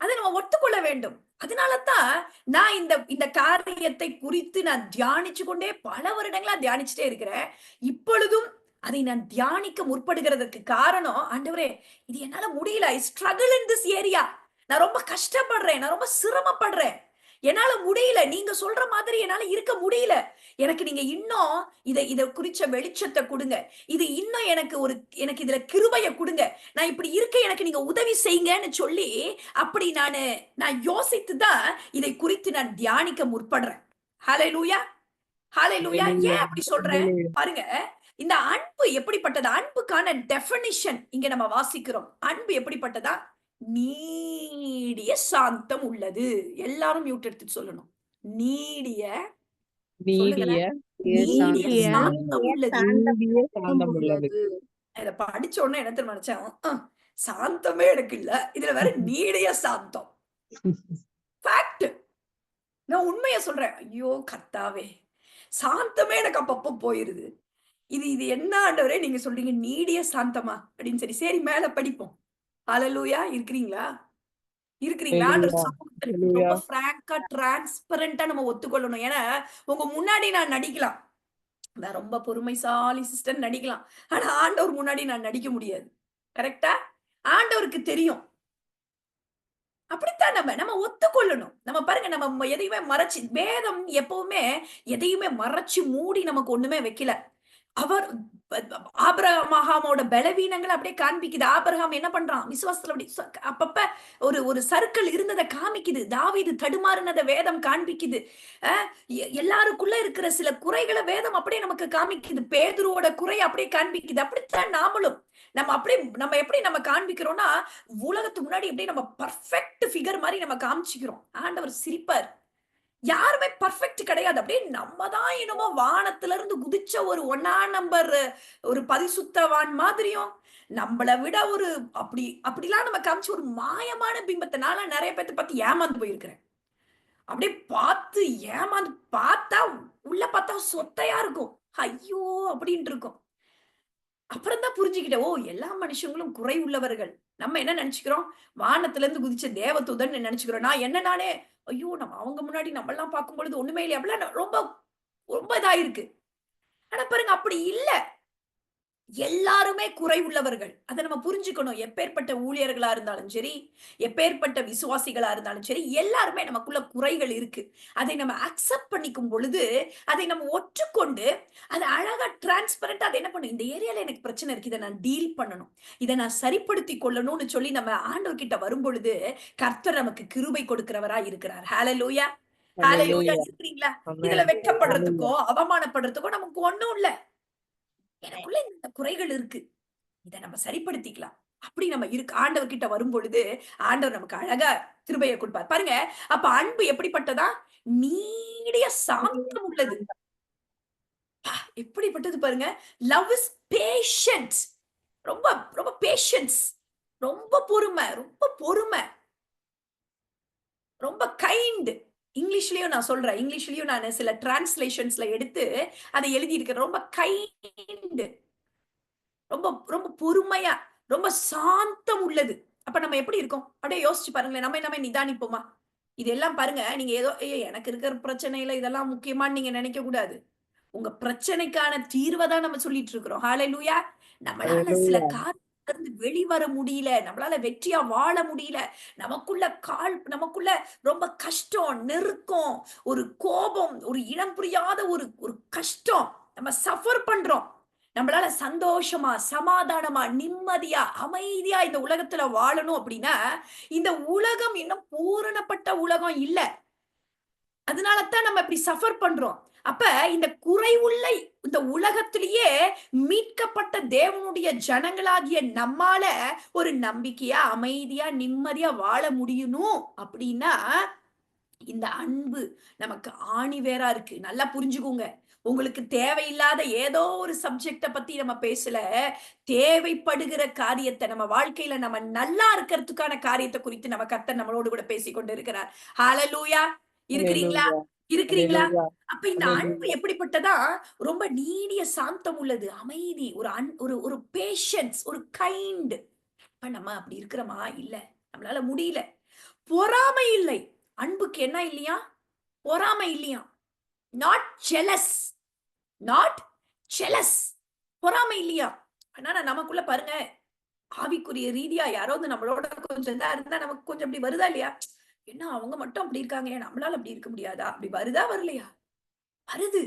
அதை நம்ம ஒத்துக்கொள்ள வேண்டும். அதனாலதான் நான் இந்த காரியத்தை குறித்து நான் தியானிச்சு கொண்டே பல வருடங்களா தியானிச்சுட்டே இருக்கிறேன். இப்பொழுதும் அதை நான் தியானிக்க முற்படுகிறதுக்கு காரணம், ஆண்டவரே இது என்னால முடியல. ஐ ஸ்ட்ரகிள் இன் திஸ் ஏரியா. நான் ரொம்ப கஷ்டப்படுறேன், நான் ரொம்ப சிரமப்படுறேன், என்னால முடியல. நீங்க சொல்ற மாதிரி என்னால இருக்க முடியல. எனக்கு நீங்க இன்னும் இத குறிச்ச வெளிச்சத்தை கொடுங்க. இது இன்னும் எனக்கு இதுல கிருபையை கொடுங்க. நான் இப்படி இருக்க எனக்கு நீங்க உதவி செய்யுங்கன்னு சொல்லி அப்படி நான் யோசித்துதான் இதை குறித்து நான் தியானிக்க முற்படுறேன். ஹalleluya, ஹalleluya. ஏன் அப்படி சொல்றேன் பாருங்க. இந்த அன்பு எப்படிப்பட்டது? அன்புக்கான டெஃபினிஷன் இங்க நம்ம வாசிக்கிறோம். அன்பு எப்படிப்பட்டதா? நீடிய சாந்தம் உள்ளது. எல்லாரும் மியூட் எடுத்து சொல்லணும். நீடிய சாந்தம் உள்ளது. இத படிச்ச உடனே என்ன தெரியுமா நினைச்சேன்? சாந்தமே எனக்கு இல்ல, இதுல வேற நீடிய சாந்தம். ஃபேக்ட். நான் உண்மைய சொல்றேன். ஐயோ கர்த்தாவே, சாந்தமே எனக்கு அப்பப்போ போயிருது. இது என்ன ஆண்டவரே நீங்க சொல்றீங்க நீடிய சாந்தமா அப்படின்னு. சரி மேல படிப்போம். ஹalleluya. இருக்கிறீங்களா? இருக்கிறீங்களா? ஹalleluya சமூகத்துல ஹalleluya ரொம்ப பிராங்கா டிரான்ஸ்பரண்டா நம்ம ஒத்துக்கொள்ளணும். ஏன்னா உங்க முன்னாடி நான் நடிக்கலாம், நான் ரொம்ப பொறுமைசாலி சிஸ்டர் நடிக்கலாம். ஆனா ஆண்டவர் முன்னாடி நான் நடிக்க முடியாது. கரெக்டா? ஆண்டவருக்கு தெரியும். அப்படித்தான் நம்ம ஒத்துக்கொள்ளணும். நம்ம பாருங்க, நம்ம எதையுமே மறைச்சு வேதம் எப்பவுமே எதையுமே மறைச்சு மூடி நமக்கு ஒண்ணுமே வைக்கல. அவர் ஆபிரகாமோட பலவீனங்கள அப்படியே காண்பிக்குது. ஆபிரகாம் என்ன பண்றான்? விசுவாசத்துல அப்படி அப்பப்ப ஒரு சறுக்கல் இருந்தத காமிக்குது. தாவீது தடுமாறுனத வேதம் காண்பிக்குது. அ எல்லாருக்குள்ள இருக்கிற சில குறைகள வேதம் அப்படியே நமக்கு காமிக்குது. பேதுருவோட குறைய அப்படியே காண்பிக்குது. அப்படித்தான் நாமளும். நம்ம எப்படி நம்ம காண்பிக்கிறோம்னா, உலகத்துக்கு முன்னாடி அப்படியே நம்ம பெர்ஃபெக்ட் ஃபிகர் மாரி நம்ம காமிச்சுக்கிறோம். ஆண்டவர் சிரிப்பார். யாருமே பெர்ஃபெக்ட் கிடையாது. அப்படியே நம்ம தான் என்னமோ வானத்துல இருந்து குதிச்ச ஒரு 1ஆம் நம்பர் ஒரு பரிசுத்தவான் மாதிரியும், நம்மள விட ஒரு அப்படிலாம் நம்ம காமிச்சு ஒரு மாயமான பிம்பத்த நான்லாம் நெறைய பேத்த பார்த்து ஏமாந்து போயிருக்கிறேன். அப்படியே பார்த்து ஏமாந்து பார்த்தா, உள்ள பார்த்தா சொத்தையா இருக்கும். ஐயோ! அப்படின்ட்டு இருக்கும். அப்புறம் தான் புரிஞ்சுக்கிட்டேன். ஓ! எல்லா மனுஷங்களும் குறை உள்ளவர்கள். நம்ம என்ன நெனச்சுக்கிறோம்? வானத்துல இருந்து குதிச்ச தேவதூதன் நெனச்சுக்கிறோம். நான் என்ன நானே, ஐயோ! நம்ம அவங்க முன்னாடி நம்மலாம் பார்க்கும்பொழுது ஒண்ணுமே இல்லையே! அப்படிலாம் ரொம்ப ரொம்ப இதா இருக்கு. ஆனா பாருங்க, அப்படி இல்ல. எல்லாருமே குறை உள்ளவர்கள். அத நம்ம புரிஞ்சுக்கணும். எப்பேர்ப்பட்ட ஊழியர்களா இருந்தாலும் சரி, எப்பேர்ப்பட்ட விசுவாசிகளா இருந்தாலும் சரி, எல்லாருமே நமக்குள்ள குறைகள் இருக்கு. அதை நம்ம அக்செப்ட் பண்ணிக்கும் பொழுது, அதை நம்ம ஒற்றுக்கொண்டு, அத அழகா டிரான்ஸ்பரண்டா அத என்ன பண்ணும், இந்த ஏரியால எனக்கு பிரச்சனை இருக்கு. இத நான் டீல் பண்ணணும். இத நான் சரிப்படுத்திக் கொள்ளணும்னு சொல்லி நம்ம ஆண்டவர்கிட்ட வரும்பொழுது, கர்த்தர் நமக்கு கிருபை கொடுக்கிறவரா இருக்கிறார். ஹalleluya! ஹalleluya! ஹalleluya இருக்கிறீங்களா? இதுல ஆமென் ஹalleluya வெட்கப்படுறதுக்கோ, அவமானப்படுறதுக்கோ நமக்கு ஒண்ணும் இல்ல. எனக்குள்ள இந்த குறைகள் இருக்கு. இத நம்ம சரிப்படுத்திக்கலாம். அப்படி நம்ம ஆண்டவர்கிட்ட வரும்பொழுது, ஆண்டவர் நமக்கு அழகா கிருபைய குடுப்பார். பாருங்க, அப்ப அன்பு எப்படிப்பட்டதா? நீடிய சாந்தம் உள்ளது. எப்படிப்பட்டது பாருங்க. Love is patience. ரொம்ப ரொம்ப பேஷன்ஸ். ரொம்ப பொறுமை, ரொம்ப பொறுமை. ரொம்ப கைண்ட். இங்கிலீஷ்லயும் நான் சொல்றேன். இங்கிலீஷ்லயும் நான் சில டிரான்ஸ்லேஷன்ஸ்ல எடுத்து அத எழுதி இருக்கிறேன். ரொம்ப கைண்ட். ரொம்ப ரொம்ப பொறுமையா, ரொம்ப சாந்தம் உள்ளது. அப்ப நம்ம எப்படி இருக்கோம்? அப்படியே யோசிச்சு பாருங்களேன். நம்ம நிதானிப்போமா? இதெல்லாம் பாருங்க, நீங்க ஏதோ எனக்கு இருக்கிற பிரச்சனையில இதெல்லாம் முக்கியமான்னு நீங்க நினைக்க கூடாது. உங்க பிரச்சனைக்கான தீர்வ தான் நம்ம சொல்லிட்டு இருக்கிறோம். ஹalleluya! நம்மளால சில ஹalleluya காரியத்திலிருந்து வெளிவர முடியல. நம்மளால வெற்றியா வாழ முடியல. நமக்குள்ள ரொம்ப கஷ்டம், நெருக்கம், ஒரு கோபம், ஒரு இனம் புரியாத ஒரு ஒரு கஷ்டம். நம்ம சஃபர் பண்றோம். நம்மளால சந்தோஷமா, சமாதானமா, நிம்மதியா, அமைதியா இந்த உலகத்துல வாழணும் அப்படின்னா, இந்த உலகம் இன்னும் பூரணப்பட்ட உலகம் இல்ல. அதனால தான் நம்ம இப்படி சஃபர் பண்றோம். அப்ப இந்த குறைவுள்ள இந்த உலகத்திலேயே மீட்கப்பட்ட தேவனுடைய ஜனங்களாகிய நம்மால ஒரு நம்பிக்கையா, அமைதியா, நிம்மதியா வாழ முடியணும் அப்படின்னா, இந்த அன்பு நமக்கு ஆணிவேரா இருக்கு. நல்லா புரிஞ்சுக்கோங்க. உங்களுக்கு தேவையில்லாத ஏதோ ஒரு சப்ஜெக்ட்ட பத்தி நம்ம பேசல. தேவைப்படுகிற காரியத்த நம்ம வாழ்க்கையில நம்ம நல்லா இருக்கிறதுக்கான காரியத்த குறித்து நம்ம கர்த்தர் நம்மளோடு கூட பேசிக் கொண்டிருக்கிறார். ஹalleluya! இருக்கிறீங்களா? ஹalleluya இருக்கிறீங்களா? ஹalleluya அப்ப இந்த அன்பு ஹalleluya எப்படிப்பட்டதா? ரொம்ப நீடிய சாந்தம் உள்ளது. அமைதி, ஒரு பேஷன்ஸ், ஒரு கைண்ட். அப்ப நம்ம அப்படி இருக்கிறோமா? இல்ல. நம்மளால முடியல. பொறாமை இல்லை. அன்புக்கு என்ன இல்லையா? பொறாமை இல்லையாம். Not jealous. Not jealous. பொறாமை இல்லையா? ஆனா நமக்குள்ள பாருங்க, ஆவிக்குரிய ரீதியா யாராவது நம்மளோட கொஞ்சம் இதா இருந்தா நமக்கு கொஞ்சம் அப்படி வருதா இல்லையா? என்ன அவங்க மட்டும் அப்படி இருக்காங்க, நம்மளால அப்படி இருக்க முடியாதா? அப்படி வருதா வரலையா? வருது.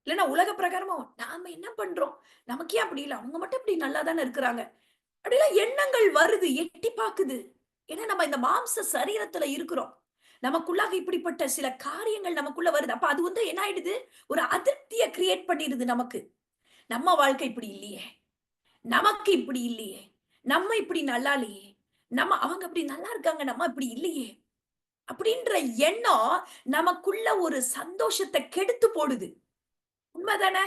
இல்லன்னா உலக பிரகாரமா நாம என்ன பண்றோம்? நமக்கு ஏன் அப்படி இல்ல? அவங்க மட்டும் இப்படி நல்லா தானே இருக்கிறாங்க. அப்படிலாம் எண்ணங்கள் வருது, எட்டி பாக்குது. ஏன்னா நம்ம இந்த மாம்ச சரீரத்துல இருக்கிறோம். நமக்குள்ளாக இப்படிப்பட்ட சில காரியங்கள் நமக்குள்ள வருது. அப்ப அது வந்து என்ன ஆயிடுது? ஒரு அதிருப்திய கிரியேட் பண்ணிடுது நமக்கு. நம்ம வாழ்க்கை இப்படி இல்லையே. நமக்கு இப்படி இல்லையே. நம்ம இப்படி நல்லா இல்லையே. அவங்க அப்படி நல்லா இருக்காங்க. நம்ம இப்படி இல்லையே. அப்படின்ற எண்ணம் நமக்குள்ள ஒரு சந்தோஷத்த கெடுத்து போடுது. உண்மைதானே?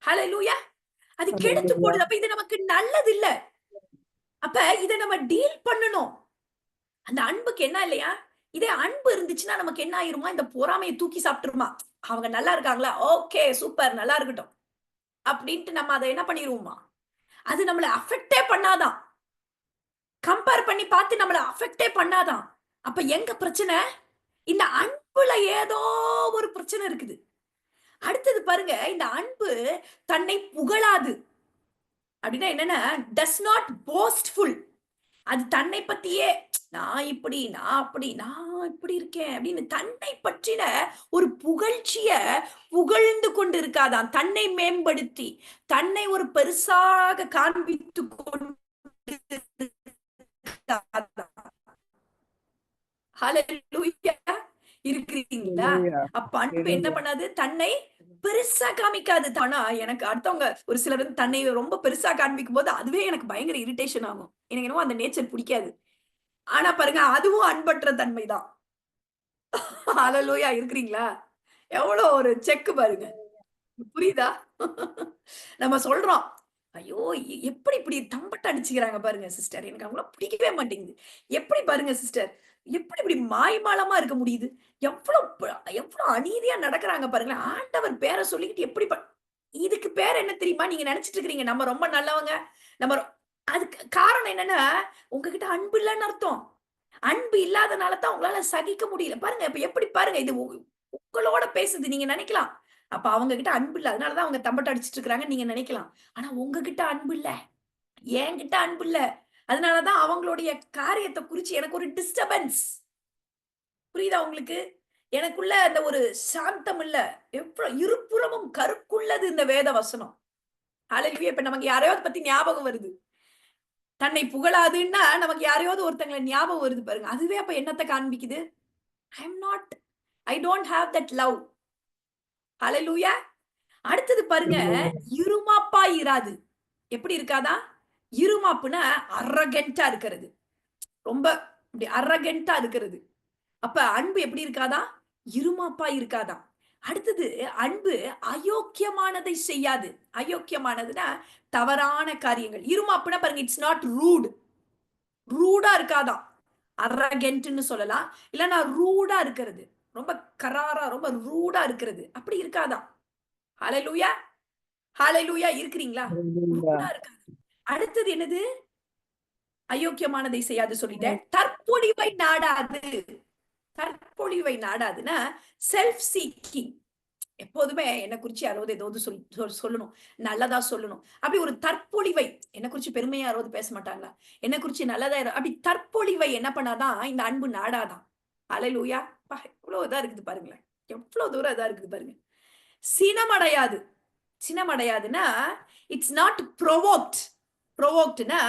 ஹalleluya! அது கெடுத்து ஹalleluya போடுது. அப்ப இது நமக்கு நல்லது இல்ல. அப்ப இத நம்ம டீல் பண்ணணும். அந்த அன்புக்கு என்ன இல்லையா? இதே அன்பு இருந்துச்சுன்னா நமக்கு என்ன ஆயிருமா? இந்த பொறாமைய தூக்கி சாப்பிட்டுருமா? அவங்க நல்லா இருக்காங்களா? ஓகே, சூப்பர், நல்லா இருக்கட்டும். அப்படின்ட்டு நம்ம அத என்ன பண்ணிருவோமா? அது நம்மள அஃபெக்ட்டே பண்ணாதாம். கம்பேர் பண்ணி பார்த்து நம்மள அஃபெக்டே பண்ணாதான். அப்ப எங்க பிரச்சனை? இந்த அன்புல ஏதோ ஒரு பிரச்சனை இருக்குது. அடுத்தது பாருங்க, இந்த அன்பு தன்னை புகழாது. அப்படின்னா என்னன்னா, டஸ் நாட் போஸ்ட்ஃபுல். அது தன்னை பத்தியே நான் இப்படி, நான் அப்படி, நான் இப்படி இருக்கேன் அப்படின்னு தன்னை பற்றின ஒரு புகழ்ச்சிய புகழ்ந்து கொண்டு இருக்காதான். தன்னை மேம்படுத்தி, தன்னை ஒரு பெருசாக காண்பித்து கொண்டு ஹல்லேலூயா. இருக்கிறீங்களா? அப்ப அன்பு என்ன பண்ணாது? தன்னை பெருசா காமிக்காது. ஆனா எனக்கு அடுத்தவங்க ஒரு சிலர் வந்து தன்னை ரொம்ப பெருசா காண்பிக்கும் போது அதுவே எனக்கு பயங்கர இரிட்டேஷன் ஆகும். எனக்கு என்னமோ அந்த நேச்சர் பிடிக்காது. ஆனா பாருங்க, அதுவும் அன்பற்ற தன்மைதான். ஹல்லேலூயா. இருக்கிறீங்களா? எவ்வளவு ஒரு செக் பாருங்க. புரியுதா? நம்ம சொல்றோம், ஐயோ எப்படி இப்படி தம்பட்ட அடிச்சுக்கிறாங்க பாருங்க சிஸ்டர், எனக்கு அவங்கள பிடிக்கவே மாட்டேங்குது. எப்படி பாருங்க சிஸ்டர், எப்படி இப்படி மாய்மாலமா இருக்க முடியுது, எவ்வளவு அநீதியா நடக்கிறாங்க பாருங்களேன். ஆண்டவர் பேரை சொல்லிக்கிட்டு எப்படி இதுக்கு பேர் என்ன தெரியுமா? நீங்க நினைச்சிட்டு இருக்கிறீங்க நம்ம ரொம்ப நல்லவங்க, நம்ம அதுக்கு காரணம் என்னன்னா, உங்ககிட்ட அன்பு இல்லைன்னு அர்த்தம். அன்பு இல்லாதனால தான் உங்களால சகிக்க முடியல. பாருங்க இப்ப எப்படி பாருங்க, இது உங்களோட பேசுது நீங்க நினைக்கலாம். அப்ப அவங்க கிட்ட அன்பு இல்ல, அதனாலதான் அவங்க தம்பட்ட அடிச்சிட்டு இருக்காங்க நீங்க நினைக்கலாம். ஆனா உங்ககிட்ட அன்பு இல்ல, என்கிட்ட அன்பு இல்ல, அதனாலதான் அவங்களுடைய காரியத்தை குறிச்சு எனக்கு ஒரு டிஸ்டர்பன்ஸ். புரியுதா உங்களுக்கு? எனக்குள்ள அந்த ஒரு சாந்தம் இல்ல. எவ்வளவு இருபுறமும் கருக்குள்ளது இந்த வேத வசனம். ஹல்லேலூயா. இப்ப நமக்கு யாரையாவது பத்தி ஞாபகம் வருது, தன்னை புகழாதுன்னா நமக்கு யாரையாவது ஒருத்தங்களை ஞாபகம் வருது பாருங்க. அதுவே அப்ப என்னத்தை காண்பிக்குது? I don't have that love. ஹல்லேலூயா. அடுத்தது பாருங்க, இருமாப்பா இராது. எப்படி இருக்காதா? இருமாப்புனா அரகண்டா இருக்கிறது, ரொம்ப அரகண்டா இருக்கிறது. அப்ப அன்பு எப்படி இருக்காதா? இருமாப்பா இருக்காதா. அடுத்தது அன்பு அயோக்கியமானதை செய்யாது. அயோக்கியமானதுன்னா தவறான காரியங்கள். இருமாப்புனா பாருங்க, இட்ஸ் நாட் ரூட். ரூடா இருக்காதான், அரகென்ட்னு சொல்லலாம். இல்லன்னா ரூடா இருக்கிறது, ரொம்ப கராரா ரொம்ப ரூடா இருக்கிறது, அப்படி இருக்காதான். ஹல்லேலூயா. ஹல்லேலூயா. இருக்கிறீங்களா? ரூடா இருக்காது. அடுத்தது என்னது? அயோக்கியமானதை செய்யாது சொல்லிட்டேன். தற்பொழிவை நாடாது. தற்பொழிவை நாடாதுன்னா செல்ஃப் சீக்கிங். எப்போதுமே என்ன குறிச்சு யாராவது ஏதாவது சொல்லணும், நல்லதா சொல்லணும். அப்படி ஒரு தற்பொழிவை, என்ன குறிச்சு பெருமையா யாராவது பேச மாட்டாங்களா? என்ன குறிச்சு நல்லதா அப்படி தற்பொழிவை என்ன பண்ணாதான் இந்த அன்பு நாடாதான். ஹல்லேலூயா. எவ்வளவு இதா இருக்குது பாருங்களேன், எவ்வளவு தூரம் இதா இருக்குது பாருங்க. சினமடையாது. சினமடையாதுன்னா இட்ஸ் நாட் ப்ரோவோக்ட். ப்ரோவோக்ட்னா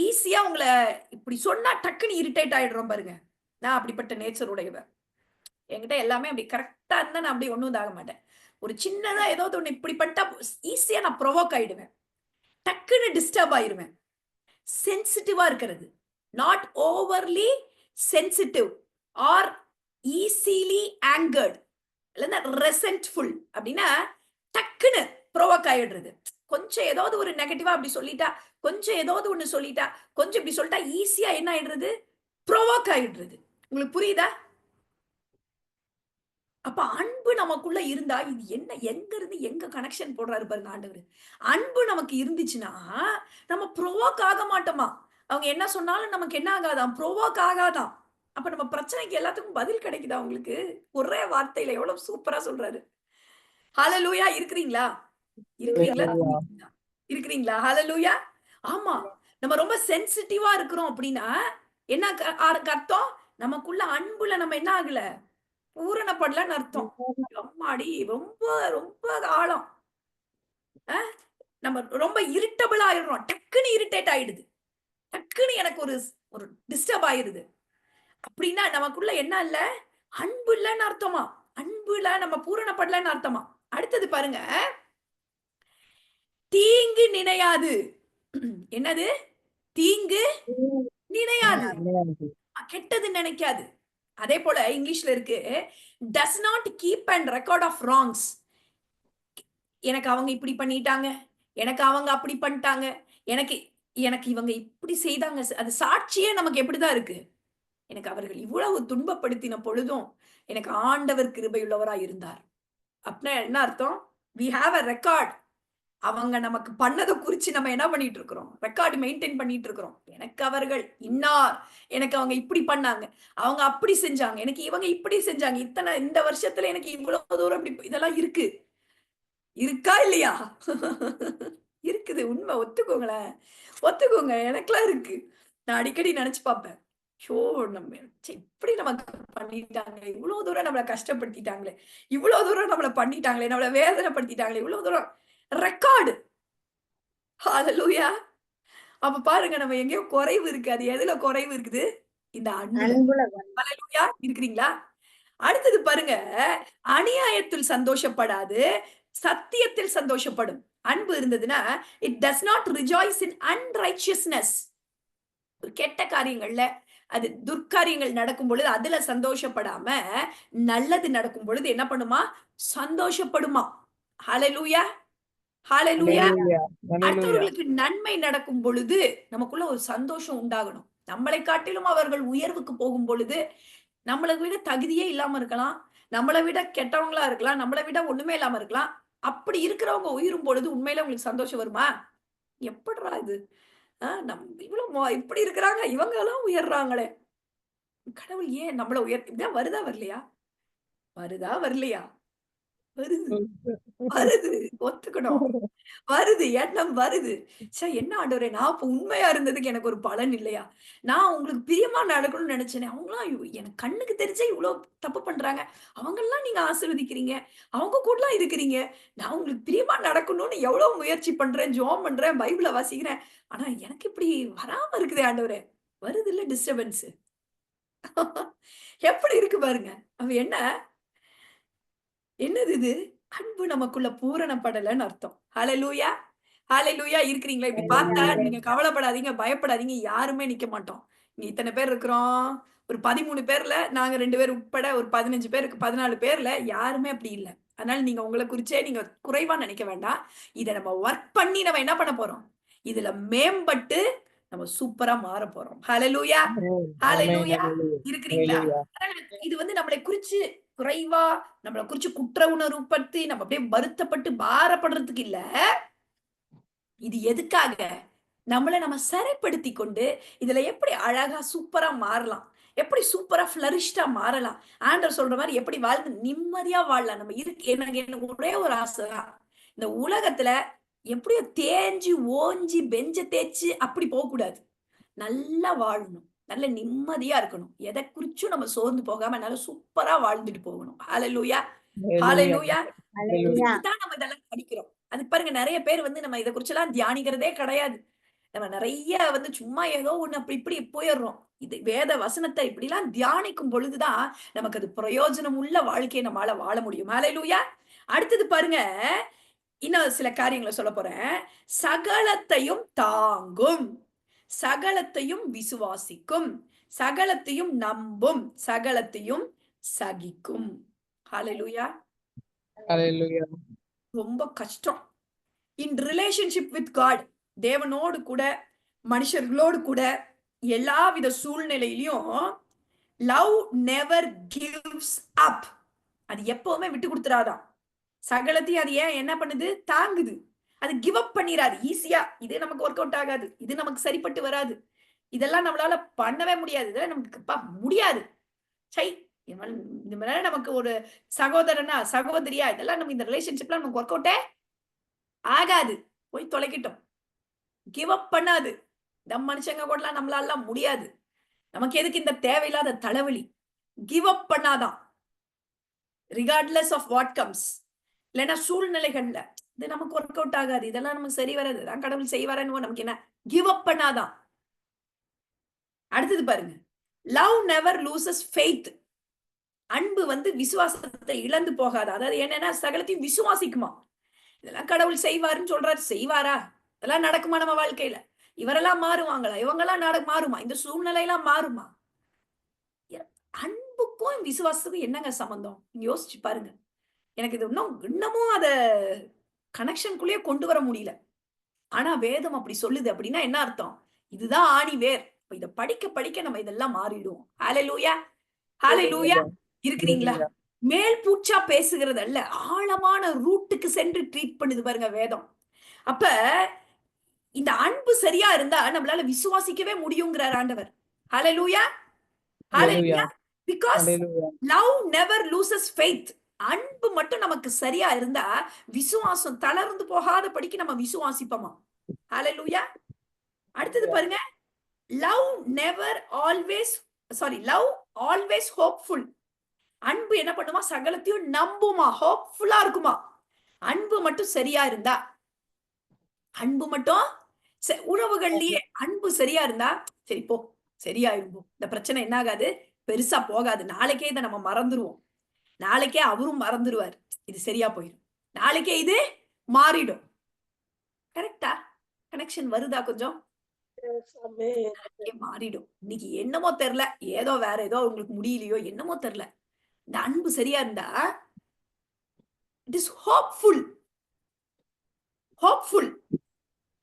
ஈஸியா உங்களை இப்படி சொன்னா டக்குன்னு இரிட்டேட் ஆயிடுறோம் பாருங்க. நான் அப்படிப்பட்ட நேச்சர் உடையவன். என்கிட்ட எல்லாமே அப்படி கரெக்டா இருந்தா நான் அப்படி ஒண்ணும் இதாக மாட்டேன். ஒரு சின்னதா ஏதாவது ஒண்ணு இப்படி பண்ணிட்டா ஈஸியா நான் ப்ரோவோக் ஆயிடுவேன், டக்குன்னு டிஸ்டர்ப் ஆயிடுவேன். சென்சிட்டிவா இருக்கிறது, not overly sensitive R easily angered, இல்லைன்னா ரெசென்ட்ஃபுல். அப்படின்னா டக்குன்னு ப்ரோவோக் ஆயிடுறது. கொஞ்சம் ஏதாவது ஒரு நெகட்டிவா அப்படி சொல்லிட்டா, கொஞ்சம் ஏதாவது ஒண்ணு சொல்லிட்டா, கொஞ்சம் இப்படி சொல்லிட்டா ஈஸியா என்ன ஆயிடுறது? ப்ரோவோக் ஆயிடுறது. உங்களுக்கு புரியுதா? அப்ப அன்பு நமக்குள்ள இருந்தா இது என்ன, எங்க இருந்து எங்க கனெக்ஷன் போடுறாரு பாருங்க ஆண்டவர். அன்பு நமக்கு இருந்துச்சுன்னா நம்ம ப்ரோவோக் ஆக மாட்டோமா. அவங்க என்ன சொன்னாலும் நமக்கு என்ன ஆகாதாம்? ப்ரோவோக் ஆகாதாம். அப்ப நம்ம பிரச்சனைக்கு எல்லாத்துக்கும் பதில் கிடைக்குதா உங்களுக்கு? ஒரே வார்த்தையில எவ்வளவு சூப்பரா சொல்றாரு. ஹல்லேலூயா. இருக்கிறீங்களா? இருக்கிறீங்களா? இருக்கிறீங்களா? ஹல்லேலூயா. ஆமா, நம்ம ரொம்ப சென்சிட்டிவா இருக்கிறோம் அப்படின்னா என்ன அர்த்தம்? நமக்குள்ள அன்புல நம்ம என்ன ஆகல, பூரணப்படலன்னு அர்த்தம். அம்மாடி, ரொம்ப ரொம்ப ஆழம். நம்ம ரொம்ப இரிட்டபிள் ஆயிடுறோம், டக்குன்னு இரிட்டேட் ஆயிடுது, டக்குன்னு எனக்கு ஒரு டிஸ்டர்ப் ஆயிடுது. அப்படின்னா நமக்குள்ள என்ன இல்ல, அன்பு இல்லைன்னு அர்த்தமா. அன்புல நம்ம பூரணப்படலன்னு அர்த்தமா. அடுத்தது பாருங்க, தீங்கு நினையாது. என்னது? தீங்கு நினையாது, கெட்டது நினைக்காது. அதே போல இங்கிலீஷ்ல இருக்கு, does not keep and record of wrongs. எனக்கு அவங்க இப்படி பண்ணிட்டாங்க, எனக்கு அவங்க அப்படி பண்ணிட்டாங்க, எனக்கு எனக்கு இவங்க இப்படி செய்தாங்க. அது சாட்சியே நமக்கு எப்படிதான் இருக்கு? எனக்கு அவர்கள் இவ்வளவு துன்பப்படுத்தின பொழுதும் எனக்கு ஆண்டவர் கிருபையுள்ளவராய் இருந்தார். அப்படின்னா என்ன அர்த்தம்? we have a record. அவங்க நமக்கு பண்ணதை குறிச்சு நம்ம என்ன பண்ணிட்டு இருக்கிறோம்? ரெக்கார்டு மெயின்டைன் பண்ணிட்டு இருக்கிறோம். எனக்கு அவர்கள் இன்னார், எனக்கு அவங்க இப்படி பண்ணாங்க, அவங்க அப்படி செஞ்சாங்க, எனக்கு இவங்க இப்படி செஞ்சாங்க, இந்த வருஷத்துல எனக்கு இவ்வளவு தூரம் இப்படி, இதெல்லாம் இருக்கு. இருக்கா இல்லையா? இருக்குது, உண்மை. ஒத்துக்கோங்களேன், ஒத்துக்கோங்க. எனக்கெல்லாம் இருக்கு. நான் அடிக்கடி நினைச்சு பார்ப்பேன், ஷோ நம்ம இப்படி நமக்கு பண்ணிட்டாங்க, இவ்வளவு தூரம் நம்மளை கஷ்டப்படுத்திட்டாங்களே, இவ்வளவு தூரம் நம்மளை பண்ணிட்டாங்களே, நம்மளை வேதனைப்படுத்திட்டாங்களே, இவ்வளவு தூரம் ரெக்கார்டு. ஹalleluya. அப்ப பாருங்க, நம்ம எங்கேயோ குறைவு இருக்கு. அது எதுல குறைவு இருக்குது? இந்த அன்புல. ஹalleluya. இருக்கிறீங்களா? அடுத்தது பாருங்க, அநியாயத்தில் சந்தோஷப்படாது, சத்தியத்தில் சந்தோஷப்படும். அன்பு இருந்ததுன்னா, it does not rejoice in unrighteousness. கெட்ட காரியங்கள்ல, அது துர்க்காரியங்கள் நடக்கும் பொழுது அதுல சந்தோஷப்படாம, நல்லது நடக்கும் பொழுது என்ன பண்ணுமா? சந்தோஷப்படுமா. ஹalleluya. ஹalleluya. அடுத்தவர்களுக்கு நன்மை நடக்கும் பொழுது நமக்குள்ள ஒரு சந்தோஷம் உண்டாகணும். நம்மளை காட்டிலும் அவர்கள் உயர்வுக்கு போகும் பொழுது, நம்மளை விட தகுதியே இல்லாம இருக்கலாம், நம்மளை விட கெட்டவங்களா இருக்கலாம், நம்மளை விட ஒண்ணுமே இல்லாம இருக்கலாம். அப்படி இருக்கிறவங்க உயிரும் பொழுது உண்மையில உங்களுக்கு சந்தோஷம் வருமா? எப்படிடா இது, இவ்வளவு இப்படி இருக்கிறாங்க, இவங்க எல்லாம் உயர்றாங்களே, கடவுள் ஏன் நம்மள இதான் வருதா வரலையா? வருதா வரலையா? வருது, வருது. ஒத்துக்கணும், வருது, எண்ணம் வருது. என்ன ஆண்டவரே, நான் இப்ப உண்மையா இருந்ததுக்கு எனக்கு ஒரு பலன் இல்லையா? நான் உங்களுக்கு பிரியமா நடக்கணும்னு நினைச்சேனே, அவங்களாம் எனக்கு கண்ணுக்கு தெரிஞ்சே இவ்வளவு தப்பு பண்றாங்க, அவங்கெல்லாம் நீங்க ஆசீர்வதிக்கிறீங்க, அவங்க கூடலாம் இருக்கிறீங்க, நான் உங்களுக்கு பிரியமா நடக்கணும்னு எவ்வளவு முயற்சி பண்றேன், ஜெபம் பண்றேன், பைபிளை வாசிக்கிறேன், ஆனா எனக்கு இப்படி வராம இருக்குதே ஆண்டவரே. வருது இல்ல டிஸ்டர்பன்ஸ். எப்படி இருக்கு பாருங்க. அவ என்னது இது? அன்பு நமக்குள்ள பூரணப்படலைன்னு அர்த்தம். ஹalleluya. ஹalleluya. இருக்கிறீங்களா? இப்படி பார்த்தா நீங்க கவலைப்படாதீங்க, பயப்படாதீங்க, யாருமே நிக்க மாட்டோம். இங்க இத்தனை பேர் இருக்கிறோம். ஒரு 13 பேர்ல நாங்க 2 பேர் உட்பட ஒரு 15 பேருக்கு 14 பேர்ல யாருமே அப்படி இல்ல. அதனால நீங்க உங்களை குறிச்சே நீங்க குறைவா நினைக்க வேண்டாம். இத நம்ம ஒர்க் பண்ணி நம்ம என்ன பண்ண போறோம்? இதுல மேம்பட்டு நம்ம சூப்பரா மாற போறோம். ஹalleluya. ஹalleluya. இருக்கிறீங்களா? இது நம்மளை குறிச்சு குறைவா, நம்மளை குறிச்சு குற்ற உணர்வு பத்தி நம்ம அப்படியே வருத்தப்பட்டு பாரப்படுறதுக்கு இல்ல. இது எதுக்காக? நம்மளை நம்ம சரிப்படுத்தி கொண்டு இதுல எப்படி அழகா சூப்பரா மாறலாம், எப்படி சூப்பரா ஃபிளரிஷ்டா மாறலாம், ஆண்டவர் சொல்ற மாதிரி எப்படி வாழ்ந்து நிம்மதியா வாழலாம். நம்ம எனக்கு ஒரே ஒரு ஆசைதான், இந்த உலகத்துல எப்படியோ தேஞ்சு ஓஞ்சி பெஞ்ச தேய்ச்சு அப்படி போக கூடாது. நல்லா வாழணும், நல்ல நிம்மதியா இருக்கணும், எதை குறிச்சும் நம்ம சோர்ந்து போகாம நல்ல சூப்பரா வாழ்ந்துட்டு போகணும். ஹalleluya. ஹalleluya. இதுதான் நம்ம இதெல்லாம் படிக்கிறோம். அது பாருங்க, நிறைய பேர் நம்ம இதை குறிச்செல்லாம் தியானிக்கிறதே கிடையாது. நம்ம நிறைய சும்மா ஏதோ ஒண்ணு அப்படி இப்படி போயிடுறோம். இது வேத வசனத்தை இப்படி எல்லாம் தியானிக்கும் பொழுதுதான் நமக்கு அது பிரயோஜனம் உள்ள வாழ்க்கையை நம்மளால வாழ முடியும். ஹalleluya. அடுத்தது பாருங்க, இன்னும் சில காரியங்களை சொல்ல போறேன். சகலத்தையும் தாங்கும், சகலத்தையும் விசுவாசிக்கும், சகலத்தையும் நம்பும், சகலத்தையும் சகிக்கும். ஹalleluya. ஹalleluya. ரொம்ப கஷ்டம். இன் ரிலேஷன்ஷிப் வித் காட், தேவனோடு கூட மனுஷர்களோடு கூட எல்லாவித சூழ்நிலையிலையும் லவ் நெவர் கிவ்ஸ் அப். அது எப்பவுமே விட்டு கொடுத்துறாதான். சகலத்தையும் அது ஏன் என்ன பண்ணுது? தாங்குது. அது கிவ் அப் பண்ணிராது ஈஸியா. இது நமக்கு ஒர்க் அவுட் ஆகாது, இது நமக்கு சரிப்பட்டு வராது, இதெல்லாம் நம்மளால பண்ணவே முடியாது, இதெல்லாம் நமக்கு முடியாது. சை, இந்த மாதிரி நமக்கு ஒரு சகோதரனா சகோதரியா இதெல்லாம் நம்ம இந்த ரிலேஷன்ஷிப்லாம் நமக்கு ஒர்க் அவுட்டே ஆகாது, போய் தொலைக்கிட்டோம். கிவ் அப் பண்ணாது. நம்ம மனுஷங்க கூடலாம் நம்மளால முடியாது. நமக்கு எதுக்கு இந்த தேவையில்லாத தலைவலி? கிவ் அப் பண்ணாதான், ரிகார்ட்லெஸ் ஆஃப் வாட் கம்ஸ். இல்லைன்னா சூழ்நிலைகள்ல இது நமக்கு ஒர்க் அவுட் ஆகாது, இதெல்லாம் நமக்கு சரி வராது, கடவுள் செய்வாரன்னு நமக்கு என்ன? கிவ் அப் பண்ணாதான். அடுத்தது பாருங்க, லவ் நெவர் லூசஸ் ஃபெய்த். அன்பு விசுவாசத்தை இழந்து போகாது. அதாவது என்னன்னா, சகலத்தையும் விசுவாசிக்குமா. இதெல்லாம் கடவுள் செய்வாருன்னு சொல்றாரு, செய்வாரா? இதெல்லாம் நடக்குமா நம்ம வாழ்க்கையில? இவரெல்லாம் மாறுவாங்களா? இவங்கெல்லாம் மாறுமா? இந்த சூழ்நிலை எல்லாம் மாறுமா? அன்புக்கும் விசுவாசத்துக்கும் என்னங்க சம்பந்தம்? யோசிச்சு பாருங்க. எனக்கு இது இன்னமும் அத கனெக்ஷனுக்குள்ளேயே கொண்டு வர முடியல. ஆனா வேதம் அப்படி சொல்லுது. அப்படின்னா என்ன அர்த்தம்? இதுதான் ஆணி வேர். இத படிக்க படிக்க நம்ம இதெல்லாம் மாறிடுவோம். ஹalleluya. ஹalleluya. இருக்கிறீங்களா? மேல் பூச்சா பேசுகிறது அல்ல, ஆழமான ரூட்டுக்கு சென்று ட்ரீட் பண்ணுது பாருங்க வேதம். அப்ப இந்த அன்பு சரியா இருந்தா நம்மளால விசுவாசிக்கவே முடியுங்கிறார் ஆண்டவர். ஹalleluya, ஹalleluya, hallelujah. Because hallelujah. love never loses faith. அன்பு மட்டும் நமக்கு சரியா இருந்தா விசுவாசம் தளர்ந்து போகாத படிக்கு நம்ம விசுவாசிப்போமா. ஹalleluya. அடுத்தது பாருங்க, love never always love always hopeful. அன்பு என்ன பண்ணுமா, சகலத்தையும் நம்புமா, ஹோப்ஃபுல்லா இருக்குமா. அன்பு மட்டும் சரியா இருந்தா, அன்பு மட்டும் உறவுகள்லயே அன்பு சரியா இருந்தா, சரி போ சரியாயிருப்போம், இந்த பிரச்சனை என்ன ஆகாது, பெருசா போகாது, நாளைக்கே இதை நம்ம மறந்துருவோம், நாளைக்கே அவரும் மறந்துருவார், இது சரியா போயிடும், நாளைக்கே இது மாறிடும். கரெக்டா? கனெக்ஷன் வருதா? கொஞ்சம் மாறிடும். இன்னைக்கு என்னமோ தெரியல, ஏதோ வேற ஏதோ உங்களுக்கு முடியலையோ என்னமோ தெரியல, இந்த அன்பு சரியா இருந்தா it is hopeful. Hopeful,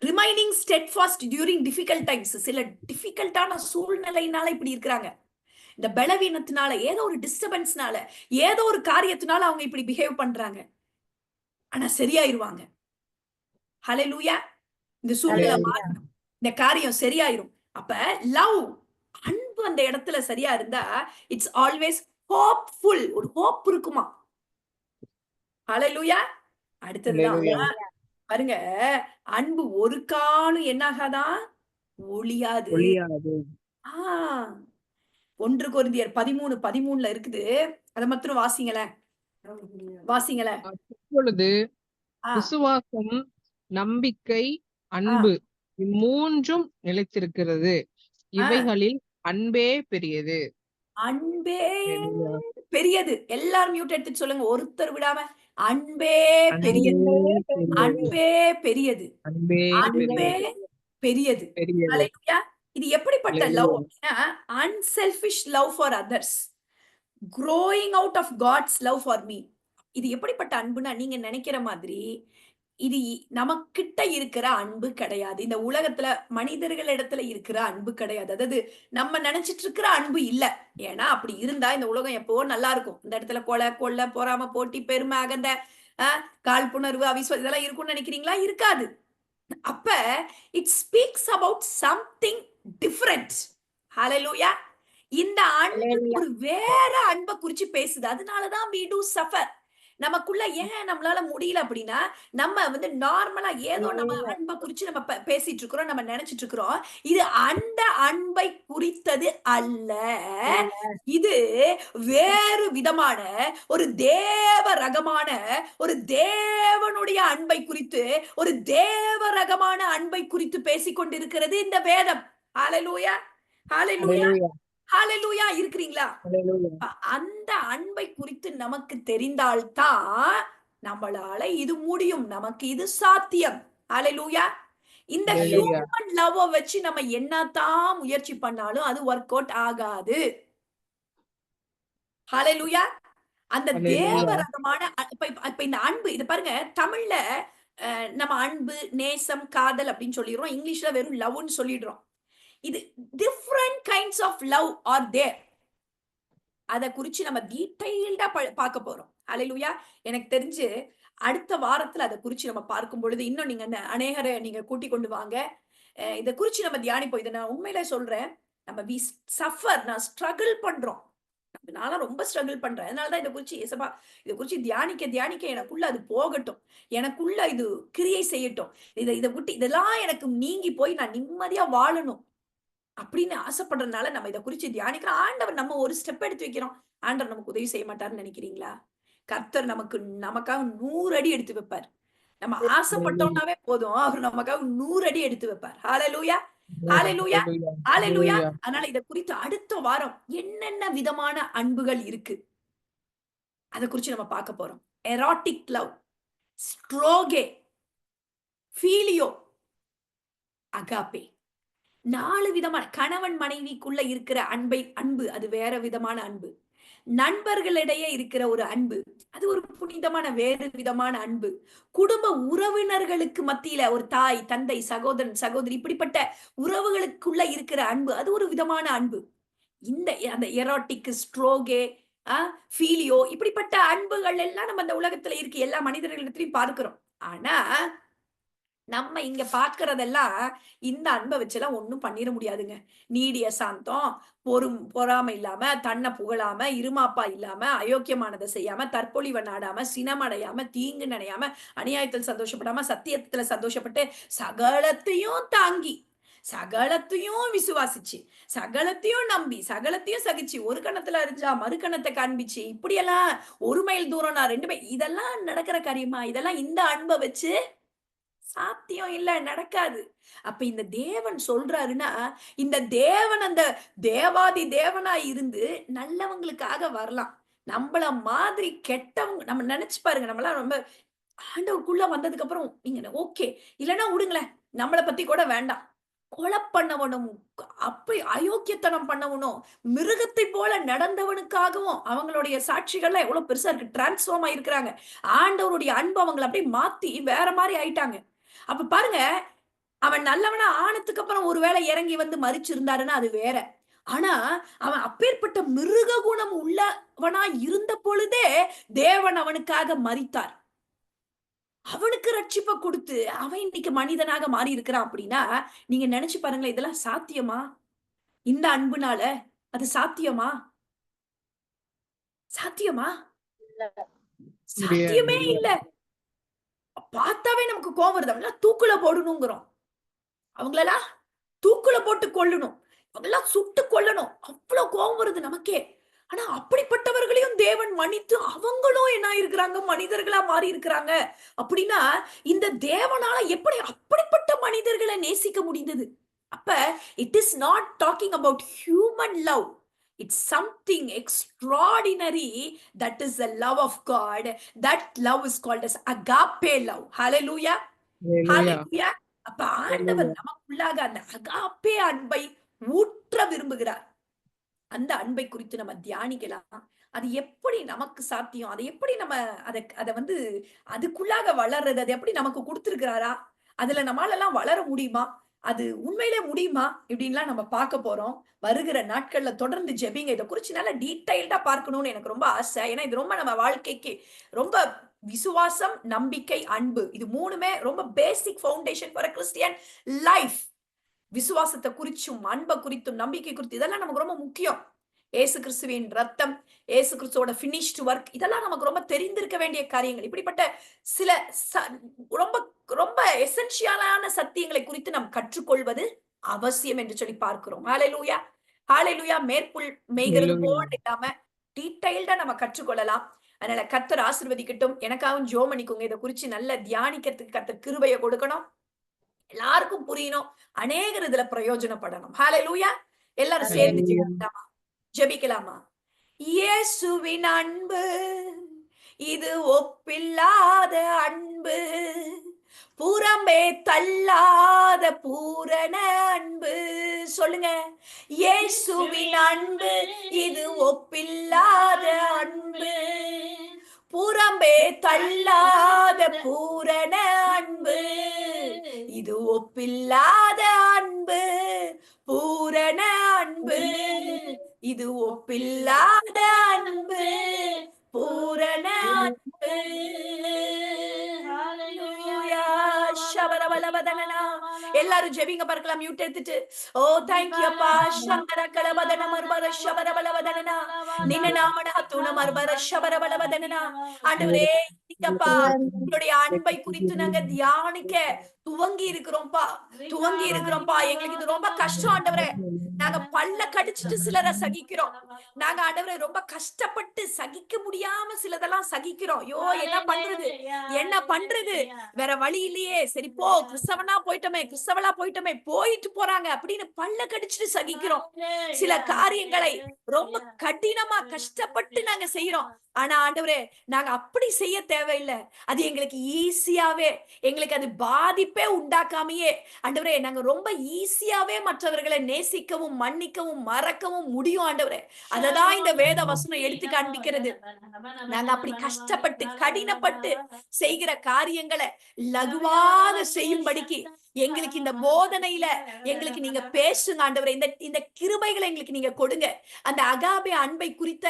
remaining steadfast during difficult times. சில டிஃபிகல்ட்டான சூழ்நிலையினால இப்படி இருக்கிறாங்க, இந்த பலவீனத்தினால, ஏதோ ஒரு டிஸ்டர்பன்ஸ்னால, ஏதோ ஒரு காரியத்தினால அவங்க இப்படி பிஹேவ் பண்றாங்க. ஆனா சரியாயிருவாங்க. ஹalleluya. இந்த சூழ்நிலை மாறிடும், இந்த காரியம் சரியாயிரும். அப்ப லவ், அன்பு அந்த இடத்துல சரியா இருந்தா இட்ஸ் ஆல்வேஸ் ஹோப்ஃபுல். ஒரு ஹோப் இருக்குமா. ஹalleluya. அடுத்ததுதான் பாருங்க, அன்பு ஒரு காலம் என்னாகாதான், ஒளியாது. 1 கொரிந்தியர் 13:13 இருக்குது, அதை மாத்திரம் வாசிங்களேன். அப்பொழுது விசுவாசம், நம்பிக்கை, அன்பு இம்மூன்றும் நிலைத்திருக்கிறது, இவைகளில் அன்பே பெரியது. அன்பே பெரியது. எல்லாரும் மியூட் எடுத்துட்டு சொல்லுங்க, ஒருத்தர் விடாம. அன்பே பெரியது, அன்பே பெரியது, அன்பே பெரியது. இது எப்படிப்பட்ட லவ் அப்படின்னா, unselfish love for others, growing out of God's love for me. இது எப்படிப்பட்ட அன்புனா, நீங்க நினைக்கிற மாதிரி இது நமக்கிட்ட இருக்கிற அன்பு கிடையாது, இந்த உலகத்துல மனிதர்களிடத்துல இருக்கிற அன்பு கிடையாது, அதாவது நம்ம நினைச்சிட்டு இருக்கிற அன்பு இல்ல. ஏன்னா அப்படி இருந்தா இந்த உலகம் எப்போ நல்லா இருக்கும், இந்த இடத்துல கொலை கொள்ள பொறாம போட்டி பெருமை அகந்த காழ்ப்புணர்வு அவிஸ்வாசம் இதெல்லாம் இருக்கும்னு நினைக்கிறீங்களா? இருக்காது. அப்ப it speaks about something different. ஹalleluya. இந்த அன்பு ஒரு வேற அன்பை குறிச்சு பேசுது. அதனாலதான் we do suffer. நமக்குள்ள ஏன் நம்மளால முடியல அப்படின்னா, நம்ம வந்து நார்மலா ஏதோ நம்ம அன்பை குறிச்சு நம்ம பேசிட்டு இருக்கிறோம், நம்ம நினைச்சிட்டு இருக்கிறோம். இது அந்த அன்பை குறித்தது அல்ல, இது வேறு விதமான ஒரு தேவ ரகமான, ஒரு தேவனுடைய அன்பை குறித்து, ஒரு தேவ ரகமான அன்பை குறித்து பேசிக்கொண்டிருக்கிறது இந்த வேதம். ஹalleluya, ஹalleluya, ஹalleluya. இருக்கிறீங்களா? அந்த அன்பை குறித்து நமக்கு தெரிந்தால்தான் நம்மளால இது முடியும், நமக்கு இது சாத்தியம். ஹalleluya. இந்த ஹியூமன் லவ் வச்சு நம்ம என்னதான் முயற்சி பண்ணாலும் அது ஒர்க் அவுட் ஆகாது. ஹalleluya. அந்த தேவரகமான இப்ப இந்த அன்பு, இது பாருங்க, தமிழ்ல நம்ம அன்பு, நேசம், காதல் அப்படின்னு சொல்லிடுறோம், இங்கிலீஷ்ல வெறும் லவ்னு சொல்லிடுறோம். இது different kinds of love are there. அத குறிச்சு நம்ம டீடைல்டா பார்க்க போறோம். ஹalleluya. எனக்கு தெரிஞ்சு அடுத்த வாரத்துல அதை குறிச்சு நம்ம பார்க்கும் பொழுது இன்னும் நீங்க அநேகரை நீங்க கூட்டி கொண்டு வாங்க, இதை குறிச்சு நம்ம தியானிப்போம். இதை நான் உண்மையில சொல்றேன், நம்ம வி சஃபர், நான் ஸ்ட்ரகிள் பண்றோம், நான் ரொம்ப ஸ்ட்ரகிள் பண்றேன். அதனாலதான் இதை குறிச்சு ஏசப்பா, இதை குறிச்சு தியானிக்க எனக்குள்ள அது போகட்டும், எனக்குள்ள இது கிரியை செய்யட்டும், இதை விட்டு இதெல்லாம் எனக்கு நீங்கி போய் நான் நிம்மதியா வாழணும் அப்படின்னு ஆசைப்படுறதுனால நம்ம இதை குறிச்சு தியானிக்கிறோம். ஆண்டவர் நம்ம ஒரு ஸ்டெப் எடுத்து வைக்கிறோம், ஆண்டவர் நமக்கு உதவி செய்ய மாட்டாருன்னு நினைக்கிறீங்களா? கர்த்தர் நமக்காக 100 அடி எடுத்து வைப்பார். நம்ம ஆசைப்பட்டோம்னாவே போதும், அவர் நமக்காக 100 அடி எடுத்து வைப்பார். ஹalleluya, ஹalleluya, ஹalleluya. அதனால இதை குறித்து அடுத்த வாரம் என்னென்ன விதமான அன்புகள் இருக்கு அதை குறிச்சு நம்ம பார்க்க போறோம். Erotic love, storge, phileo, agape. 4 விதமான கணவன் மனைவிக்குள்ள இருக்கிற அன்பு அது வேற விதமான அன்பு. நண்பர்களிடையே இருக்கிற ஒரு அன்பு, அது ஒரு புனிதமான வேறு விதமான அன்பு. குடும்ப உறவினர்களுக்கு மத்தியில ஒரு தாய், தந்தை, சகோதரன், சகோதரி, இப்படிப்பட்ட உறவுகளுக்குள்ள இருக்கிற அன்பு, அது ஒரு விதமான அன்பு. அந்த எரோட்டிக், ஸ்ட்ரோகே, ஃபீலியோ, இப்படிப்பட்ட அன்புகள் எல்லாம் நம்ம அந்த உலகத்துல இருக்கு, எல்லா மனிதர்களிடத்திலையும் பார்க்கிறோம். ஆனா நம்ம இங்க பாக்குறதெல்லாம் இந்த அன்பை வச்செல்லாம் ஒண்ணும் பண்ணிட முடியாதுங்க. நீடிய சாந்தம், பொறாமை இல்லாம, தன்னை புகழாம, இருமாப்பா இல்லாம, அயோக்கியமானதை செய்யாம, தற்பொழிவை நாடாம, சினமடையாம, தீங்கு நினையாம, அநியாயத்தில் சந்தோஷப்படாம, சத்தியத்துல சந்தோஷப்பட்டு, சகலத்தையும் தாங்கி, சகலத்தையும் விசுவாசிச்சு, சகலத்தையும் நம்பி, சகலத்தையும் சகிச்சு, ஒரு கணத்துல அறிஞ்சா மறு கணத்தை காண்பிச்சு, இப்படியெல்லாம் 1 மைல் தூரம் நான் 2 மைல், இதெல்லாம் நடக்கிற காரியமா? இதெல்லாம் இந்த அன்பை வச்சு சாத்தியம் இல்ல, நடக்காது. அப்ப இந்த தேவன் சொல்றாருன்னா, இந்த தேவன் அந்த தேவாதி தேவனா இருந்து நல்லவங்களுக்காக வரலாம். நம்மள மாதிரி கெட்டவங்க நம்ம நினைச்சு பாருங்க. நம்மளாம் ரொம்ப ஆண்டவருக்குள்ள வந்ததுக்கு அப்புறம் நீங்க ஓகே இல்லைன்னா விடுங்களேன், நம்மளை பத்தி கூட வேண்டாம். கொலை பண்ணவனும், அப்படி அயோக்கியத்தனம் பண்ணவனும், மிருகத்தை போல நடந்தவனுக்காகவும் அவங்களுடைய சாட்சிகள்லாம் எவ்வளவு பெருசா இருக்கு. டிரான்ஸ்ஃபார்ம் ஆயிருக்கிறாங்க. ஆண்டவருடைய அன்பு அவங்களை அப்படியே மாத்தி வேற மாதிரி ஆயிட்டாங்க. அப்ப பாருங்க, அவன் நல்லவனா ஆனதுக்கு அப்புறம் ஒருவேளை இறங்கி வந்து மறிச்சிருந்தாருன்னா அது வேற. ஆனா அவன் அப்பேற்பட்ட மிருக குணம் உள்ளவனா இருந்த பொழுதே தேவன் அவனுக்காக மரித்தார். அவனுக்கு ரட்சிப்பை கொடுத்து அவன் இன்னைக்கு மனிதனாக மாறி இருக்கிறான். அப்படின்னா நீங்க நினைச்சு பாருங்களேன், இதெல்லாம் சாத்தியமா? இந்த அன்புனால அது சாத்தியமா? சாத்தியமா? சாத்தியமே இல்ல. பார்த்தாவே நமக்கு கோவம் வருது. அவங்களெல்லாம் தூக்குல போடணுங்கிறோம். அவங்களெல்லாம் தூக்குல போட்டு கொல்லணும், அவங்களெல்லாம் சுட்டு கொல்லணும், அவ்வளவு கோபம் வருது நமக்கே. ஆனா அப்படிப்பட்டவர்களையும் தேவன் மன்னித்து அவங்களும் என்ன இருக்கிறாங்க, மனிதர்களா மாறி இருக்கிறாங்க. அப்படின்னா இந்த தேவனால எப்படி அப்படிப்பட்ட மனிதர்களை நேசிக்க முடிந்தது? அப்ப it is not talking about human love. It's something extraordinary. That is the love of God. That love is called as agape love. Hallelujah. Hallelujah. அப்ப ஆண்டவர் நமக்குள்ளாக அந்த அகாப்பே அன்பை ஊற்ற விரும்புகிறார். அந்த அன்பை குறித்து நம்ம தியானிக்கலாம். அது எப்படி நமக்கு சாத்தியம்? அதை எப்படி நம்ம அதை வந்து அதுக்குள்ளாக வளர்றது? அது எப்படி நமக்கு கொடுத்திருக்கிறாரா? அதுல நம்மளால எல்லாம் வளர முடியுமா? அது உண்மையிலே முடியுமா? இப்படின்லாம் நம்ம பார்க்க போறோம். வருகிற நாட்கள்ல தொடர்ந்து ஜெபிங்க. இதை குறிச்சு நல்லா டீடைல்டா பார்க்கணும்னு எனக்கு ரொம்ப ஆசை. ஏன்னா இது ரொம்ப நம்ம வாழ்க்கைக்கு ரொம்ப விசுவாசம், நம்பிக்கை, அன்பு, இது மூணுமே ரொம்ப பேசிக் ஃபவுண்டேஷன் ஃபார் கிறிஸ்டியன் லைஃப். விசுவாசத்தை குறிச்சும், அன்பை குறித்தும், நம்பிக்கை குறித்து இதெல்லாம் நமக்கு ரொம்ப முக்கியம். ஏசு கிறிஸ்துவின் ரத்தம், ஏசு கிறிஸ்துவோட ஃபினிஷ்டு ஒர்க், இதெல்லாம் நமக்கு ரொம்ப தெரிந்திருக்க வேண்டிய காரியங்கள். இப்படிப்பட்ட சில ரொம்ப ரொம்ப எசென்ஷியலான சத்தியங்களை குறித்து நாம் கற்றுக்கொள்வது அவசியம் என்று சொல்லி பார்க்கிறோம். ஹல்லேலூயா, ஹல்லேலூயா. மேற்குள் மேய்கிறது போல இல்லாம டீடைல்டா நம்ம கற்றுக்கொள்ளலாம். அதனால கர்த்தர் ஆசீர்வதிக்கட்டும். எனக்காகவும் ஜெபம் பண்ணிக்கோங்க. இதை குறிச்சு நல்ல தியானிக்கிறதுக்கு கர்த்தர் கிருபையை கொடுக்கணும். எல்லாருக்கும் புரியணும். அநேகர் இதுல பிரயோஜனப்படணும். ஹல்லேலூயா. எல்லாரும் சேர்ந்து ஜெபிக்கலாமா? ஜெபிக்கலாமா? இயேசுவின் அன்பு இது ஒப்பில்லாத அன்பு, புறம்பே தள்ளாத பூரண அன்பு. சொல்லுங்க. இயேசுவின் அன்பு இது ஒப்பில்லாத அன்பு, புறம்பே தள்ளாத பூரண அன்பு, இது ஒப்பில்லாத அன்பு, பூரண அன்பு, இது ஒப்பில்லாத அன்பு, பூரண அன்பு. எல்லாரும் ஜெபிங்க பார்க்கலாம். மியூட் எடுத்துட்டு. ஓ thank you அப்பா. சங்கர கலவதன மர்மர ஷபர பலவதனனா நின்ன நாமன ஹத்துன மர்மர ஷபர பலவதனனா. ஆண்டவரே நீங்கப்பா உங்களுடைய அன்பை குறித்து நாங்க தியானிக்க துவங்கி இருக்கிறோம்ப்பா, துவங்கி இருக்கிறோம்ப்பா. எங்களுக்கு இது ரொம்ப கஷ்டம் ஆண்டவரே. நாங்க பல்ல கடிச்சிட்டு சிலரை சகிக்கிறோம். நாங்க ஆண்டவரே ரொம்ப கஷ்டப்பட்டு சகிக்க முடியாம சிலதெல்லாம் சகிக்கிறோம். ஐயோ என்ன பண்றது, என்ன பண்றது, வேற வழி இல்லையே. சரி போ, கிறிஸ்தவனா போயிட்டோமே, கிறிஸ்தவளா போயிட்டோமே, போயிட்டு போறாங்க அப்படின்னு பல்ல கடிச்சிட்டு சகிக்கிறோம். சில காரியங்களை ரொம்ப கடினமா கஷ்டப்பட்டு நாங்க செய்யறோம். ஆனா ஆண்டவரே நாங்க அப்படி செய்ய தேவையில்லை. அது எங்களுக்கு ஈஸியாவே, எங்களுக்கு அது பாதிப்பே உண்டாக்காமையே ஆண்டவரே நாங்க ரொம்ப ஈஸியாவே மற்றவர்களை நேசிக்கவும், மன்னிக்கவும், மறக்கவும் முடியும் ஆண்டவரே. அததான் இந்த வேத வசனம் எடுத்து காண்பிக்கிறது. நாங்க அப்படி கஷ்டப்பட்டு கடினப்பட்டு செய்கிற காரியங்களை லகுவாக செய்யும்படிக்கு எங்களுக்கு இந்த போதனையில எங்களுக்கு நீங்க பேசுங்க ஆண்டவரே. இந்த கிருபைகளை எங்களுக்கு நீங்க கொடுங்க. அந்த அகாபே அன்பை குறித்த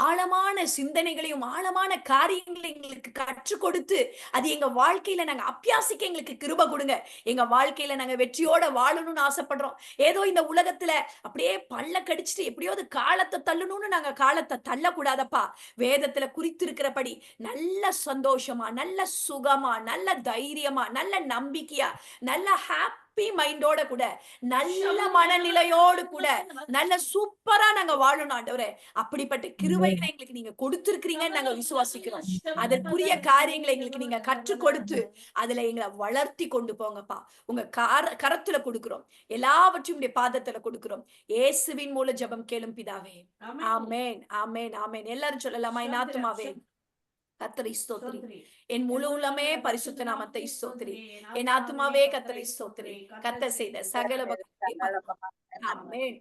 ஆழமான சிந்தனைகளையும் ஆழமான காரியங்களை எங்களுக்கு கற்றுக் கொடுத்து அது எங்க வாழ்க்கையில நாங்க அபியாசிக்க எங்களுக்கு கிருபை கொடுங்க. எங்க வாழ்க்கையில நாங்க வெற்றியோட வாழணும்னு ஆசைப்படுறோம். ஏதோ இந்த உலகத்துல அப்படியே பல்ல கடிச்சிட்டு எப்படியாவது காலத்தை தள்ளணும்னு நாங்க காலத்தை தள்ளக்கூடாதப்பா. வேதத்துல குறித்திருக்கிறபடி நல்ல சந்தோஷமா, நல்ல சுகமா, நல்ல தைரியமா, நல்ல நம்பிக்கையா, நல்ல ஹாப்பி மைண்டோட கூட, நல்ல மனநிலையோடு கூட, நல்ல சூப்பரா நாங்க வாழணும் ஆண்டவரே. அப்படிப்பட்ட கிருபைகளை எங்களுக்கு நீங்க கொடுத்திருக்கிறீங்கன்னு நாங்க விசுவாசிக்கிறோம். அதற்குரிய காரியங்களை எங்களுக்கு நீங்க கற்றுக் கொடுத்து அதுல எங்களை வளர்த்தி கொண்டு போங்கப்பா. உங்க கரத்துல கொடுக்கிறோம். எல்லாவற்றையும் உடைய பாதத்துல கொடுக்கிறோம். இயேசுவின் மூலம் ஜெபம் கேளும் பிதாவே. ஆமென், ஆமென், ஆமென். எல்லாரும் சொல்லலாமா? என் ஆத்துமாவே கர்த்தரை ஸ்தோத்திரி, என் முழு உள்ளமே பரிசுத்த நாமத்தை ஸ்தோத்திரி, என் ஆத்துமாவே கர்த்தரை ஸ்தோத்திரி, கர்த்தர் செய்த சகல சகல ஆமென்.